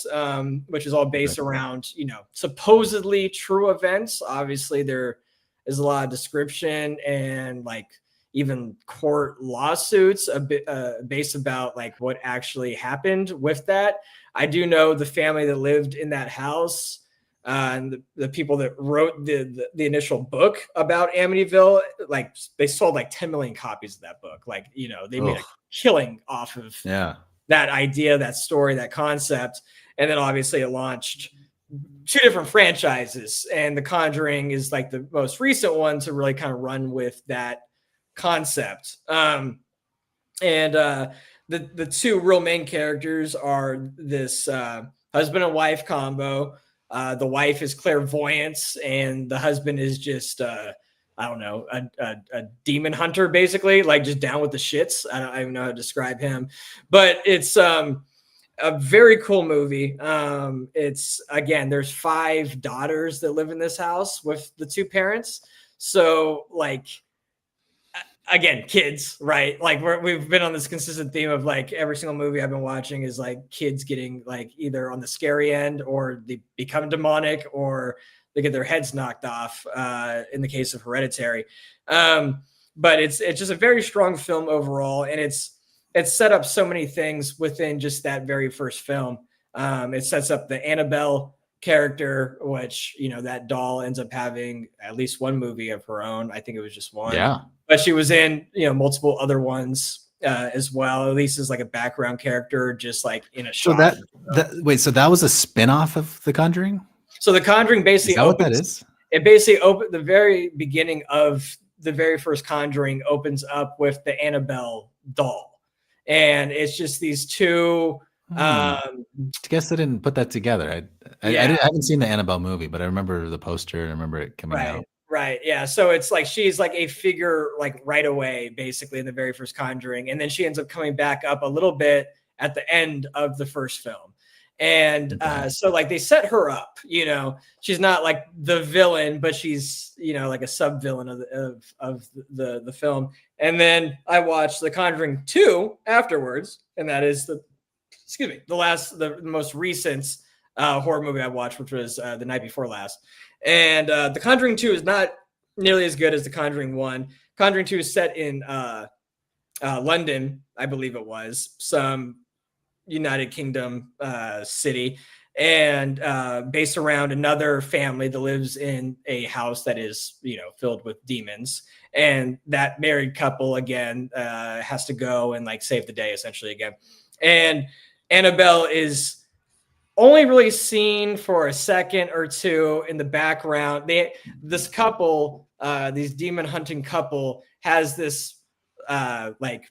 which is all based around, supposedly true events. Obviously, there is a lot of description and like even court lawsuits a bit based about like what actually happened with that. I do know the family that lived in that house. And the people that wrote the initial book about Amityville, like they sold like 10 million copies of that book. Like, they made a killing off of that idea, that story, that concept. And then obviously it launched 2 different franchises, and The Conjuring is like the most recent one to really kind of run with that concept. The 2 real main characters are this husband and wife combo. The wife is clairvoyance, and the husband is just, a demon hunter, basically, like just down with the shits. I don't even know how to describe him, but it's a very cool movie. It's, again, there's 5 daughters that live in this house with the 2 parents. So like, again, kids, right? Like we've been on this consistent theme of like every single movie I've been watching is like kids getting like either on the scary end, or they become demonic, or they get their heads knocked off in the case of Hereditary. But it's just a very strong film overall, and it's set up so many things within just that very first film. It sets up the Annabelle character, which, that doll ends up having at least one movie of her own. I think it was just one. Yeah. But she was in, multiple other ones as well, at least as like a background character, just like in a shot. So that was a spin-off of The Conjuring? So The Conjuring basically what that is? It basically opened the very beginning of the very first Conjuring opens up with the Annabelle doll. And it's just these 2 I guess I didn't put that together. I haven't seen the Annabelle movie, but I remember the poster. I remember it coming out. Right. Yeah. So it's like she's like a figure like right away, basically, in the very first Conjuring. And then she ends up coming back up a little bit at the end of the first film. And so like they set her up, she's not like the villain, but she's, like a sub villain of the film. And then I watched The Conjuring 2 afterwards. And that is the most recent horror movie I watched, which was The Night Before Last. And The Conjuring 2 is not nearly as good as The Conjuring 1. Conjuring 2 is set in London, I believe it was, some United Kingdom city, and based around another family that lives in a house that is, filled with demons. And that married couple, again, has to go and like save the day, essentially, again. And Annabelle is only really seen for a second or 2 in the background. This couple, these demon hunting couple, has this like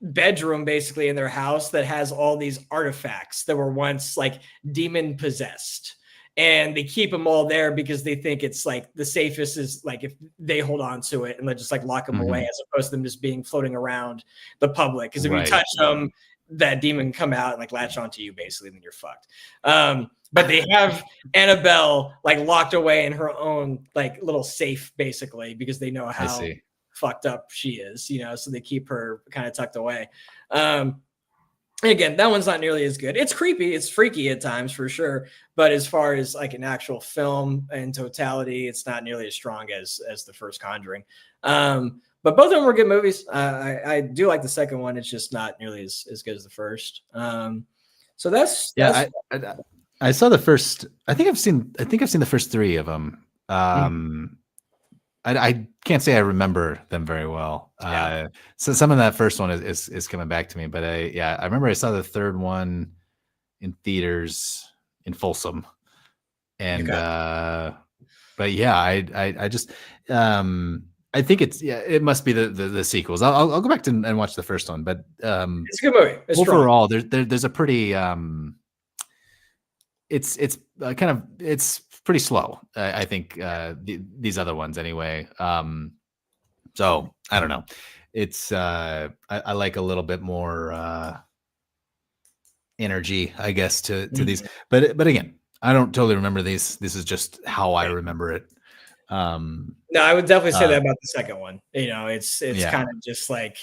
bedroom basically in their house that has all these artifacts that were once like demon possessed. And they keep them all there because they think it's like the safest is like if they hold on to it and they just like lock them away, as opposed to them just being floating around the public. Because if you touch them, that demon come out and like latch onto you basically, and then you're fucked. But they have Annabelle like locked away in her own like little safe basically, because they know how fucked up she is, so they keep her kind of tucked away. Again, that one's not nearly as good. It's creepy, it's freaky at times for sure, but as far as like an actual film in totality, it's not nearly as strong as the first Conjuring. But both of them were good movies. I do like the second one. It's just not nearly as good as the first. So that's I I saw the first. I think I've seen the first three of them. I can't say I remember them very well. Yeah. So some of that first one is coming back to me, but I remember I saw the third one in theaters in Folsom, and but yeah, I just I think it must be the sequels. I'll go back and watch the first one, but it's a good movie. It's overall, there's a pretty it's kind of it's pretty slow. I think these other ones anyway. So I don't know. It's I like a little bit more energy, I guess, to these. But again, I don't totally remember these. This is just how I remember it. No, I would definitely say that about the second one. You know, it's kind of just like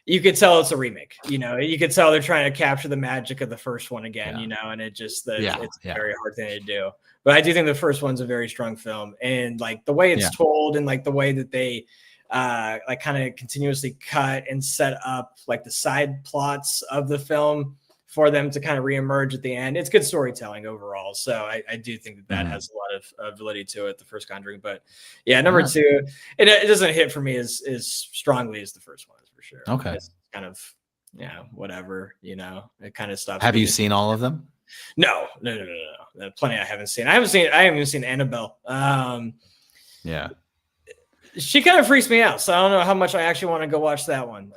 you could tell it's a remake. You know, you could tell they're trying to capture the magic of the first one again. You know, and it just it's a very hard thing to do. But I do think the first one's a very strong film, and like the way it's told, and like the way that they like kind of continuously cut and set up like the side plots of the film for them to kind of reemerge at the end. It's good storytelling overall. So I do think that has a lot of validity to it, the first Conjuring. But yeah, number two, it doesn't hit for me as strongly as the first one, for sure. Okay. It's kind of, whatever, it kind of stops. Have you seen all of them? No. Plenty I haven't seen. I haven't even seen Annabelle. Yeah. She kind of freaks me out, so I don't know how much I actually want to go watch that one.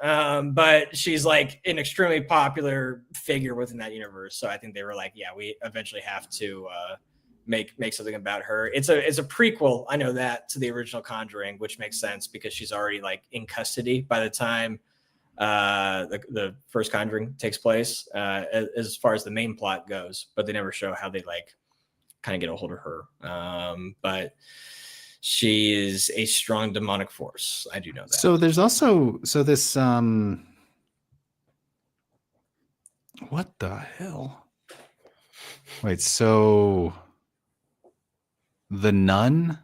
But she's like an extremely popular figure within that universe, so I think they were like, yeah, we eventually have to make something about her. It's a prequel, I know that, to the original Conjuring, which makes sense because she's already like in custody by the time the first Conjuring takes place, as far as the main plot goes. But they never show how they like kind of get a hold of her. But she is a strong demonic force. I do know that. So there's also this what the hell? Wait, so the Nun?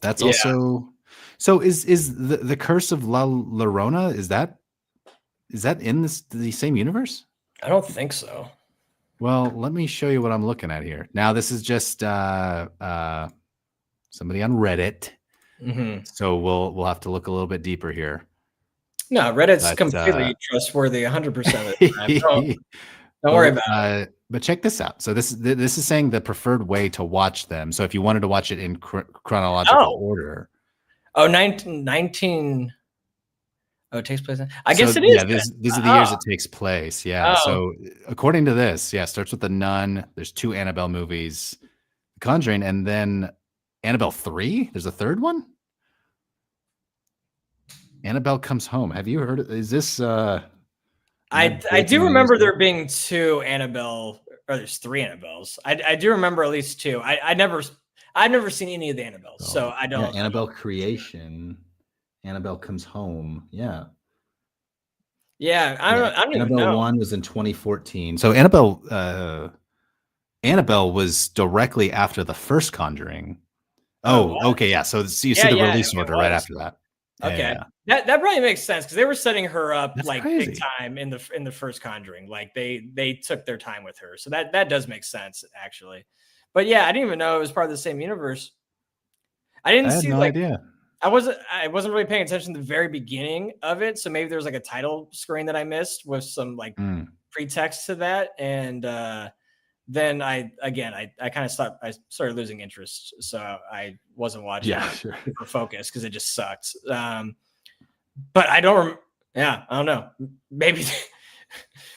That's also so is the Curse of La Llorona, is that in the same universe? I don't think so. Well, let me show you what I'm looking at here. Now this is just somebody on Reddit. So we'll have to look a little bit deeper here. No, Reddit's completely trustworthy 100% of the time. Don't worry about it. But check this out. So this is saying the preferred way to watch them. So if you wanted to watch it in chronological order. Oh, 19. Oh, it takes place. I guess it is. Yeah, these are the years it takes place. Yeah. So according to this, starts with The Nun. There's 2 Annabelle movies, The Conjuring, and then Annabelle 3? There's a third one? Annabelle Comes Home. Have you heard? Is this? I do remember there being 2 Annabelle, or there's 3 Annabelles. I do remember at least 2. I've never seen any of the Annabelles, so I don't. Yeah, Annabelle Creation, Annabelle Comes Home. Yeah. Yeah, I don't even know. Annabelle 1 was in 2014. So Annabelle was directly after the first Conjuring. Oh, okay, yeah. So you see the release order right after that. Okay, that probably makes sense because they were setting her up That's like crazy. big time in the first Conjuring. Like they took their time with her, so that does make sense actually. But yeah, I didn't even know it was part of the same universe. I had no idea. I wasn't really paying attention to the very beginning of it, so maybe there was like a title screen that I missed with some like pretext to that, and then I kind of stopped. I started losing interest, so I wasn't watching for focus because it just sucked. But I don't. I don't know. Maybe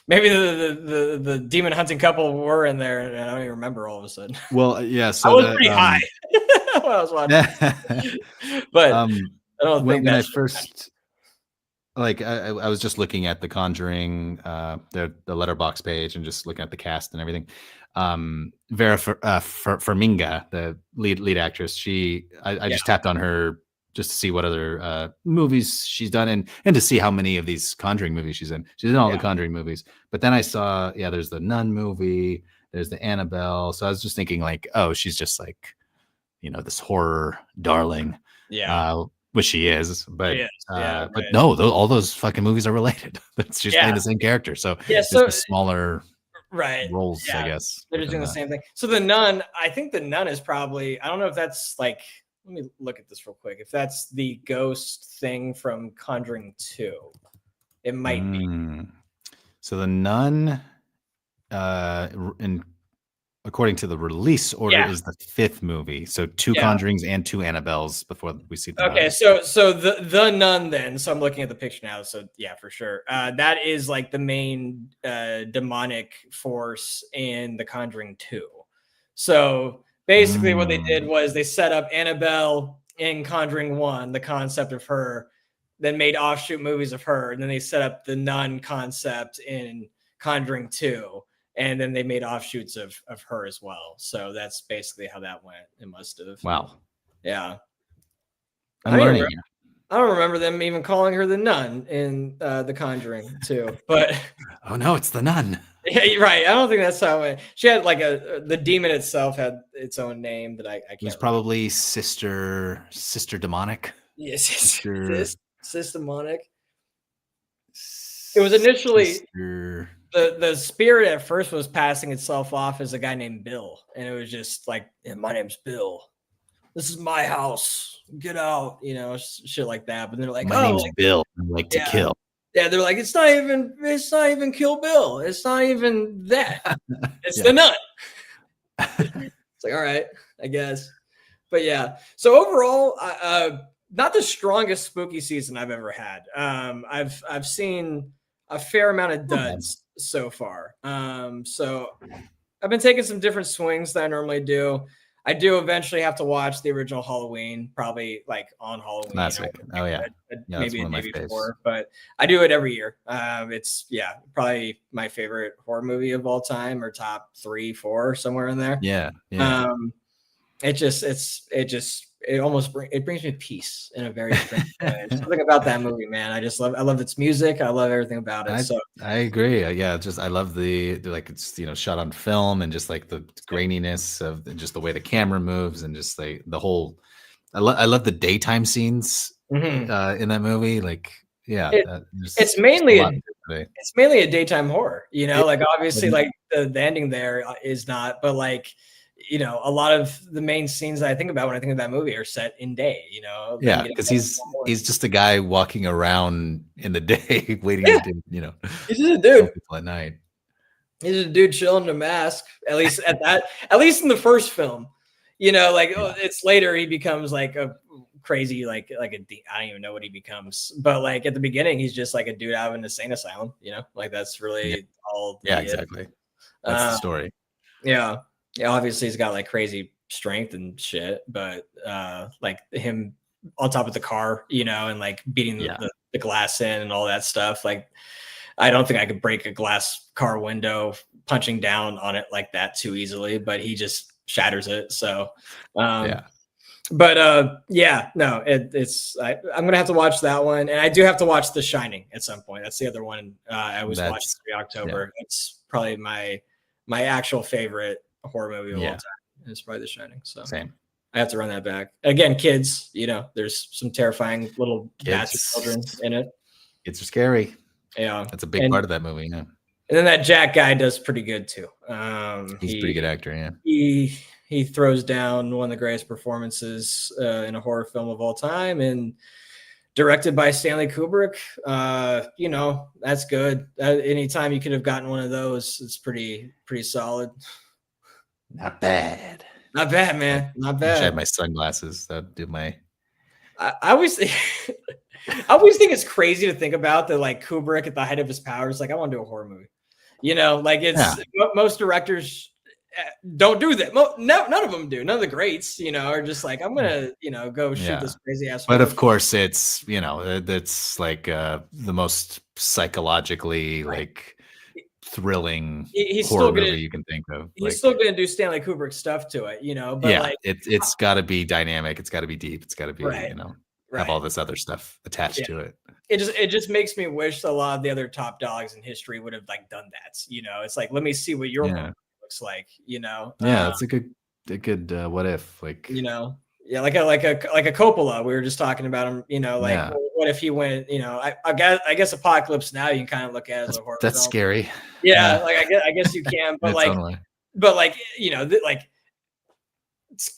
the demon hunting couple were in there, and I don't even remember all of a sudden. Well, yeah. So I was pretty high when I was watching. But I don't think when I first. Like I was just looking at the Conjuring, the Letterboxd page, and just looking at the cast and everything. Vera Farmiga, the lead actress, I just tapped on her just to see what other movies she's done and to see how many of these Conjuring movies she's in. She's in all the Conjuring movies. But then I saw, there's the Nun movie, there's the Annabelle. So I was just thinking like, oh, she's just like, this horror darling. Yeah. Which she is, but but no, all those fucking movies are related. She's playing the same character, so it's a smaller Right. roles, I Yeah. guess. They're just doing within the that. same thing. So the Nun, I think the Nun is probably, I don't know if that's like, let me look at this real quick. If that's the ghost thing from Conjuring 2, it might be. So the Nun, in according to the release order, Yeah. is the 5th movie. So 2 Yeah. Conjurings and 2 Annabelles before we see the Okay, Nun. so the Nun then. So I'm looking at the picture now. So yeah, for sure. That is like the main demonic force in The Conjuring 2. So basically, what they did was they set up Annabelle in Conjuring 1, the concept of her, then made offshoot movies of her, and then they set up the Nun concept in Conjuring 2, and then they made offshoots of her as well. So that's basically how that went. It must have. Wow. Yeah. I'm learning. I don't remember them even calling her the Nun in The Conjuring too. But Oh no, it's the Nun. yeah, you're right. I don't think that's how it. She had like the demon itself had its own name that I can't. It was probably Sister Demonic. Yes, Sister systemonic. It was initially the spirit at first was passing itself off as a guy named Bill, and it was just like, yeah, my name's Bill. This is my house. Get out, shit like that. But they're like, my name's Bill. I like to kill. Yeah, they're like, it's not even Kill Bill. It's not even that. It's the Nun. It's like, all right, I guess. But yeah. So overall, not the strongest spooky season I've ever had. I've seen a fair amount of duds so far. So I've been taking some different swings than I normally do. I do eventually have to watch the original Halloween, probably like on Halloween. Classic. Oh yeah. Maybe the day before, but I do it every year. It's probably my favorite horror movie of all time, or top 3, 4, somewhere in there. Yeah. It almost brings me peace in a very strange way. Something about that movie, man. I love its music. I love everything about it. I agree. Yeah, I love the like it's shot on film, and just like the graininess of just the way the camera moves, and just like the whole. I love the daytime scenes in that movie. Like, yeah, it's mainly a daytime horror. Like obviously, like the ending there is not, but like. A lot of the main scenes that I think about when I think of that movie are set in day, Yeah, because he's just a guy walking around in the day waiting to he's just a dude at night. He's a dude chilling in a mask, at least in the first film. It's later he becomes like a crazy, I don't even know what he becomes, but like at the beginning he's just like a dude out of an insane asylum, like that's really all. Yeah, exactly. That's the story. Yeah. Yeah, obviously he's got like crazy strength and shit, but like him on top of the car, and like beating the glass in and all that stuff. Like, I don't think I could break a glass car window punching down on it like that too easily, but he just shatters it. So, I'm gonna have to watch that one, and I do have to watch The Shining at some point. That's the other one I was watching in October. Yeah. It's probably my actual favorite horror movie of all time. It's probably The Shining. So same. I have to run that back. Again, kids, there's some terrifying little bastard children in it. Kids are scary. Yeah. That's a big part of that movie. Yeah. And then that Jack guy does pretty good too. He's a pretty good actor. Yeah. He throws down one of the greatest performances in a horror film of all time, and directed by Stanley Kubrick. That's good. Anytime you could have gotten one of those, it's pretty solid. Not bad, man. Not bad. I had my sunglasses. That did my. I always think it's crazy to think about that. Like Kubrick at the height of his powers, like I want to do a horror movie. Most directors don't do that. None of them do. None of the greats, are just like, I'm gonna, go shoot this crazy ass. But of course, it's that's like the most psychologically like thrilling horror movie you can think of. He's still gonna do Stanley Kubrick stuff to it, But it's got to be dynamic. It's got to be deep. It's got to be have all this other stuff attached to it. It just makes me wish a lot of the other top dogs in history would have like done that. It's like, let me see what your movie looks like. It's a good what if, like like a Coppola. We were just talking about him. what if he went, you know, I guess Apocalypse Now you can kind of look at as a horror That's film. scary. Yeah, like I guess you can, but Totally. you know, like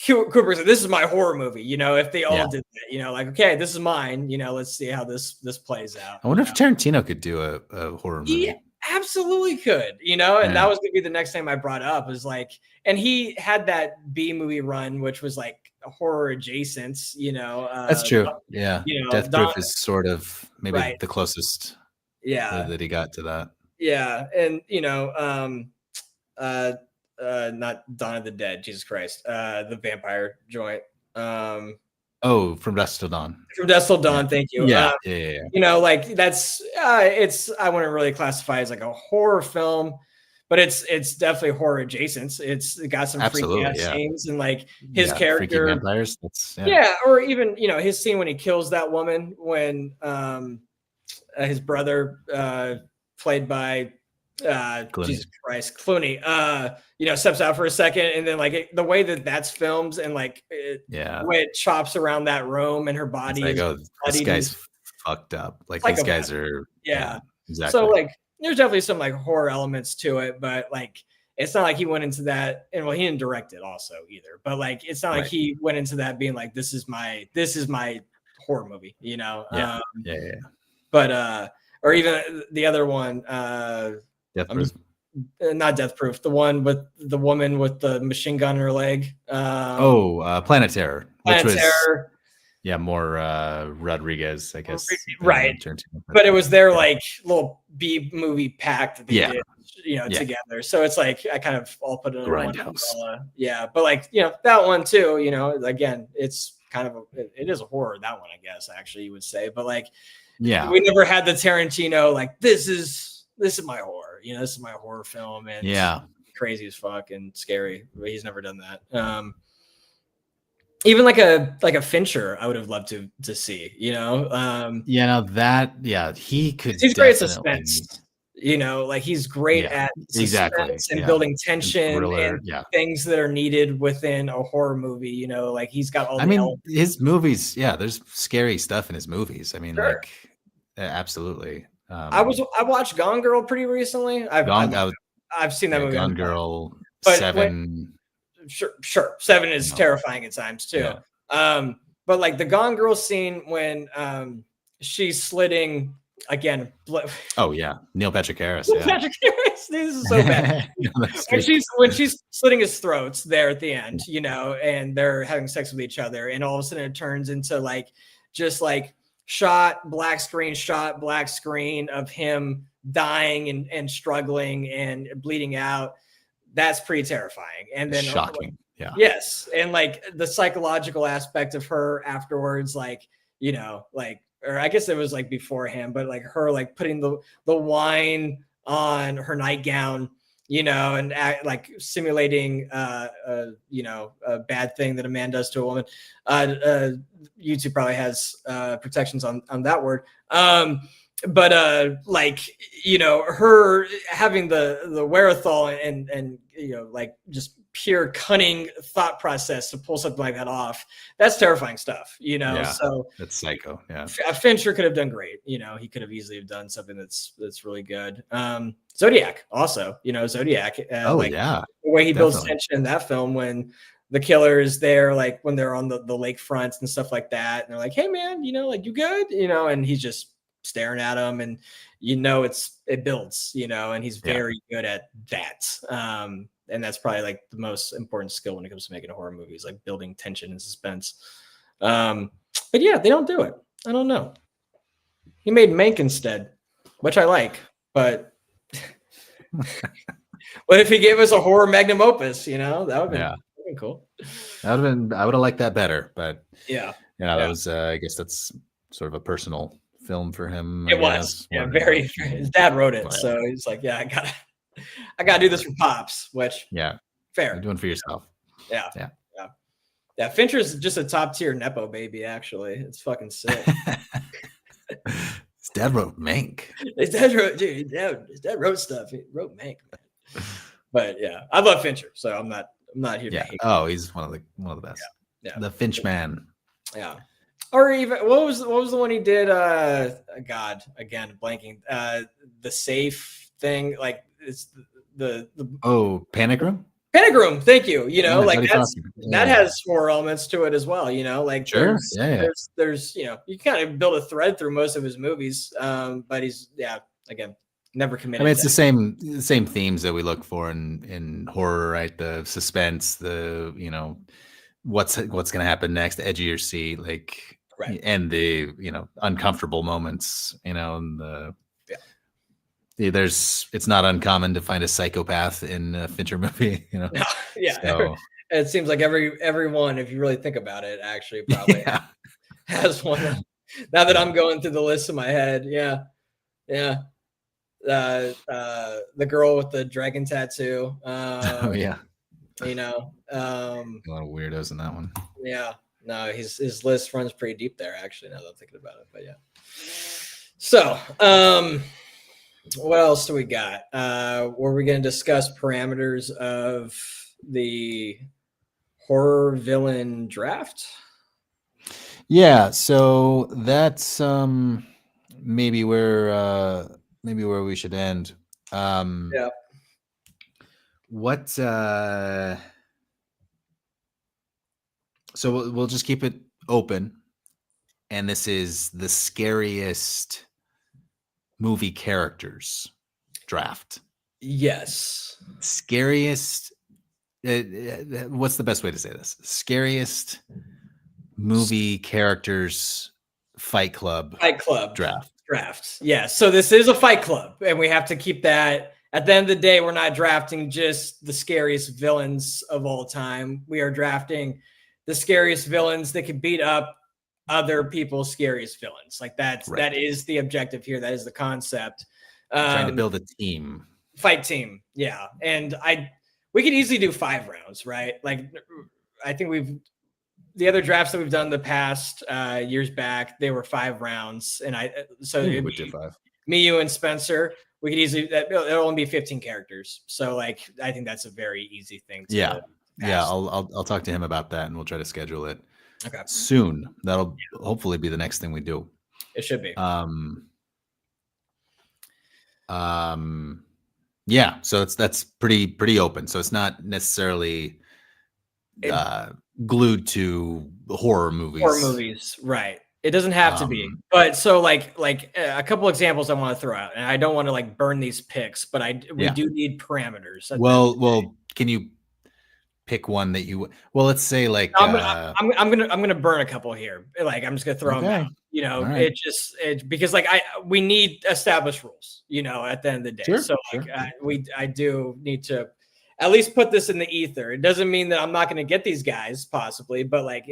Cooper said, this is my horror movie. You know, if they all did that, you know, like, okay, this is mine. You know, let's see how this plays out. I wonder if Tarantino could do a horror movie. He absolutely could, you know, and that was gonna be the next thing I brought up is like, and he had that B movie run, which was like a horror adjacent, you know. That's true. Yeah. You know, Death Proof is sort of maybe the closest that he got to that. Yeah. And you know, not Dawn of the Dead, Jesus Christ, the vampire joint. From Dusk Till Dawn. From Dusk Till Dawn, thank you. Yeah. You know, like that's I wouldn't really classify as like a horror film, but it's definitely horror adjacent. It's got some freaky ass scenes and like his character vampires. Or even, you know, his scene when he kills that woman when his brother played by Jesus Christ, Clooney, you know, steps out for a second, and then like the way that's filmed, and like the way it chops around that room, and her body like, this guy's fucked up. Like these guys are, exactly. So like, there's definitely some like horror elements to it, but like, it's not like he went into that, and well, he didn't direct it also either. But like, it's not like he went into that being like, this is my horror movie, you know? But or even the other one, Death Proof. Not Death Proof. The one with the woman with the machine gun in her leg. Planet Terror. Planet Terror. Yeah, more Rodriguez, I guess. Right. But it was their like little B movie pack that they did, you know, together. So it's like I kind of all put it in one umbrella. Yeah, but like, you know, that one too, you know, again, it's kind of it is a horror, that one, I guess, actually you would say. But like, we never had the Tarantino like this is my horror, you know, this is my horror film, and crazy as fuck and scary. He's never done that. Even like a Fincher, I would have loved to see, you know. He could. He's great at suspense, you know, like he's great at suspense and building tension and things that are needed within a horror movie, you know, like he's got all. I mean, his movies, there's scary stuff in his movies. I mean, like, absolutely. I watched Gone Girl pretty recently. I've seen that movie. Gone Girl, but 7. Sure. 7 is terrifying at times too. But like the Gone Girl scene when she's slitting again. Neil Patrick Harris. Patrick Harris. This is so bad. when she's slitting his throats there at the end, you know, and they're having sex with each other, and all of a sudden it turns into like just like shot black screen of him dying and struggling and bleeding out. That's pretty terrifying. And then shocking. Yes. And like the psychological aspect of her afterwards, like, you know, like, or I guess it was like beforehand, but like her like putting the wine on her nightgown, you know, and like simulating you know, a bad thing that a man does to a woman. YouTube probably has protections on that word. But like, you know, her having the wherewithal and you know, like just pure cunning thought process to pull something like that off, that's terrifying stuff, you know. So that's psycho. Fincher could have done great, you know. He could have easily have done something that's really good. Zodiac also, you know, the way he builds tension in that film when the killer is there, like when they're on the lakefront and stuff like that, and they're like, hey man, you know, like, you good, you know, and he's just staring at him, and you know, it builds, you know, and he's very good at that. And that's probably like the most important skill when it comes to making a horror movie, is like building tension and suspense. But yeah, they don't do it. I don't know. He made Mank instead, which I like, but what if he gave us a horror magnum opus, you know? That would have been cool. I would have liked that better, but that was I guess that's sort of a personal film for him. It was very. His dad wrote it, so he's like, I gotta do this for Pops, which fair. You're doing for yourself. Yeah. Fincher's just a top tier nepo baby. Actually, it's fucking sick. His dad wrote Mank. His dad wrote stuff. He wrote Mank, man. But yeah, I love Fincher, so I'm not here to hate him. He's one of the best. The Finch man. Yeah. Or even what was the one he did? God, again, blanking. The safe thing, like it's the Panic Room. Panic Room. Thank you. You know, Yeah, like Jodie Foster. that Yeah. has horror elements to it as well. You know, like Sure. Yeah. there's you know, you kind of build a thread through most of his movies. But he's again never I committed. mean, it's the same themes that we look for in horror, right? The suspense, the what's going to happen next, edge of your seat, like, Right. and the uncomfortable moments, and it's not uncommon to find a psychopath in a Fincher movie, Yeah. So, it seems like everyone, if you really think about it, actually probably has one. Now that I'm going through the list in my head, yeah. The girl with the dragon tattoo. Oh yeah. A lot of weirdos in that one. Yeah. No, his list runs pretty deep there, actually, now that I'm thinking about it. But yeah. So, what else do we got? Were we going to discuss parameters of the horror villain draft? Yeah, so that's maybe where we should end. Yeah. What so we'll just keep it open, and this is the scariest movie characters draft. Yes. Scariest what's the best way to say this? Scariest movie characters Fight Club draft. Yeah. So this is a Fight Club, and we have to keep that. At the end of the day, we're not drafting just the scariest villains of all time. We are drafting the scariest villains that could beat up other people's scariest villains. Like that is the objective here. That is the concept. Trying to build a team. Fight team. Yeah. And we could easily do 5 rounds, right? Like I think the other drafts that we've done in the past years back, they were 5 rounds. And me, you, and Spencer, we could easily, it'll only be 15 characters. So like, I think that's a very easy thing to pass. I'll talk to him about that, and we'll try to schedule it soon. That'll hopefully be the next thing we do. It should be. Yeah, so that's pretty open. So it's not necessarily glued to horror movies. Right? It doesn't have to be. But so like a couple examples I want to throw out, and I don't want to like burn these picks, but we do need parameters. Well, can you pick one that you? Well, let's say like I'm gonna burn a couple here. Like I'm just gonna throw them out. Right. It because like we need established rules. At the end of the day. Sure, so like I do need to at least put this in the ether. It doesn't mean that I'm not going to get these guys possibly, but like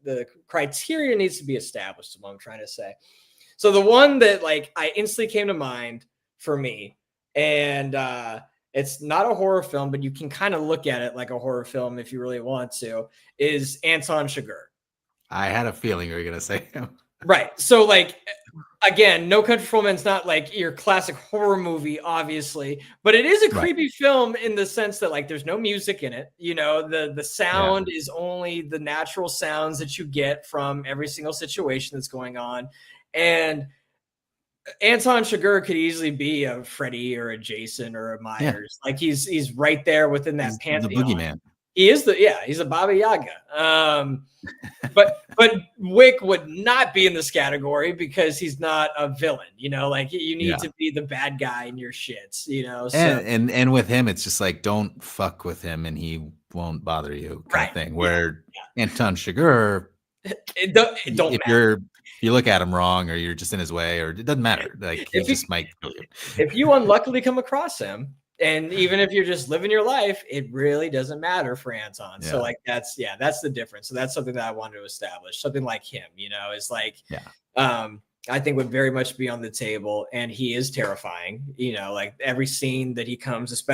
the criteria needs to be established. Is what I'm trying to say. So the one that like I instantly came to mind for me, and it's not a horror film, but you can kind of look at it like a horror film if you really want to, is Anton Chigurh. I had a feeling you were going to say him. Right. So like, again, No Country for Old Men's not like your classic horror movie, obviously, but it is a creepy film in the sense that like there's no music in it. The sound is only the natural sounds that you get from every single situation that's going on. And Anton Chigurh could easily be a Freddy or a Jason or a Myers. Like he's right there within that pantheon. The boogeyman. He is he's a Baba Yaga. But Wick would not be in this category because he's not a villain. Like you need to be the bad guy in your shits. So. And with him, it's just like don't fuck with him and he won't bother you, kind of thing. Where Anton Chigurh, it don't matter. If you look at him wrong, or you're just in his way, or it doesn't matter. Like he just might kill you. If you unluckily come across him. And even if you're just living your life, it really doesn't matter for Anton. Yeah. So like that's the difference. So that's something that I wanted to establish. Something like him, is like, I think would very much be on the table. And he is terrifying, like every scene that he comes,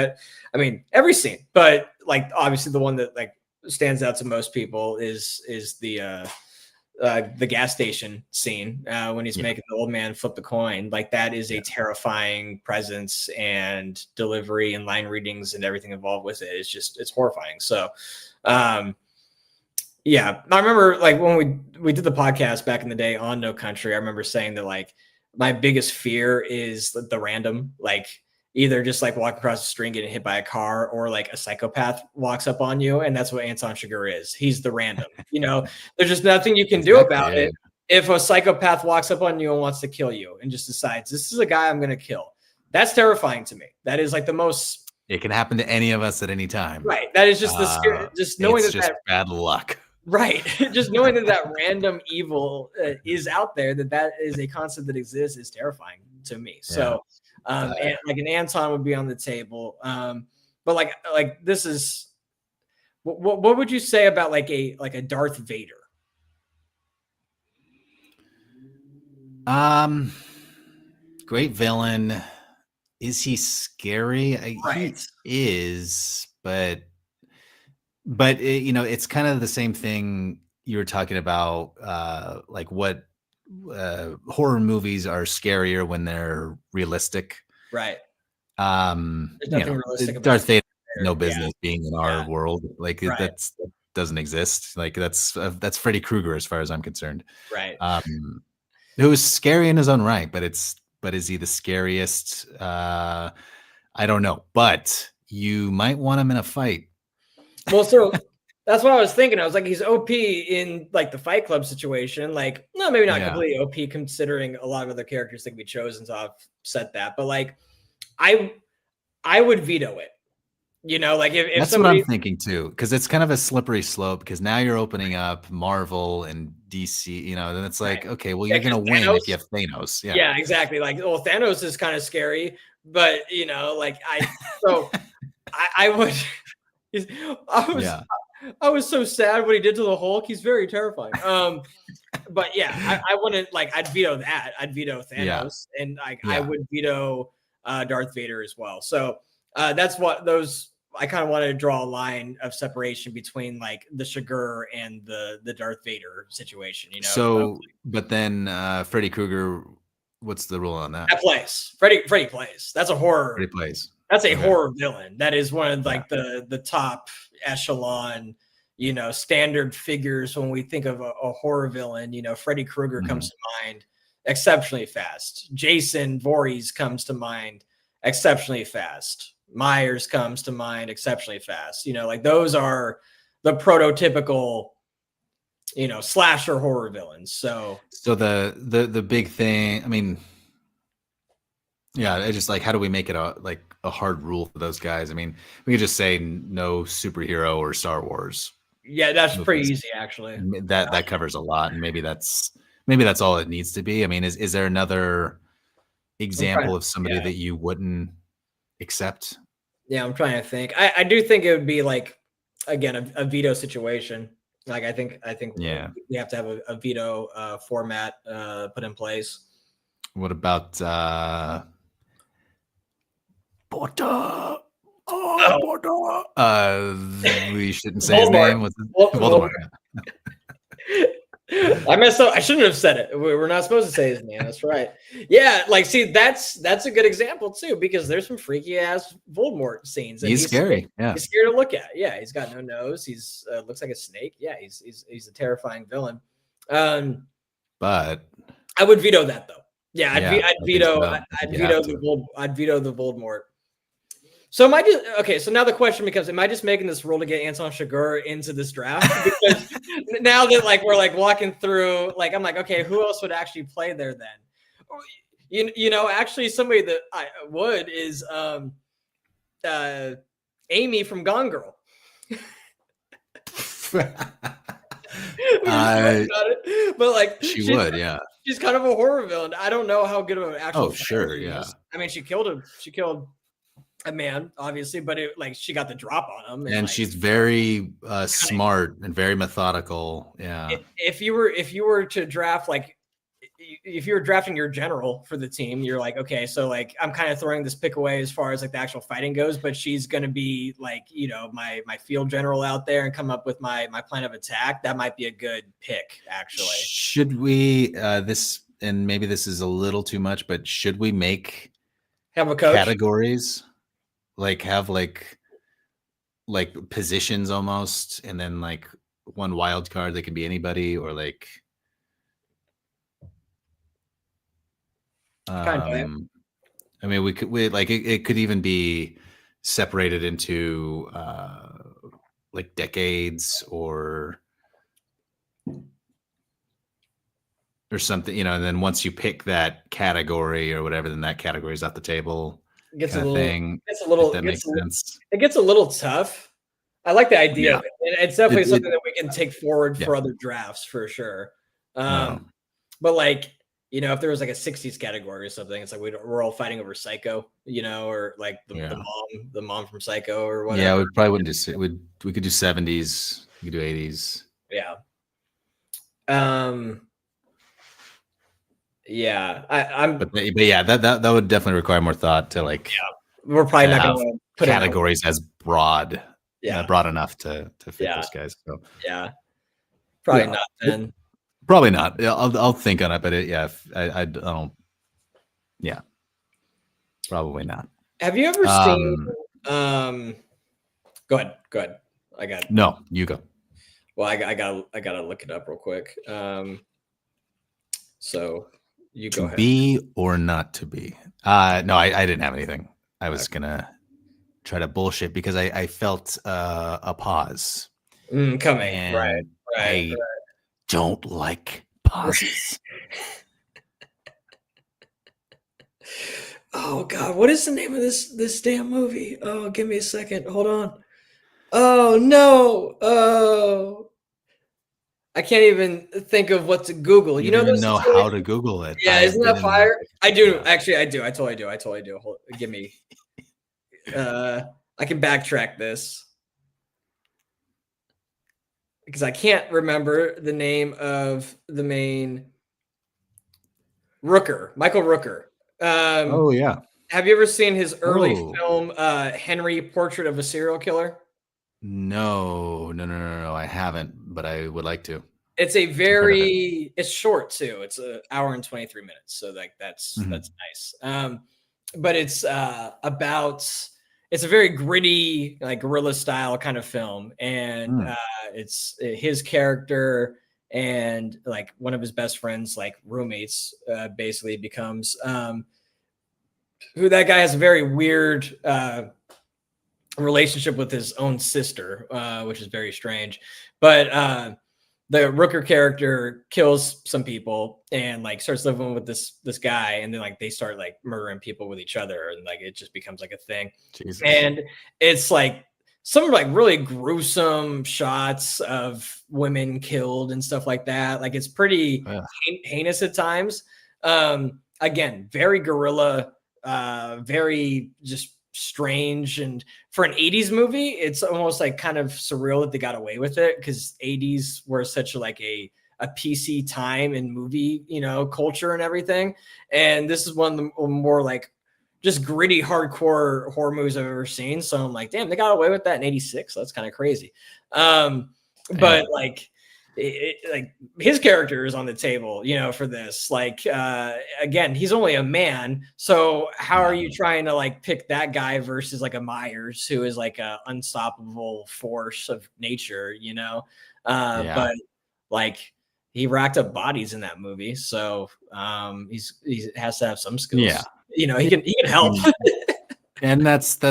every scene, but like obviously the one that like stands out to most people is the gas station scene when he's making the old man flip the coin. Like that is a terrifying presence and delivery and line readings and everything involved with it. It's horrifying. So Yeah, I remember like when we did the podcast back in the day on No Country. I remember saying that like my biggest fear is the random, like either just like walk across the street and getting hit by a car, or like a psychopath walks up on you, and that's what Anton Chigurh is. He's the random. There's just nothing you can do about it. If a psychopath walks up on you and wants to kill you and just decides this is a guy I'm going to kill, that's terrifying to me. That is like the most. It can happen to any of us at any time. Right. That is just the scary, just knowing it's just bad luck. Right. Just knowing that random evil is out there, that is a concept that exists, is terrifying to me. So, and like an Anton would be on the table. But like this is, what would you say about like a Darth Vader? Great villain. Is he scary? Right. He is, but it's kind of the same thing you were talking about, like what horror movies are scarier when they're realistic. Right. There's nothing realistic about Darth Vader. No business being in our world. Like that doesn't exist. Like that's Freddy Krueger as far as I'm concerned. Right. Who is scary in his own right, but is he the scariest? I don't know, but you might want him in a fight. Well, so that's what I was thinking. I was like, he's OP in like the Fight Club situation. Like, no, maybe not completely OP considering a lot of other characters that could be chosen to offset that. But like, I would veto it. Like if that's somebody, what I'm thinking too, because it's kind of a slippery slope. Because now you're opening up Marvel and DC. Then it's like, okay, well, you're gonna win if you have Thanos. Yeah, exactly. Like, well, Thanos is kind of scary, but like I would. I was so sad what he did to the Hulk. He's very terrifying. But yeah, I wouldn't like. I'd veto that. I'd veto Thanos, and I would veto Darth Vader as well. So that's what those. I kind of wanted to draw a line of separation between like the Chigurh and the Darth Vader situation. So, but then Freddy Krueger. What's the rule on that? That plays. Freddy plays. That's a horror. Freddy plays. That's a horror villain. That is one of like the top echelon, standard figures when we think of a horror villain. Freddy Krueger comes to mind exceptionally fast. Jason Voorhees comes to mind exceptionally fast. Myers comes to mind exceptionally fast. Like those are the prototypical, slasher horror villains. So the big thing, I mean, I just like, how do we make it a hard rule for those guys? I mean, we could just say no superhero or Star Wars. Yeah, that's pretty easy actually. That covers a lot, and maybe that's all it needs to be. I mean, is there another example of somebody that you wouldn't accept? Yeah, I'm trying to think. I do think it would be like, again, a veto situation. Like I think we have to have a veto format put in place. What about Potter? We shouldn't say his name. What's Voldemort? I messed up. I shouldn't have said it. We're not supposed to say his name. That's right. Yeah, like see, that's a good example too, because there's some freaky ass Voldemort scenes. He's scary. Yeah, he's scary to look at. Yeah, he's got no nose. He's looks like a snake. Yeah, he's a terrifying villain. But I would veto that though. Yeah, I'd veto the Voldemort. So am I just okay? So now the question becomes: am I just making this rule to get Anton Chigurh into this draft? Because now that like we're like walking through, like I'm like, okay, who else would actually play there then? Actually, somebody that I would is Amy from Gone Girl. But like she would, yeah. She's kind of a horror villain. I don't know how good of an actual. Oh, sure, yeah. I mean, she killed a man, obviously, but she got the drop on him, and like, she's very smart and very methodical. Yeah. If you were to draft if you were drafting your general for the team, you're like, okay, so like I'm kind of throwing this pick away as far as like the actual fighting goes, but she's gonna be like, my field general out there and come up with my plan of attack. That might be a good pick, actually. Should we and maybe this is a little too much, but should we have a coach categories? Like have like positions almost, and then like one wild card that can be anybody, or like Kind of. I mean, we like it could even be separated into like decades or something, you know, and then once you pick that category or whatever, then that category is at the table. It gets kind a of little, thing. gets a little, If that makes sense. it gets a little tough. I like the idea of it. And it's definitely something that we can take forward for other drafts for sure. But like, you know, if there was like a 60s category or something, it's like we're all fighting over Psycho, you know, or like the mom from Psycho or whatever. Yeah, we probably wouldn't do we could do 70s, we could do 80s. Yeah. Yeah, but yeah, that would definitely require more thought to like. Yeah, we're probably not going to put categories as broad. Yeah, broad enough to fit those guys. So yeah, probably not then. Probably not. I'll think on it, but I don't. Yeah, probably not. Have you ever seen? Go ahead. No, you go. Well, I gotta look it up real quick. So you go ahead. To be or not to be? No, I didn't have anything. I was gonna try to bullshit because I felt a pause coming. Right. I don't like pauses. Oh God, what is the name of this damn movie? Oh, give me a second. Hold on. Oh no. Oh. I can't even think of what to Google. You don't even know how to Google it. Yeah, isn't that fire? I do. Actually, I do. I totally do. Give me. I can backtrack this because I can't remember the name of the main Rooker, Michael Rooker. Oh yeah. Have you ever seen his early film, Henry: Portrait of a Serial Killer? No, I haven't, but I would like to. It's it's short too. It's an hour and 23 minutes. So like that's nice. But it's it's a very gritty, like guerrilla style kind of film. And it's his character and like one of his best friends, like roommates, basically becomes who that guy has a very weird relationship with his own sister, which is very strange. But the Rooker character kills some people and like starts living with this guy, and then like they start like murdering people with each other, and like it just becomes like a thing. Jesus. And it's like some like really gruesome shots of women killed and stuff like that. Like it's pretty heinous at times. Again, very guerrilla, very just strange, and for an 80s movie it's almost like kind of surreal that they got away with it because 80s were such like a PC time in movie, you know, culture and everything, and this is one of the more like just gritty hardcore horror movies I've ever seen. So I'm like, damn, they got away with that in 86. That's kind of crazy. But like like his character is on the table, you know, for this. Like again, he's only a man, so how are you trying to like pick that guy versus like a Myers, who is like a unstoppable force of nature, you know? But like he racked up bodies in that movie, so he has to have some skills. Yeah, you know, he can help. And that's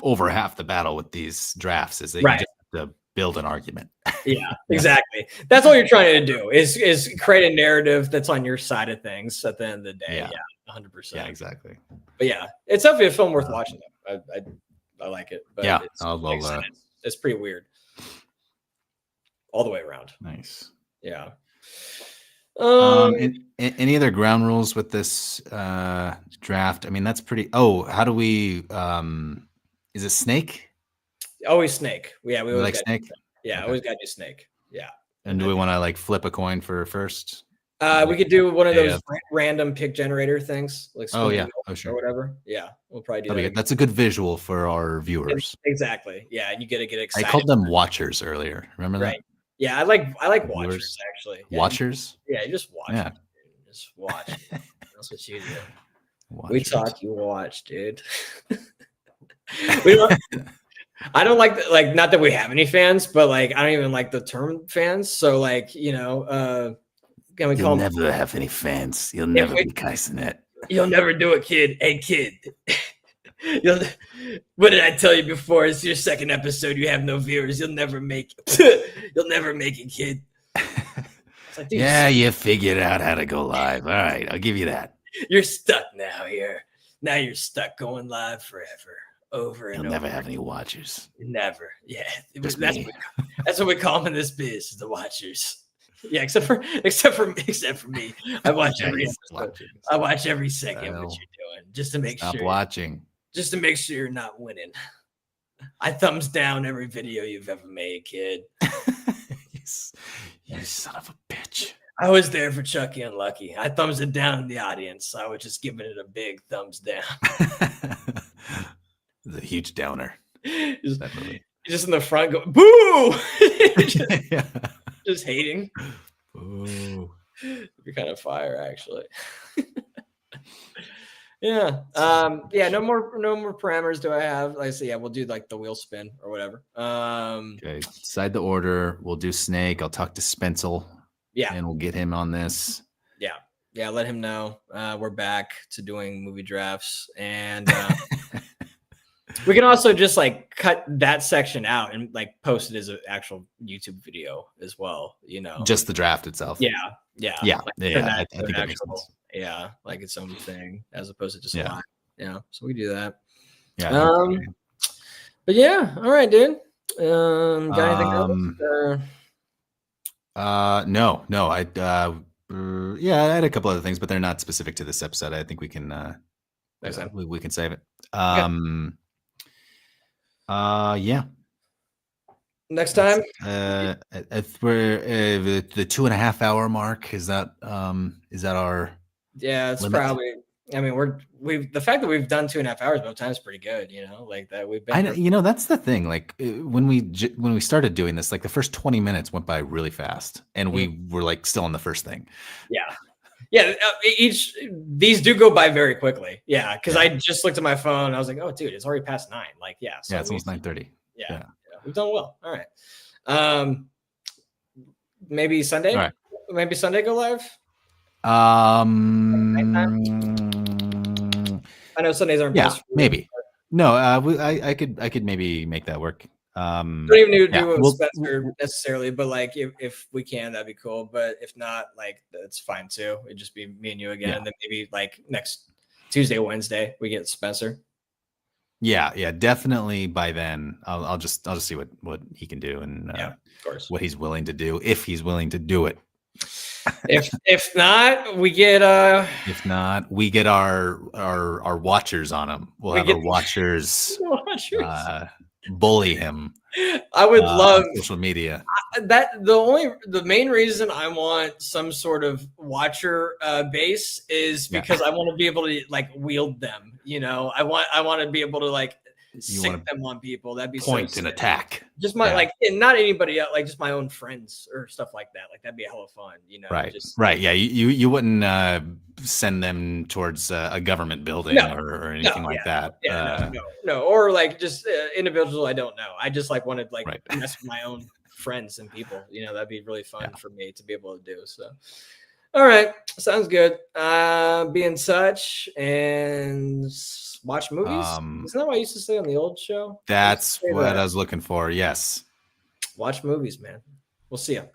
over half the battle with these drafts is that you just have to build an argument. Yeah, exactly. That's all you're trying to do is create a narrative that's on your side of things at the end of the day. Yeah, 100%. Yeah, exactly. But yeah, it's definitely a film worth watching. I like it. But yeah, it's pretty weird all the way around. Nice. Yeah. Any other ground rules with this draft? I mean, that's pretty. Oh, how do we? Is it snake? Always snake. Yeah, we always like snake. Yeah, always got to do snake. Yeah. And do we want to like flip a coin for first? We could do one of those random pick generator things, like sure, or whatever. Yeah, we'll probably do that. That's a good visual for our viewers. Exactly. Yeah, and you get to get excited. I called them watchers earlier. Remember that? Yeah, I like watchers actually. Yeah, watchers? You just watch. Yeah. Just watch. That's what you do. Watchers. We talk, you watch, dude. I don't like not that we have any fans, but like I don't even like the term fans. So like can we You'll call never have any fans. You'll If never we- be Kaisenet. You'll never do it, kid. Hey, kid. What did I tell you before? It's your second episode. You have no viewers. You'll never make it. You'll never make it, kid. It's like, dude, Yeah, you figured out how to go live. All right, I'll give you that. you're stuck now here. Now you're stuck going live forever. Over and You'll over. never have any watchers. Never. Yeah. Just That's me. that's what we call them in this biz, the watchers. Yeah, except for me. I watch every episode. I watch every second what you're doing just to make Stop sure. watching. Just to make sure you're not winning. I thumbs down every video you've ever made, kid. You son of a bitch. I was there for Chucky and Lucky. I thumbs it down in the audience. I was just giving it a big thumbs down. The huge downer. Just in the front go, boo! Yeah. Just hating. Ooh. You're kind of fire, actually. Yeah. No more parameters do I have. Like I say, yeah, we'll do like the wheel spin or whatever. Okay. Decide the order. We'll do Snake. I'll talk to Spencel. Yeah. And we'll get him on this. Yeah, let him know. We're back to doing movie drafts. And we can also just like cut that section out and like post it as an actual YouTube video as well, Just the draft itself. Yeah. Yeah. Like, I think that makes sense. Yeah, like its own thing as opposed to just a line. Yeah, so we do that. Yeah. But yeah, all right, dude. Got anything else? No. I had a couple other things, but they're not specific to this episode. I think we can we can save it. Yeah. Next time, we're the 2.5 hour mark. Is that our? Yeah, it's limit? probably. I mean, we've the fact that we've done 2.5 hours both times is pretty good. Like that we've been. I know, that's the thing. Like when we started doing this, like the first 20 minutes went by really fast, and we were like still on the first thing. Yeah. These do go by very quickly. Yeah, because I just looked at my phone. And I was like, oh, dude, it's already past 9. Like, so it's almost 9:30. Yeah, we've done well. All right. Maybe Sunday. All right. Maybe Sunday go live. I know Sundays aren't. Yeah, maybe. No, I could maybe make that work. Don't even need to do a Spencer necessarily, but like if we can, that'd be cool. But if not, like that's fine too. It'd just be me and you again, and then maybe like next Tuesday, Wednesday, we get Spencer. Yeah, definitely. By then, I'll just see what he can do and of course what he's willing to do if he's willing to do it. If not, we get our watchers on him. We'll have our watchers bully him. I would love social media. The main reason I want some sort of watcher base is because I want to be able to like wield them. I want to be able to like sick them on people. That'd be point so and attack. Just my and not anybody else, like just my own friends or stuff like that. Like that'd be a hell of fun. Right. Yeah. You wouldn't send them towards a government building or anything like that. No. Or like just individuals I don't know. I just like wanted like mess with my own friends and people. That'd be really fun for me to be able to do. So, all right, sounds good. Be in touch and watch movies. Isn't that what I used to say on the old show? That's what I was looking for. Yes. Watch movies, man. We'll see you.